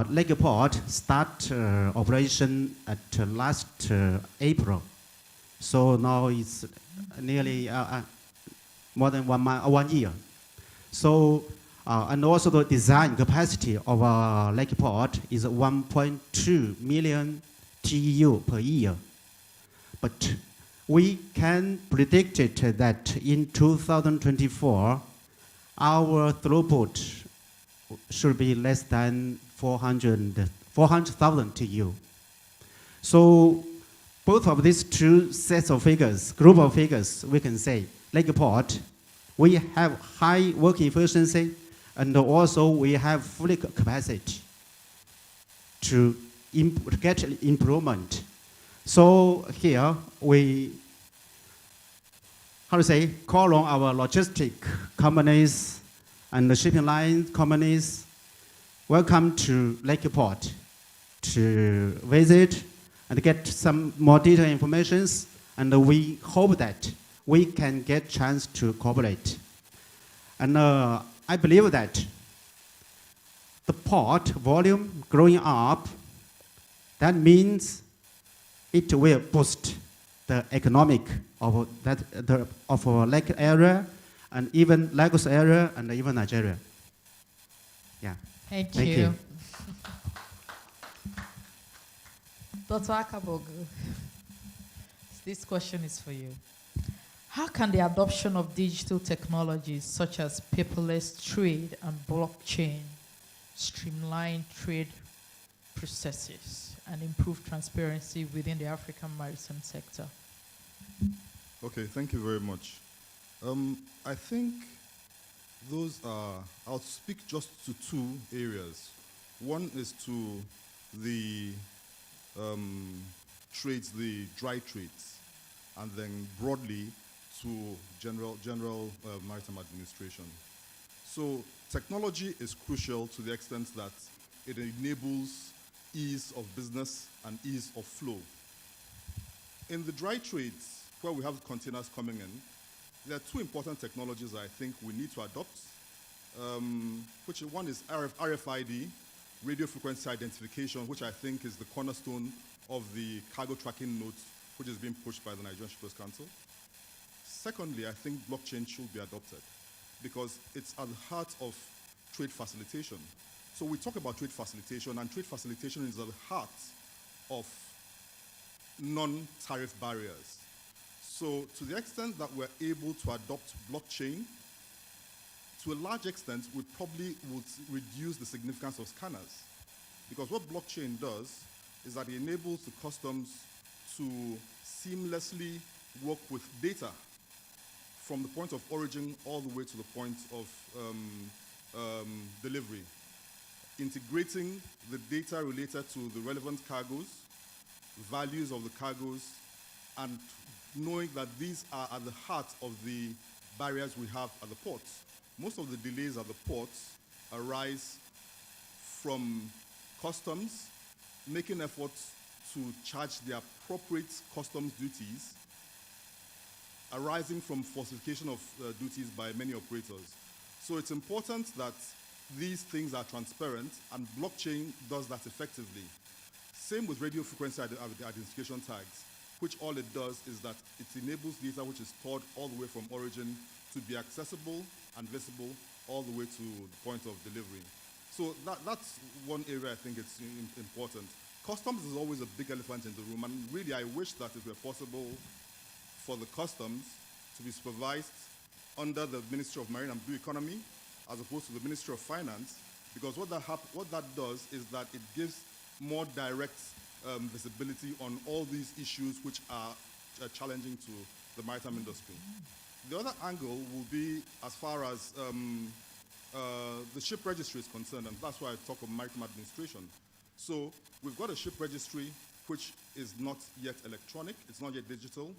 Lake Port start operation at last April. So now it's nearly more than 1 year. So, and also the design capacity of Lake Port is 1.2 million TEU per year. But we can predict it that in 2024, our throughput should be less than 400,000 TEU. So both of these two sets of figures, group of figures, we can say, Lake Port, we have high working efficiency, and also we have full capacity to get improvement. So here we, call on our logistic companies and the shipping line companies, welcome to Lake Port to visit and get some more detailed information, and we hope that we can get chance to cooperate. And I believe that the port volume growing up, that means it will boost the economic of our Lake area, and even Lagos area, and even Nigeria. Yeah. Thank you. Dr. Akabogu, this question is for you. How can the adoption of digital technologies such as paperless trade and blockchain streamline trade processes and improve transparency within the African maritime sector? Okay, thank you very much. I think those are, I'll speak just to two areas. One is to the trades, the dry trades, and then broadly to general maritime administration. So technology is crucial to the extent that it enables ease of business and ease of flow. In the dry trades, where we have containers coming in, there are two important technologies I think we need to adopt, which one is RFID, radio frequency identification, which I think is the cornerstone of the cargo tracking note, which is being pushed by the Nigerian Shippers Council. Secondly, I think blockchain should be adopted because it's at the heart of trade facilitation. So we talk about trade facilitation, and trade facilitation is at the heart of non-tariff barriers. So to the extent that we're able to adopt blockchain, to a large extent, we probably would reduce the significance of scanners. Because what blockchain does is that it enables the customs to seamlessly work with data from the point of origin all the way to the point of delivery, integrating the data related to the relevant cargoes, values of the cargoes, and knowing that these are at the heart of the barriers we have at the ports. Most of the delays at the ports arise from customs making efforts to charge the appropriate customs duties arising from falsification of duties by many operators. So it's important that these things are transparent, and blockchain does that effectively. Same with radio frequency identification tags, which all it does is that it enables data which is stored all the way from origin to be accessible and visible all the way to the point of delivery. So that's one area I think it's important. Customs is always a big elephant in the room, and really I wish that it were possible for the customs to be supervised under the Ministry of Marine and Blue Economy as opposed to the Ministry of Finance, because what that does is that it gives more direct visibility on all these issues which are challenging to the maritime industry. The other angle will be as far as the ship registry is concerned, and that's why I talk of maritime administration. So we've got a ship registry which is not yet electronic, it's not yet digital,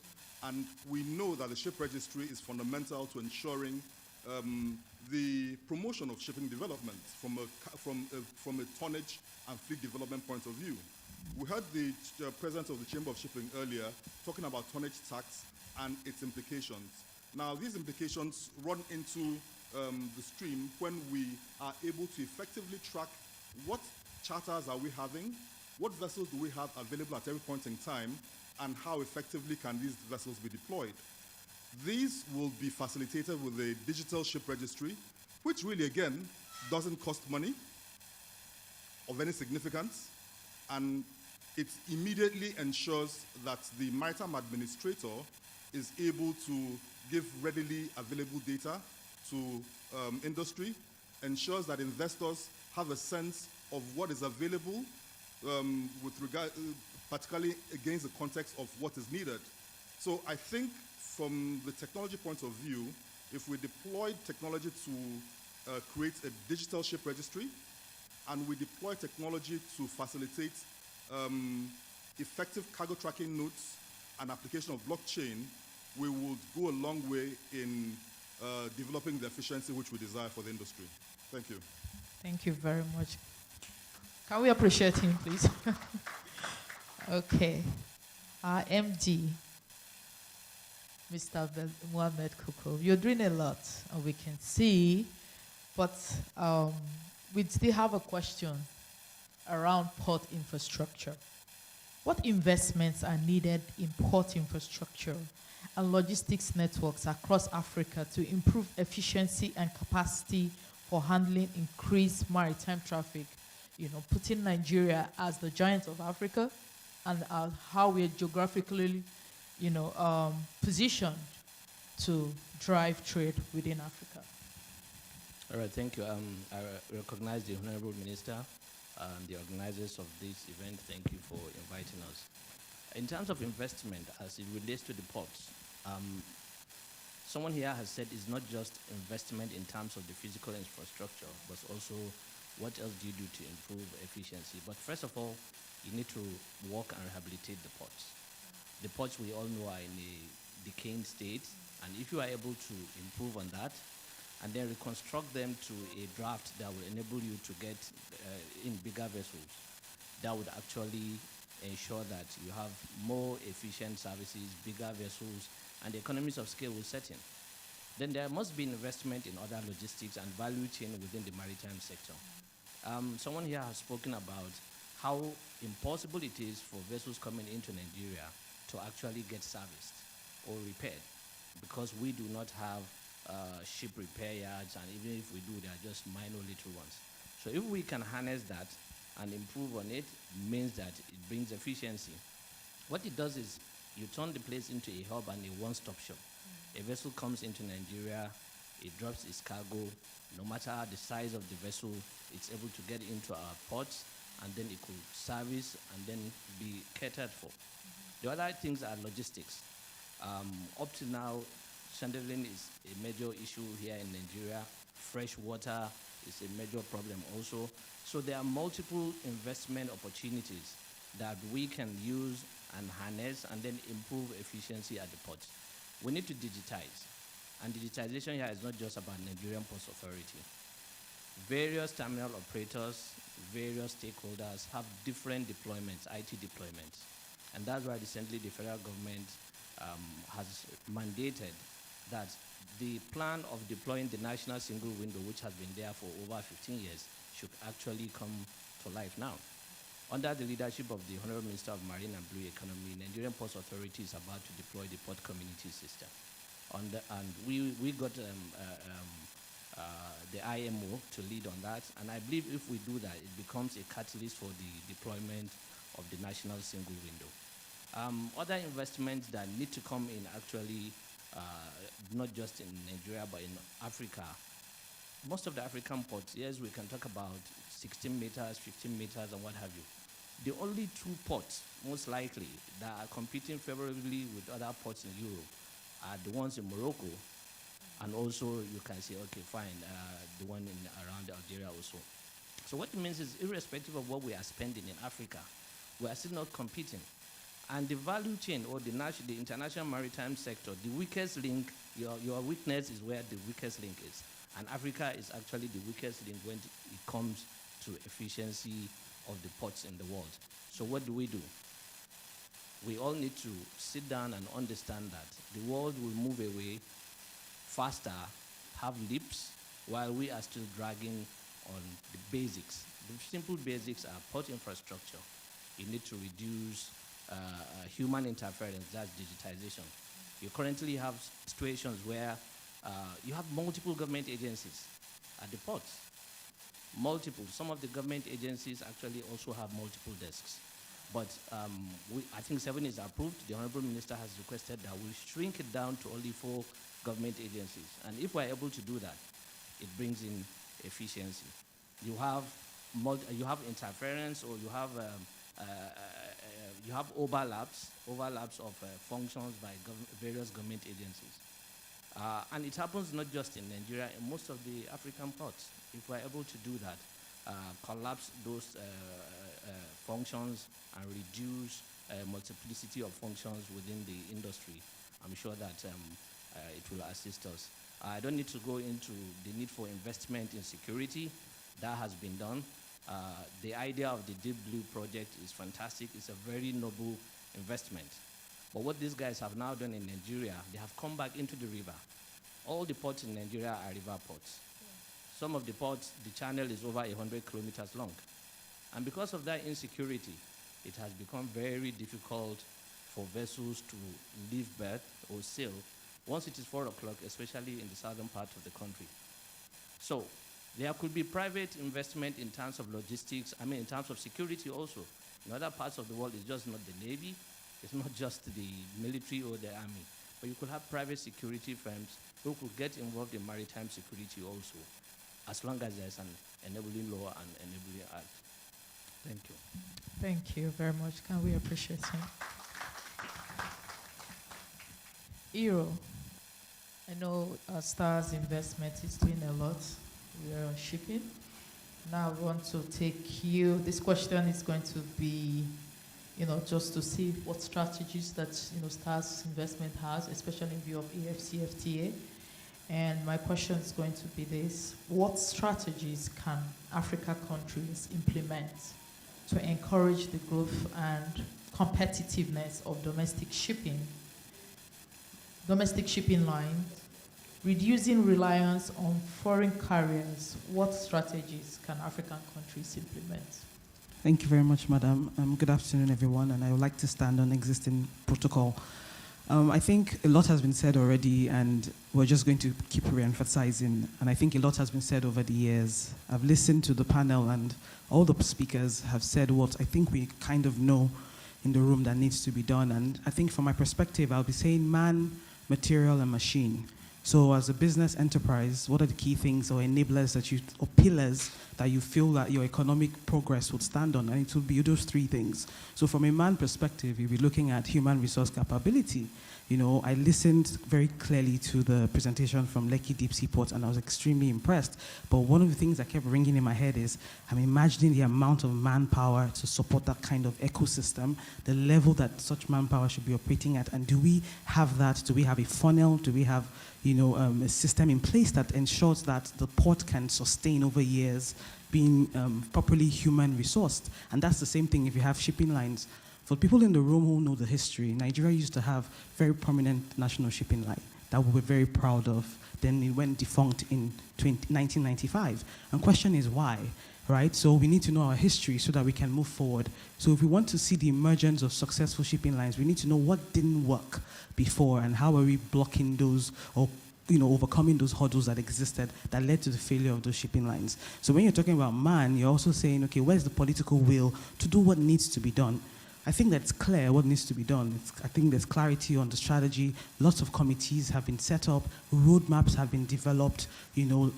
and we know that the ship registry is fundamental to ensuring the promotion of shipping development from a tonnage and fleet development point of view. We heard the president of the Chamber of Shipping earlier talking about tonnage tax and its implications. Now, these implications run into the stream when we are able to effectively track what charters are we having, what vessels do we have available at every point in time, and how effectively can these vessels be deployed. These will be facilitated with a digital ship registry, which really, again, doesn't cost money of any significance, and it immediately ensures that the maritime administrator is able to give readily available data to industry, ensures that investors have a sense of what is available with regard, particularly against the context of what is needed. So I think from the technology point of view, if we deploy technology to create a digital ship registry, and we deploy technology to facilitate effective cargo tracking nodes and application of blockchain, we would go a long way in developing the efficiency which we desire for the industry. Thank you. Thank you very much. Can we appreciate him, please? Okay. Our MD, Mr. Mohamed Koko, you're doing a lot, and we can see, but we still have a question around port infrastructure. What investments are needed in port infrastructure and logistics networks across Africa to improve efficiency and capacity for handling increased maritime traffic? You know, putting Nigeria as the giant of Africa, and how we're geographically, positioned to drive trade within Africa. All right, thank you. I recognize the Honorable Minister and the organizers of this event. Thank you for inviting us. In terms of investment, as it relates to the ports, someone here has said it's not just investment in terms of the physical infrastructure, but also what else do you do to improve efficiency. But first of all, you need to work and rehabilitate the ports. The ports, we all know, are in a decaying state, and if you are able to improve on that, and then reconstruct them to a draft that will enable you to get in bigger vessels, that would actually ensure that you have more efficient services, bigger vessels, and the economies of scale will set in. Then there must be investment in other logistics and value chain within the maritime sector. Someone here has spoken about how impossible it is for vessels coming into Nigeria to actually get serviced or repaired, because we do not have ship repair yards, and even if we do, they are just minor little ones. So if we can harness that and improve on it, means that it brings efficiency. What it does is You turn the place into a hub and a one-stop shop. A vessel comes into Nigeria, it drops its cargo. No matter the size of the vessel, it's able to get into our ports, and then it could service and then be catered for. The other things are logistics. Up to now, chandeliering is a major issue here in Nigeria. Fresh water is a major problem also. So there are multiple investment opportunities that we can use and harness and then improve efficiency at the ports. We need to digitize. And digitization here is not just about Nigerian Ports Authority. Various terminal operators, various stakeholders have different deployments, IT deployments. And that's why recently the federal government has mandated that the plan of deploying the national single window, which has been there for over 15 years, should actually come to life now. Under the leadership of the Honorable Minister of Marine and Blue Economy, Nigerian Ports Authority is about to deploy the port community system. And we got the IMO to lead on that, and I believe if we do that, it becomes a catalyst for the deployment of the national single window. Other investments that need to come in actually, not just in Nigeria, but in Africa. Most of the African ports, yes, we can talk about 16 meters, 15 meters, and what have you. The only two ports, most likely, that are competing favorably with other ports in Europe are the ones in Morocco, and also you can say, okay, fine, the one around Algeria also. So what it means is, irrespective of what we are spending in Africa, we are still not competing. And the value chain, or the international maritime sector, the weakest link, your weakness is where the weakest link is. And Africa is actually the weakest link when it comes to efficiency of the ports in the world. So what do? We all need to sit down and understand that the world will move away faster, have leaps, while we are still dragging on the basics. The simple basics are port infrastructure. You need to reduce human interference, that's digitization. You currently have situations where you have multiple government agencies at the ports. Multiple. Some of the government agencies actually also have multiple desks. But I think 7 is approved. The Honorable Minister has requested that we shrink it down to only 4 government agencies. And if we're able to do that, it brings in efficiency. You have interference, or you have overlaps of functions by various government agencies. And it happens not just in Nigeria, in most of the African ports. If we're able to do that, collapse those functions and reduce multiplicity of functions within the industry, I'm sure that it will assist us. I don't need to go into the need for investment in security. That has been done. The idea of the Deep Blue project is fantastic. It's a very noble investment. But what these guys have now done in Nigeria, they have come back into the river. All the ports in Nigeria are river ports. Some of the ports, the channel is over 100 kilometers long. And because of that insecurity, it has become very difficult for vessels to leave berth or sail once it is 4 o'clock, especially in the southern part of the country. So there could be private investment in terms of logistics, in terms of security also. In other parts of the world, it's just not the Navy, it's not just the military or the army, but you could have private security firms who could get involved in maritime security also, as long as there's an enabling law and enabling act. Thank you. Thank you very much. Can we appreciate him? Hero, I know STAR's investment is doing a lot. We are shipping. Now I want to take you, this question is going to be, just to see what strategies that, STAR's investment has, especially in view of AFCFTA. And my question is going to be this: what strategies can Africa countries implement to encourage the growth and competitiveness of domestic shipping lines, reducing reliance on foreign carriers? What strategies can African countries implement? Thank you very much, Madam. Good afternoon, everyone, and I would like to stand on existing protocol. I think a lot has been said already, and we're just going to keep re-emphasizing, and I think a lot has been said over the years. I've listened to the panel, and all the speakers have said what I think we kind of know in the room that needs to be done. And I think from my perspective, I'll be saying man, material, and machine. So as a business enterprise, what are the key things or enablers that you, or pillars that you feel that your economic progress would stand on? And it will be those three things. So from a man perspective, you'll be looking at human resource capability. You know, I listened very clearly to the presentation from Lekki Deep Sea Port, and I was extremely impressed. But one of the things that kept ringing in my head is, I'm imagining the amount of manpower to support that kind of ecosystem, the level that such manpower should be operating at, and do we have that? Do we have a funnel? Do we have, you know, a system in place that ensures that the port can sustain over years, being properly human resourced? And that's the same thing if you have shipping lines. For people in the room who know the history, Nigeria used to have very prominent national shipping line that we were very proud of. Then it went defunct in 1995. And question is why, right? So we need to know our history so that we can move forward. So if we want to see the emergence of successful shipping lines, we need to know what didn't work before and how are we blocking those, or overcoming those hurdles that existed that led to the failure of those shipping lines. So when you're talking about man, you're also saying, okay, where's the political will to do what needs to be done? I think that's clear what needs to be done. I think there's clarity on the strategy. Lots of committees have been set up. Roadmaps have been developed. Man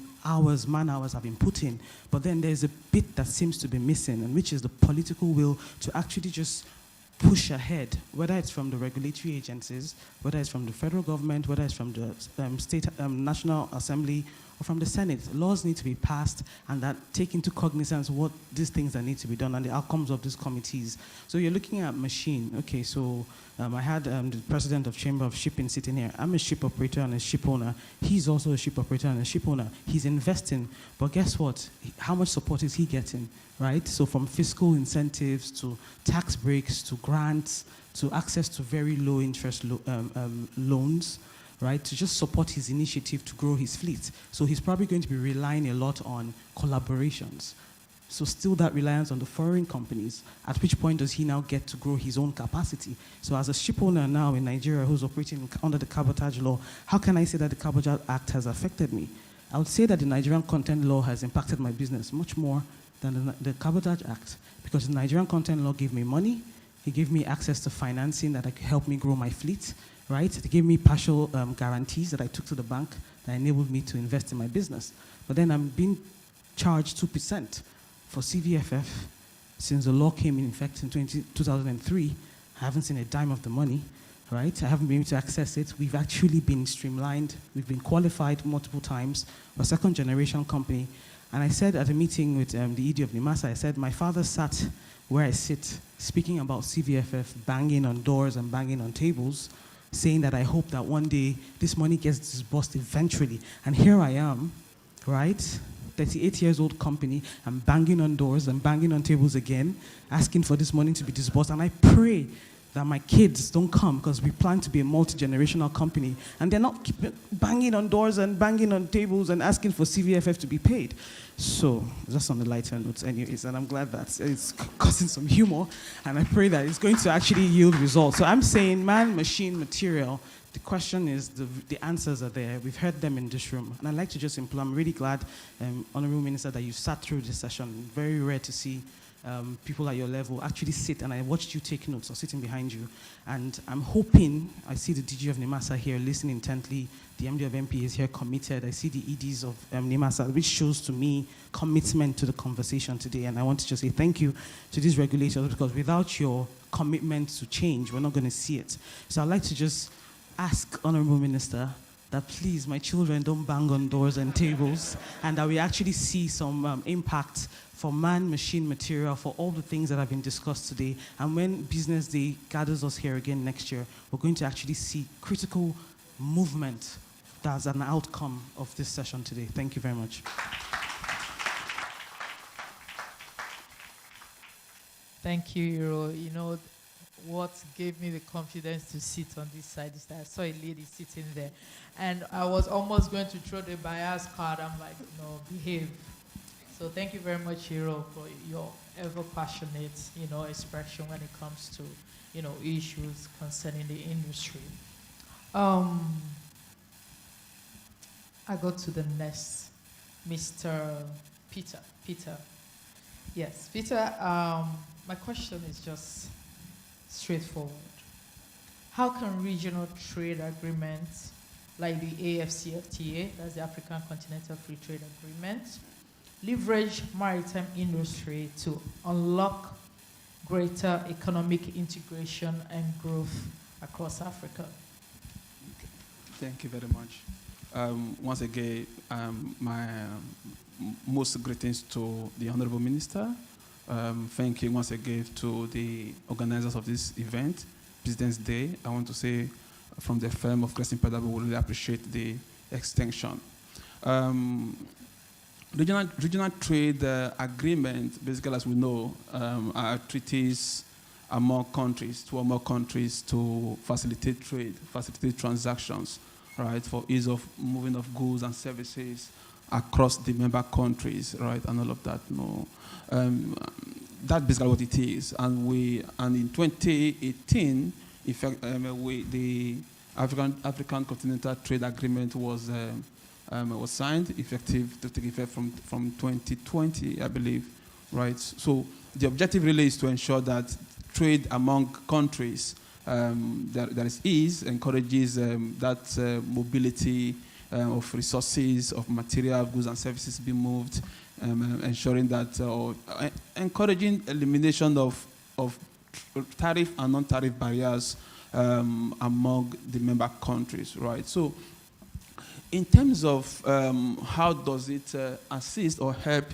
hours have been put in. But then there's a bit that seems to be missing, and which is the political will to actually just push ahead, whether it's from the regulatory agencies, whether it's from the federal government, whether it's from the National Assembly, or from the Senate. Laws need to be passed and that take into cognizance what these things that need to be done and the outcomes of these committees. So you're looking at machine. Okay, so I had the president of Chamber of Shipping sitting here. I'm a ship operator and a ship owner. He's also a ship operator and a ship owner. He's investing, but guess what? How much support is he getting, right? So from fiscal incentives to tax breaks to grants to access to very low interest loans, right, to just support his initiative to grow his fleet. So he's probably going to be relying a lot on collaborations. So still that reliance on the foreign companies, at which point does he now get to grow his own capacity? So as a ship owner now in Nigeria who's operating under the cabotage law, how can I say that the Cabotage Act has affected me? I would say that the Nigerian content law has impacted my business much more than the Cabotage Act, because the Nigerian content law gave me money, it gave me access to financing that could help me grow my fleet, right? It gave me partial guarantees that I took to the bank that enabled me to invest in my business. But then I'm being charged 2% for CVFF since the law came in effect in 2003. I haven't seen a dime of the money, right? I haven't been able to access it. We've actually been streamlined. We've been qualified multiple times. We're a second generation company. And I said at a meeting with the ED of NIMASA, I said, my father sat where I sit, speaking about CVFF, banging on doors and banging on tables, saying that I hope that one day this money gets disbursed eventually. And here I am, right? 38 years old company, I'm banging on doors and banging on tables again, asking for this money to be disbursed. And I pray that my kids don't come, because we plan to be a multi-generational company, and they're not banging on doors and banging on tables and asking for CVFF to be paid. So, just on the lighter notes anyways, and I'm glad that it's causing some humor, and I pray that it's going to actually yield results. So I'm saying man, machine, material. The question is, the answers are there. We've heard them in this room. And I'd like to just implore, I'm really glad, Honorable Minister, that you sat through this session. Very rare to see people at your level actually sit, and I watched you take notes or sitting behind you. And I'm hoping, I see the DG of NIMASA here listening intently, the MD of MP is here committed, I see the EDs of NIMASA, which shows to me commitment to the conversation today. And I want to just say thank you to these regulators, because without your commitment to change, we're not going to see it. So I'd like to just ask Honorable Minister that please, my children don't bang on doors and tables, and that we actually see some impact for man, machine, material, for all the things that have been discussed today. And when Business Day gathers us here again next year, we're going to actually see critical movement that's an outcome of this session today. Thank you very much. Thank you, Hero. You know, what gave me the confidence to sit on this side is that I saw a lady sitting there. And I was almost going to throw the bias card. I'm like, no, behave. So thank you very much, Hero, for your ever-passionate, expression when it comes to, issues concerning the industry. I go to the next, Mr. Peter. Peter. Yes, Peter, my question is just straightforward. How can regional trade agreements like the AFCFTA, that's the African Continental Free Trade Agreement, leverage maritime industry to unlock greater economic integration and growth across Africa? Thank you very much. Once again, my most greetings to the Honorable Minister. Thank you once again to the organizers of this event, BusinessDay. I want to say from the firm of Crescent Pedal, we really appreciate the extension. Regional trade agreement, basically, as we know, are treaties among countries, two or more countries, to facilitate trade, facilitate transactions, right, for ease of moving of goods and services across the member countries, right, and all of that. No, that's basically what it is. And in 2018, the African Continental Trade Agreement was signed, effective to take effect from 2020, I believe, right? So the objective really is to ensure that trade among countries, there is ease, encourages that mobility of resources, of material, goods and services being moved, ensuring that, encouraging elimination of tariff and non-tariff barriers among the member countries, right? So in terms of how does it assist or help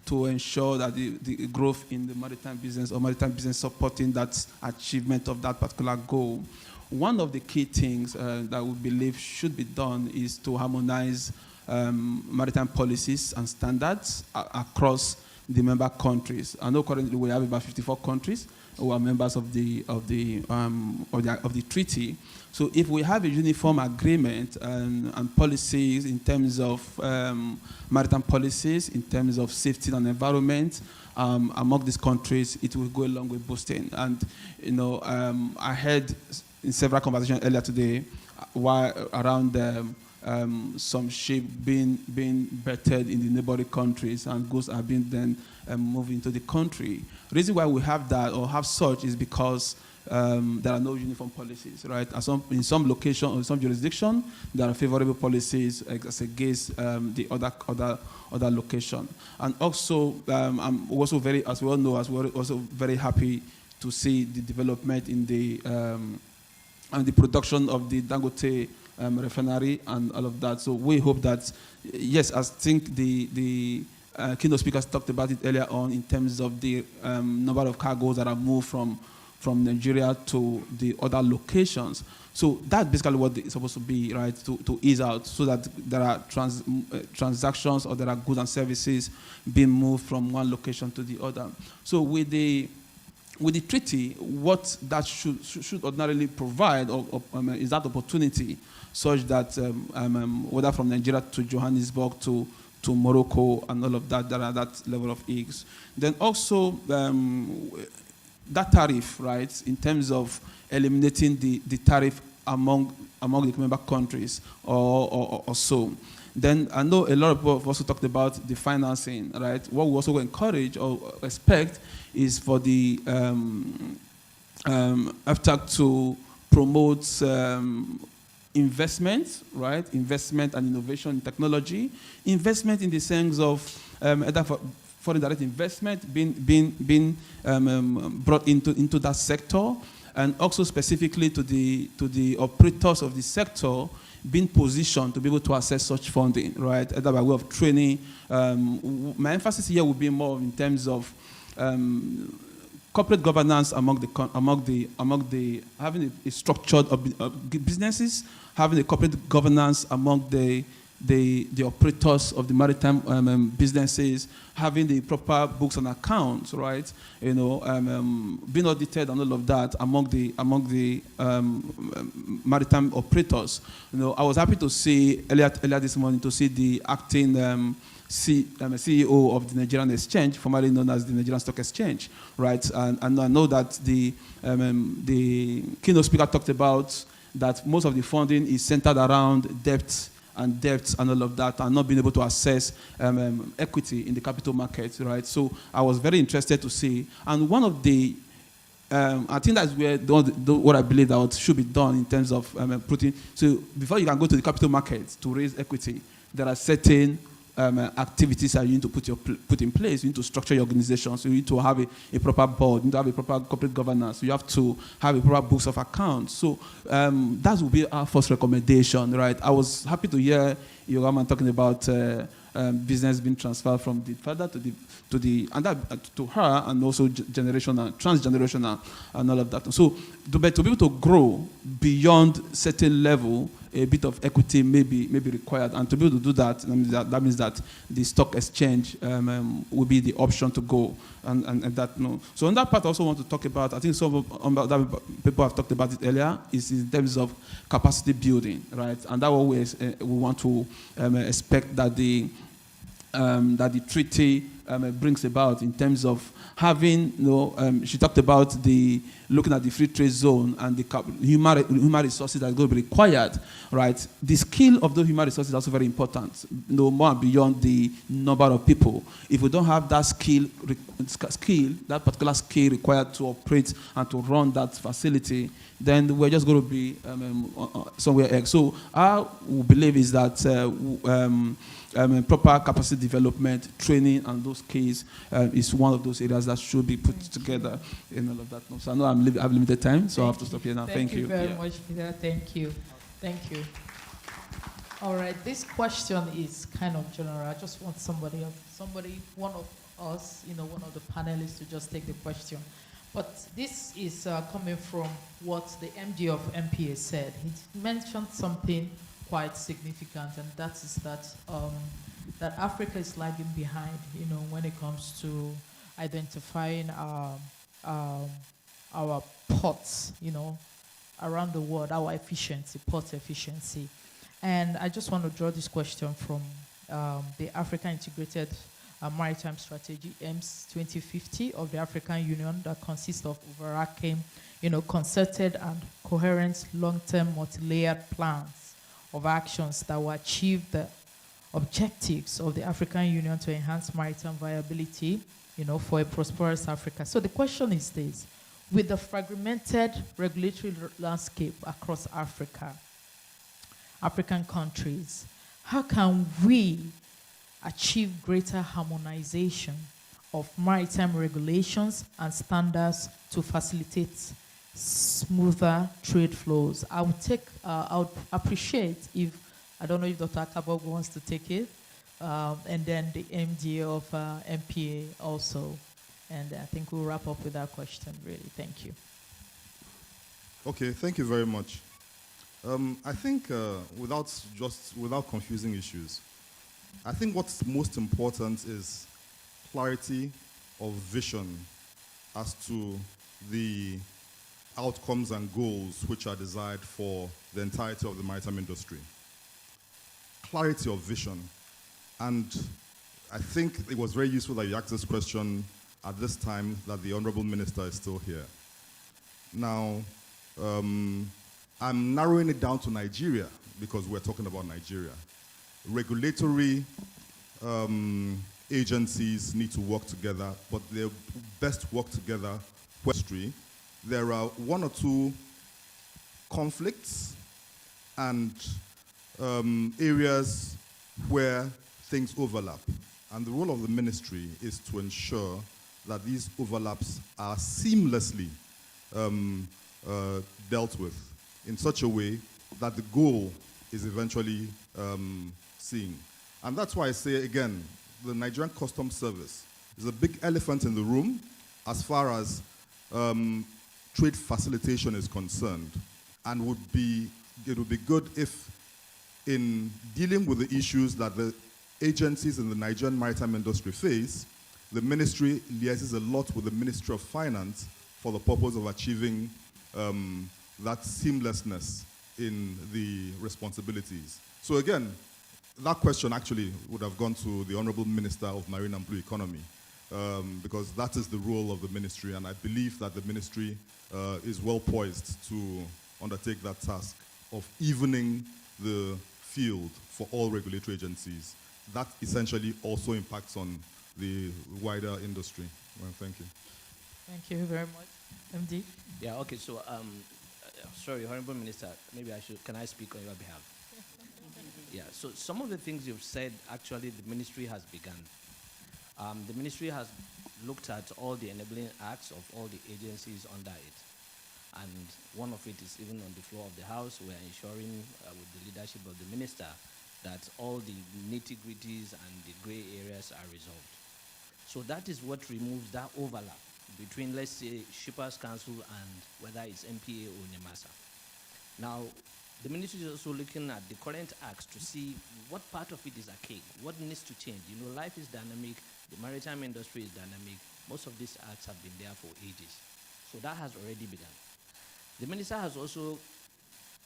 to ensure that the growth in the maritime business or maritime business supporting that achievement of that particular goal, one of the key things that we believe should be done is to harmonize maritime policies and standards across the member countries. I know currently we have about 54 countries who are members of the treaty. So if we have a uniform agreement and policies in terms of maritime policies, in terms of safety and environment among these countries, it will go along with boosting. And I heard in several conversations earlier today around some ship being bettered in the neighboring countries and goods are being then moved into the country. The reason why we have that or have such is because there are no uniform policies, right? In some location or in some jurisdiction, there are favorable policies against the other location. And also, I'm also very, as we all know, we're also very happy to see the development in the production of the Dangote refinery and all of that. So we hope that, yes, I think the keynote speakers talked about it earlier on in terms of the number of cargoes that are moved from Nigeria to the other locations. So that's basically what it's supposed to be, right, to ease out so that there are transactions or there are goods and services being moved from one location to the other. So with the treaty, what that should ordinarily provide is that opportunity such that whether from Nigeria to Johannesburg to Morocco and all of that, there are that level of ease. Then also that tariff, right, in terms of eliminating the tariff among the member countries or so. Then I know a lot of people have also talked about the financing, right? What we also encourage or expect is for the FTAC to promote investment, right? Investment and innovation in technology. Investment in the sense of either foreign direct investment being brought into that sector, and also specifically to the operators of the sector being positioned to be able to access such funding, right? Either by way of training. My emphasis here will be more in terms of corporate governance among the having a structured businesses, having a corporate governance among the operators of the maritime businesses, having the proper books and accounts, right? Being audited and all of that among the maritime operators. I was happy to see earlier this morning to see the acting CEO of the Nigerian Exchange, formerly known as the Nigerian Stock Exchange, right? And I know that the keynote speaker talked about that most of the funding is centered around debts and all of that, and not being able to access equity in the capital markets, right? So I was very interested to see. And one of the I think that's where what I believe that should be done in terms of putting. So before you can go to the capital markets to raise equity, there are certain activities that you need to put in place. You need to structure your organization. So you need to have a proper board. You need to have a proper corporate governance. You have to have a proper books of accounts. So that will be our first recommendation, right? I was happy to hear your man talking about business being transferred from the father to her, and also generational, transgenerational, and all of that. So to be able to grow beyond certain level, a bit of equity may be required, and to be able to do that, that means that the stock exchange will be the option to go, and that no. So on that part, I also want to talk about. I think some of that people have talked about it earlier. Is in terms of capacity building, right? And that always we want to expect that the treaty brings about in terms of having, she talked about looking at the free trade zone and the human resources that are going to be required, right? The skill of those human resources is also very important, more beyond the number of people. If we don't have that that particular skill required to operate and to run that facility, then we're just going to be somewhere else. So I believe is that proper capacity development, training, and those keys is one of those areas that should be put together in all of that. So I know I have limited time, so I have to stop here now. Thank you. Thank you very much, Peter. Thank you. Thank you. All right, this question is kind of general. I just want one of us, one of the panelists to just take the question. But this is coming from what the MD of MPA said. He mentioned something quite significant, and that is that Africa is lagging behind, when it comes to identifying our ports, around the world, our port efficiency. And I just want to draw this question from the African Integrated Maritime Strategy, AIMS 2050 of the African Union, that consists of overarching, concerted and coherent long-term multi-layered plans of actions that will achieve the objectives of the African Union to enhance maritime viability, for a prosperous Africa. So the question is this: with the fragmented regulatory landscape across African countries, how can we achieve greater harmonization of maritime regulations and standards to facilitate smoother trade flows? I would appreciate if, I don't know if Dr. Akabog wants to take it, and then the MD of MPA also. And I think we'll wrap up with that question, really. Thank you. Okay, thank you very much. I think without confusing issues, I think what's most important is clarity of vision as to the outcomes and goals which are desired for the entirety of the maritime industry. Clarity of vision. And I think it was very useful that you asked this question at this time that the Honorable Minister is still here. Now, I'm narrowing it down to Nigeria because we're talking about Nigeria. Regulatory agencies need to work together, but they best work together for history. There are one or two conflicts and areas where things overlap. And the role of the ministry is to ensure that these overlaps are seamlessly dealt with in such a way that the goal is eventually seen. And that's why I say, again, the Nigerian Customs Service is a big elephant in the room as far as trade facilitation is concerned, and it would be good if, in dealing with the issues that the agencies in the Nigerian maritime industry face, the ministry liaises a lot with the Ministry of Finance for the purpose of achieving that seamlessness in the responsibilities. So again, that question actually would have gone to the Honorable Minister of Marine and Blue Economy, because that is the role of the ministry, and I believe that the ministry is well poised to undertake that task of evening the field for all regulatory agencies. That essentially also impacts on the wider industry. Well, thank you. Thank you very much. MD? Yeah, okay, so, sorry, Honorable Minister, maybe can I speak on your behalf? Yeah, so some of the things you've said, actually, the ministry has begun. The ministry has looked at all the enabling acts of all the agencies under it. And one of it is even on the floor of the House. We're ensuring with the leadership of the minister that all the nitty-gritties and the gray areas are resolved. So that is what removes that overlap between, let's say, Shippers Council and whether it's MPA or NEMASA. Now, the ministry is also looking at the current acts to see what part of it is archaic, what needs to change. You know, life is dynamic, the maritime industry is dynamic. Most of these acts have been there for ages. So that has already begun. The minister has also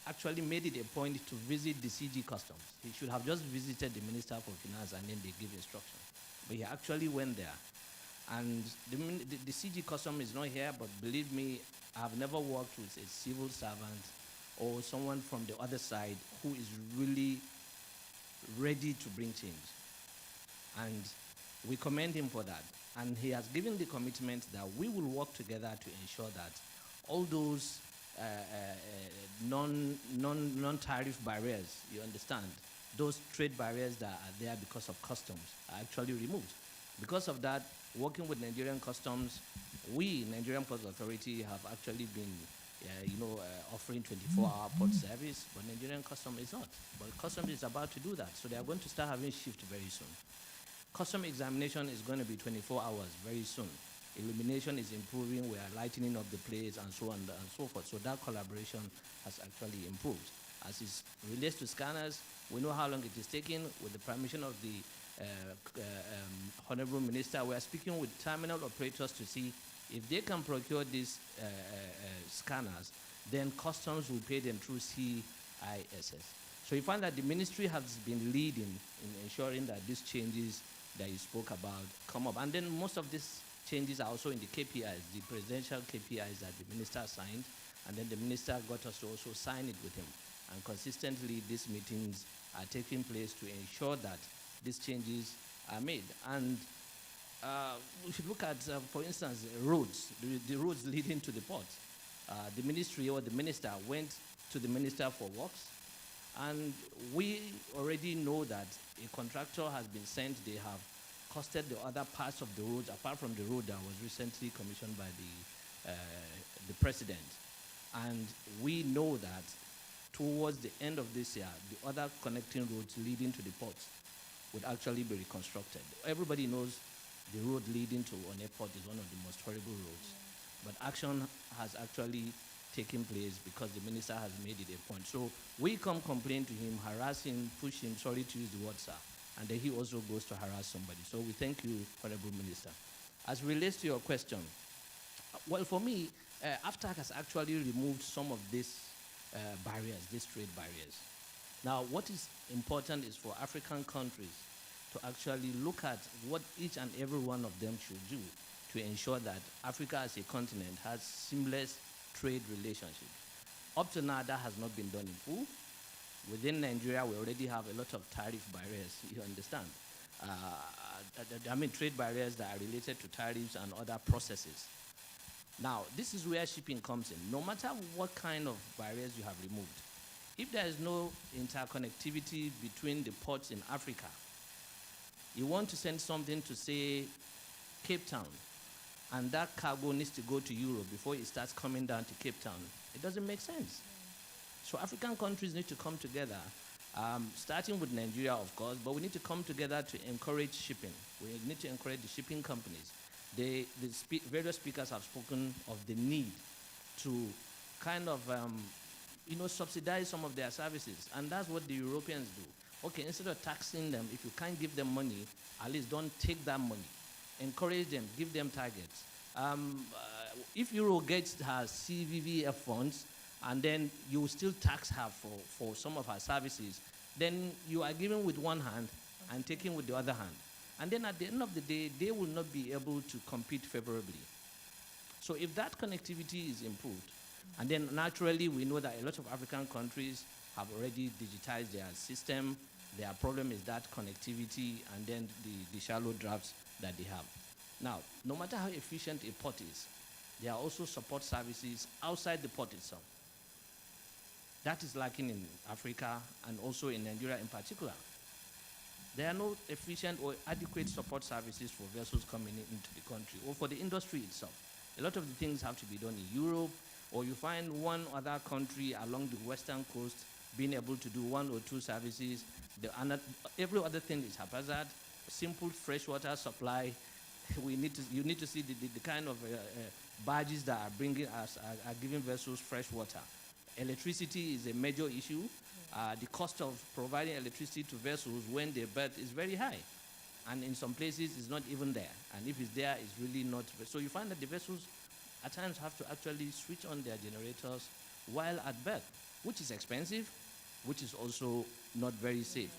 actually made it a point to visit the CG Customs. He should have just visited the Minister for Finance and then they give instruction. But he actually went there. And the CG Custom is not here, but believe me, I've never worked with a civil servant or someone from the other side who is really ready to bring change. And we commend him for that. And he has given the commitment that we will work together to ensure that all those non-tariff barriers, you understand, those trade barriers that are there because of customs are actually removed. Because of that, working with Nigerian Customs, we, Nigerian Ports Authority, have actually been offering 24-hour port service, but Nigerian Customs is not. But Customs is about to do that, so they are going to start having shift very soon. Custom examination is going to be 24 hours very soon. Illumination is improving, we are lightening up the place and so on and so forth. So that collaboration has actually improved. As it relates to scanners, we know how long it is taking. With the permission of the Honorable Minister, we are speaking with terminal operators to see if they can procure these scanners, then customs will pay them through CISS. So you find that the ministry has been leading in ensuring that these changes that you spoke about come up. And then most of these changes are also in the KPIs, the presidential KPIs that the minister signed, and then the minister got us to also sign it with him. And consistently, these meetings are taking place to ensure that these changes are made. And we should look at, for instance, roads, the roads leading to the port. The ministry or the minister went to the Minister for Works, and we already know that a contractor has been sent. They have costed the other parts of the roads, apart from the road that was recently commissioned by the president. And we know that towards the end of this year, the other connecting roads leading to the ports would actually be reconstructed. Everybody knows the road leading to One Port is one of the most horrible roads. But action has actually taken place because the minister has made it a point. So we come complain to him, harass him, push him, sorry to use the word, sir, and then he also goes to harass somebody. So we thank you, Honorable Minister. As relates to your question, well, for me, AFTAC has actually removed some of these barriers, these trade barriers. Now, what is important is for African countries to actually look at what each and every one of them should do to ensure that Africa as a continent has seamless trade relationship. Up to now, that has not been done in full. Within Nigeria, we already have a lot of tariff barriers, you understand. I mean, trade barriers that are related to tariffs and other processes. Now, this is where shipping comes in. No matter what kind of barriers you have removed, if there is no interconnectivity between the ports in Africa, you want to send something to, say, Cape Town, and that cargo needs to go to Europe before it starts coming down to Cape Town, it doesn't make sense. So African countries need to come together, starting with Nigeria, of course, but we need to come together to encourage shipping. We need to encourage the shipping companies. Various speakers have spoken of the need to kind of subsidize some of their services, and that's what the Europeans do. Okay, instead of taxing them, if you can't give them money, at least don't take that money. Encourage them, give them targets. If Euro gets her CVVF funds, and then you still tax her for some of her services, then you are giving with one hand and taking with the other hand. And then at the end of the day, they will not be able to compete favorably. So if that connectivity is improved, and then naturally we know that a lot of African countries have already digitized their system. Their problem is that connectivity and then the shallow drafts that they have. Now, no matter how efficient a port is, There are also support services outside the port itself. That is lacking in Africa and also in Nigeria in particular. There are no efficient or adequate support services for vessels coming into the country or for the industry itself. A lot of the things have to be done in Europe, or you find one other country along the western coast being able to do one or two services. Every other thing is haphazard. Simple freshwater supply. You need to see the kind of barges that are bringing us, are giving vessels fresh water. Electricity is a major issue. The cost of providing electricity to vessels when they berth is very high. And in some places, it's not even there. And if it's there, it's really not. So you find that the vessels at times have to actually switch on their generators while at berth, which is expensive, which is also not very safe.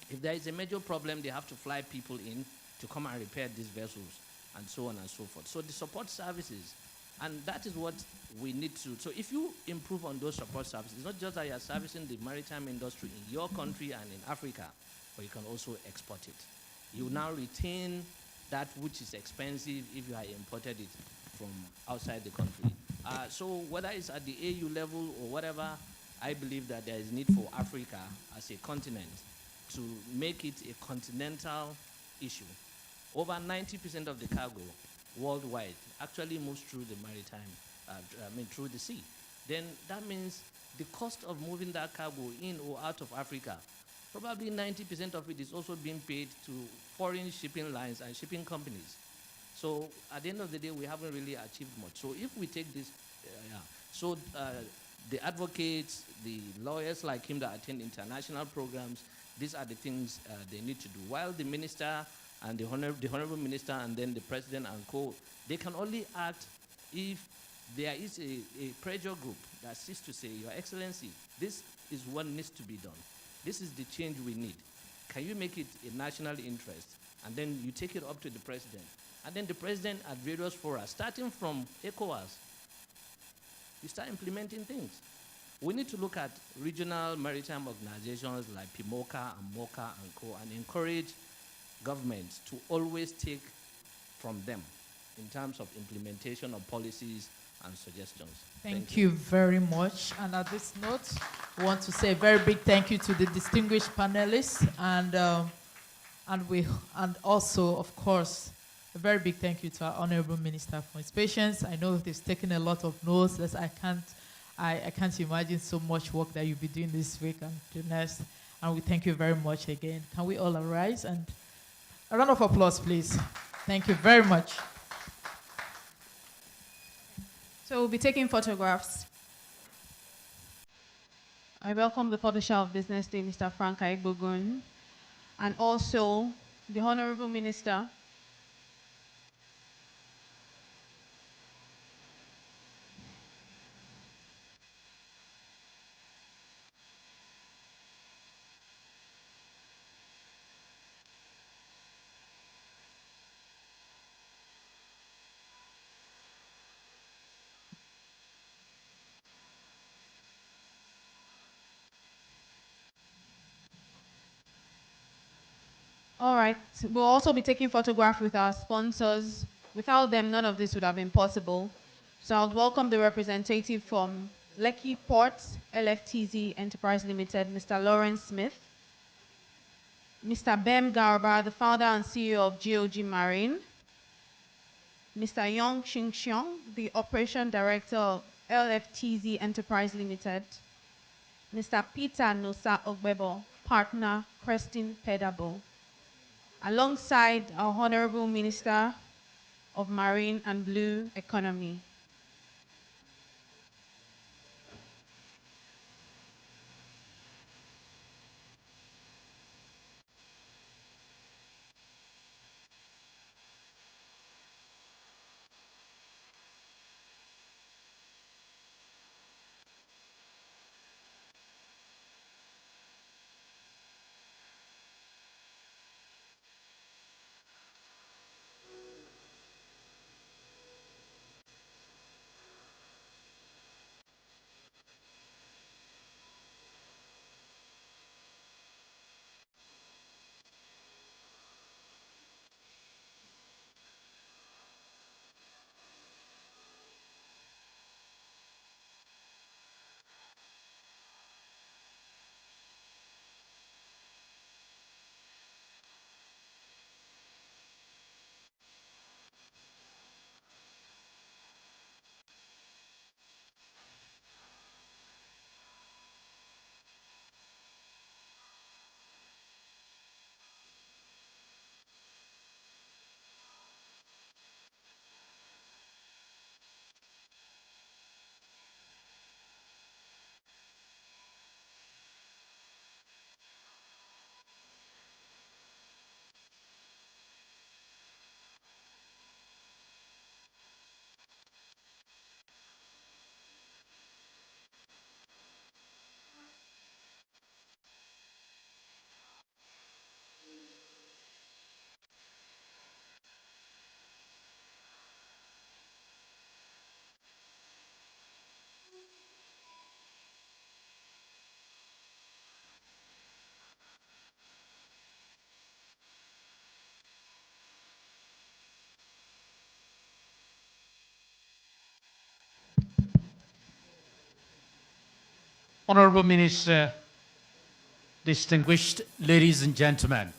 If there is a major problem, they have to fly people in to come and repair these vessels, and so on and so forth. So the support services, and that is what we need to. So if you improve on those support services, it's not just that you are servicing the maritime industry in your country and in Africa, but you can also export it. You now retain that which is expensive if you have imported it from outside the country. So whether it's at the AU level or whatever, I believe that there is need for Africa as a continent to make it a continental issue. Over 90% of the cargo worldwide actually moves through the maritime, through the sea. Then that means the cost of moving that cargo in or out of Africa, probably 90% of it is also being paid to foreign shipping lines and shipping companies. So at the end of the day, we haven't really achieved much. So if we take this, the advocates, the lawyers like him that attend international programs, these are the things they need to do. While the minister and the honorable minister and then the president and co, they can only act if there is a pressure group that sees to say, Your Excellency, this is what needs to be done. This is the change we need. Can you make it a national interest? And then you take it up to the president. And then the president at various fora, starting from ECOWAS, you start implementing things. We need to look at regional maritime organizations like PIMOCA and MOCA and co, and encourage governments to always take from them in terms of implementation of policies and suggestions. Thank you very much. And at this note, I want to say a very big thank you to the distinguished panelists, and also, of course, a very big thank you to our Honorable Minister for his patience. I know he's taken a lot of notes. That I can't imagine so much work that you'll be doing this week and the next. And we thank you very much again. Can we all arise? And a round of applause, please. Thank you very much. So we'll be taking photographs. I welcome the publisher of BusinessDay, Mr. Frank Aigbogun, and also the Honorable Minister. All right, we'll also be taking photographs with our sponsors. Without them, none of this would have been possible. So I'll welcome the representative from Lekki Ports, LFTZ Enterprise Limited, Mr. Lawrence Smith. Mr. Bem Garba, the founder and CEO of GOG Marine. Mr. Yong Xing Xiong, the Operation Director of LFTZ Enterprise Limited. Mr. Peter Nosa Ogbebo, Partner, Creston Pedabo. Alongside our Honorable Minister of Marine and Blue Economy. Honorable Minister, distinguished ladies and gentlemen,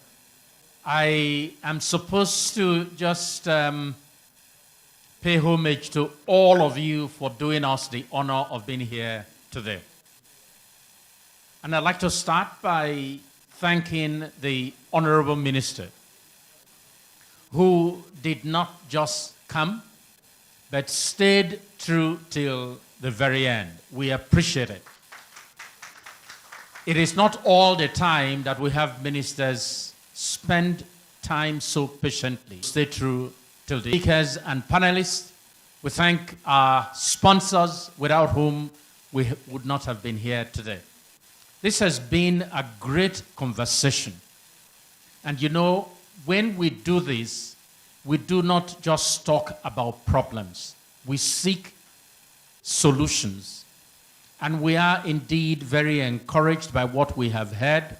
I am supposed to just pay homage to all of you for doing us the honor of being here today. And I'd like to start by thanking the Honorable Minister, who did not just come, but stayed true till the very end. We appreciate it. It is not all the time that we have ministers spend time so patiently. Stay true till the speakers and panelists. We thank our sponsors, without whom we would not have been here today. This has been a great conversation. And you know, when we do this, we do not just talk about problems. We seek solutions. And we are indeed very encouraged by what we have heard,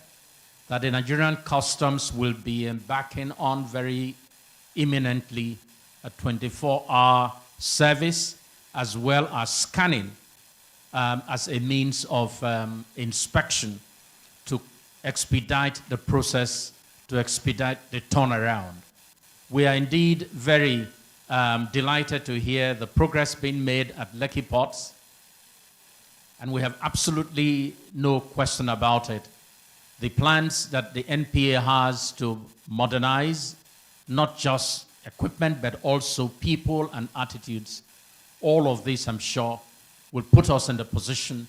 that the Nigerian Customs will be embarking on very imminently a 24-hour service, as well as scanning as a means of inspection to expedite the process, to expedite the turnaround. We are indeed very delighted to hear the progress being made at Lekki Ports, and we have absolutely no question about it. The plans that the NPA has to modernize, not just equipment, but also people and attitudes, all of this, I'm sure, will put us in the position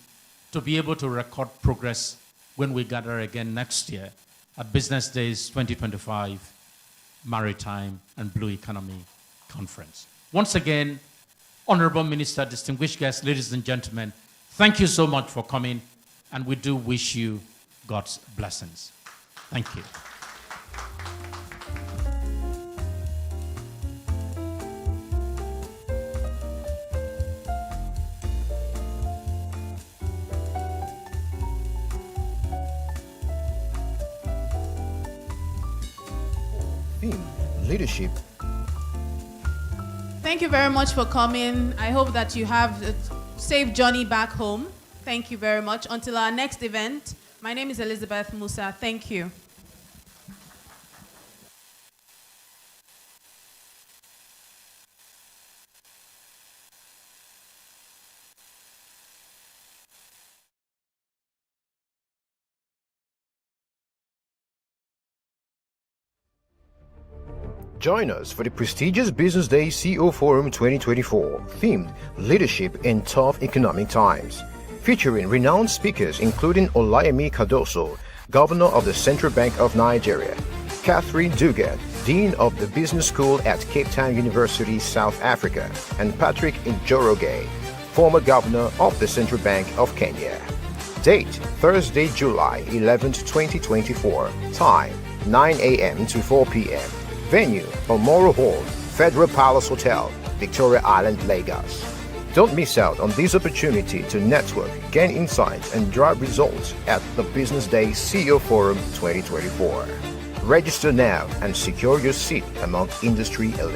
to be able to record progress when we gather again next year at Business Day's 2025 Maritime and Blue Economy Conference. Once again, Honorable Minister, distinguished guests, ladies and gentlemen, thank you so much for coming, and we do wish you God's blessings. Thank you. Leadership. Thank you very much for coming. I hope that you have a safe journey back home. Thank you very much. Until our next event, my name is Elizabeth Musa. Thank you. Join us for the prestigious Business Day CEO Forum 2024, themed Leadership in Tough Economic Times, featuring renowned speakers including Olayemi Cardoso, Governor of the Central Bank of Nigeria, Catherine Dugan, Dean of the Business School at Cape Town University, South Africa, and Patrick Njoroge, former Governor of the Central Bank of Kenya. Date, Thursday, July 11, 2024. Time, 9 a.m. to 4 p.m. Venue, Balmoral Hall, Federal Palace Hotel, Victoria Island, Lagos. Don't miss out on this opportunity to network, gain insights, and drive results at the Business Day CEO Forum 2024. Register now and secure your seat among industry elites.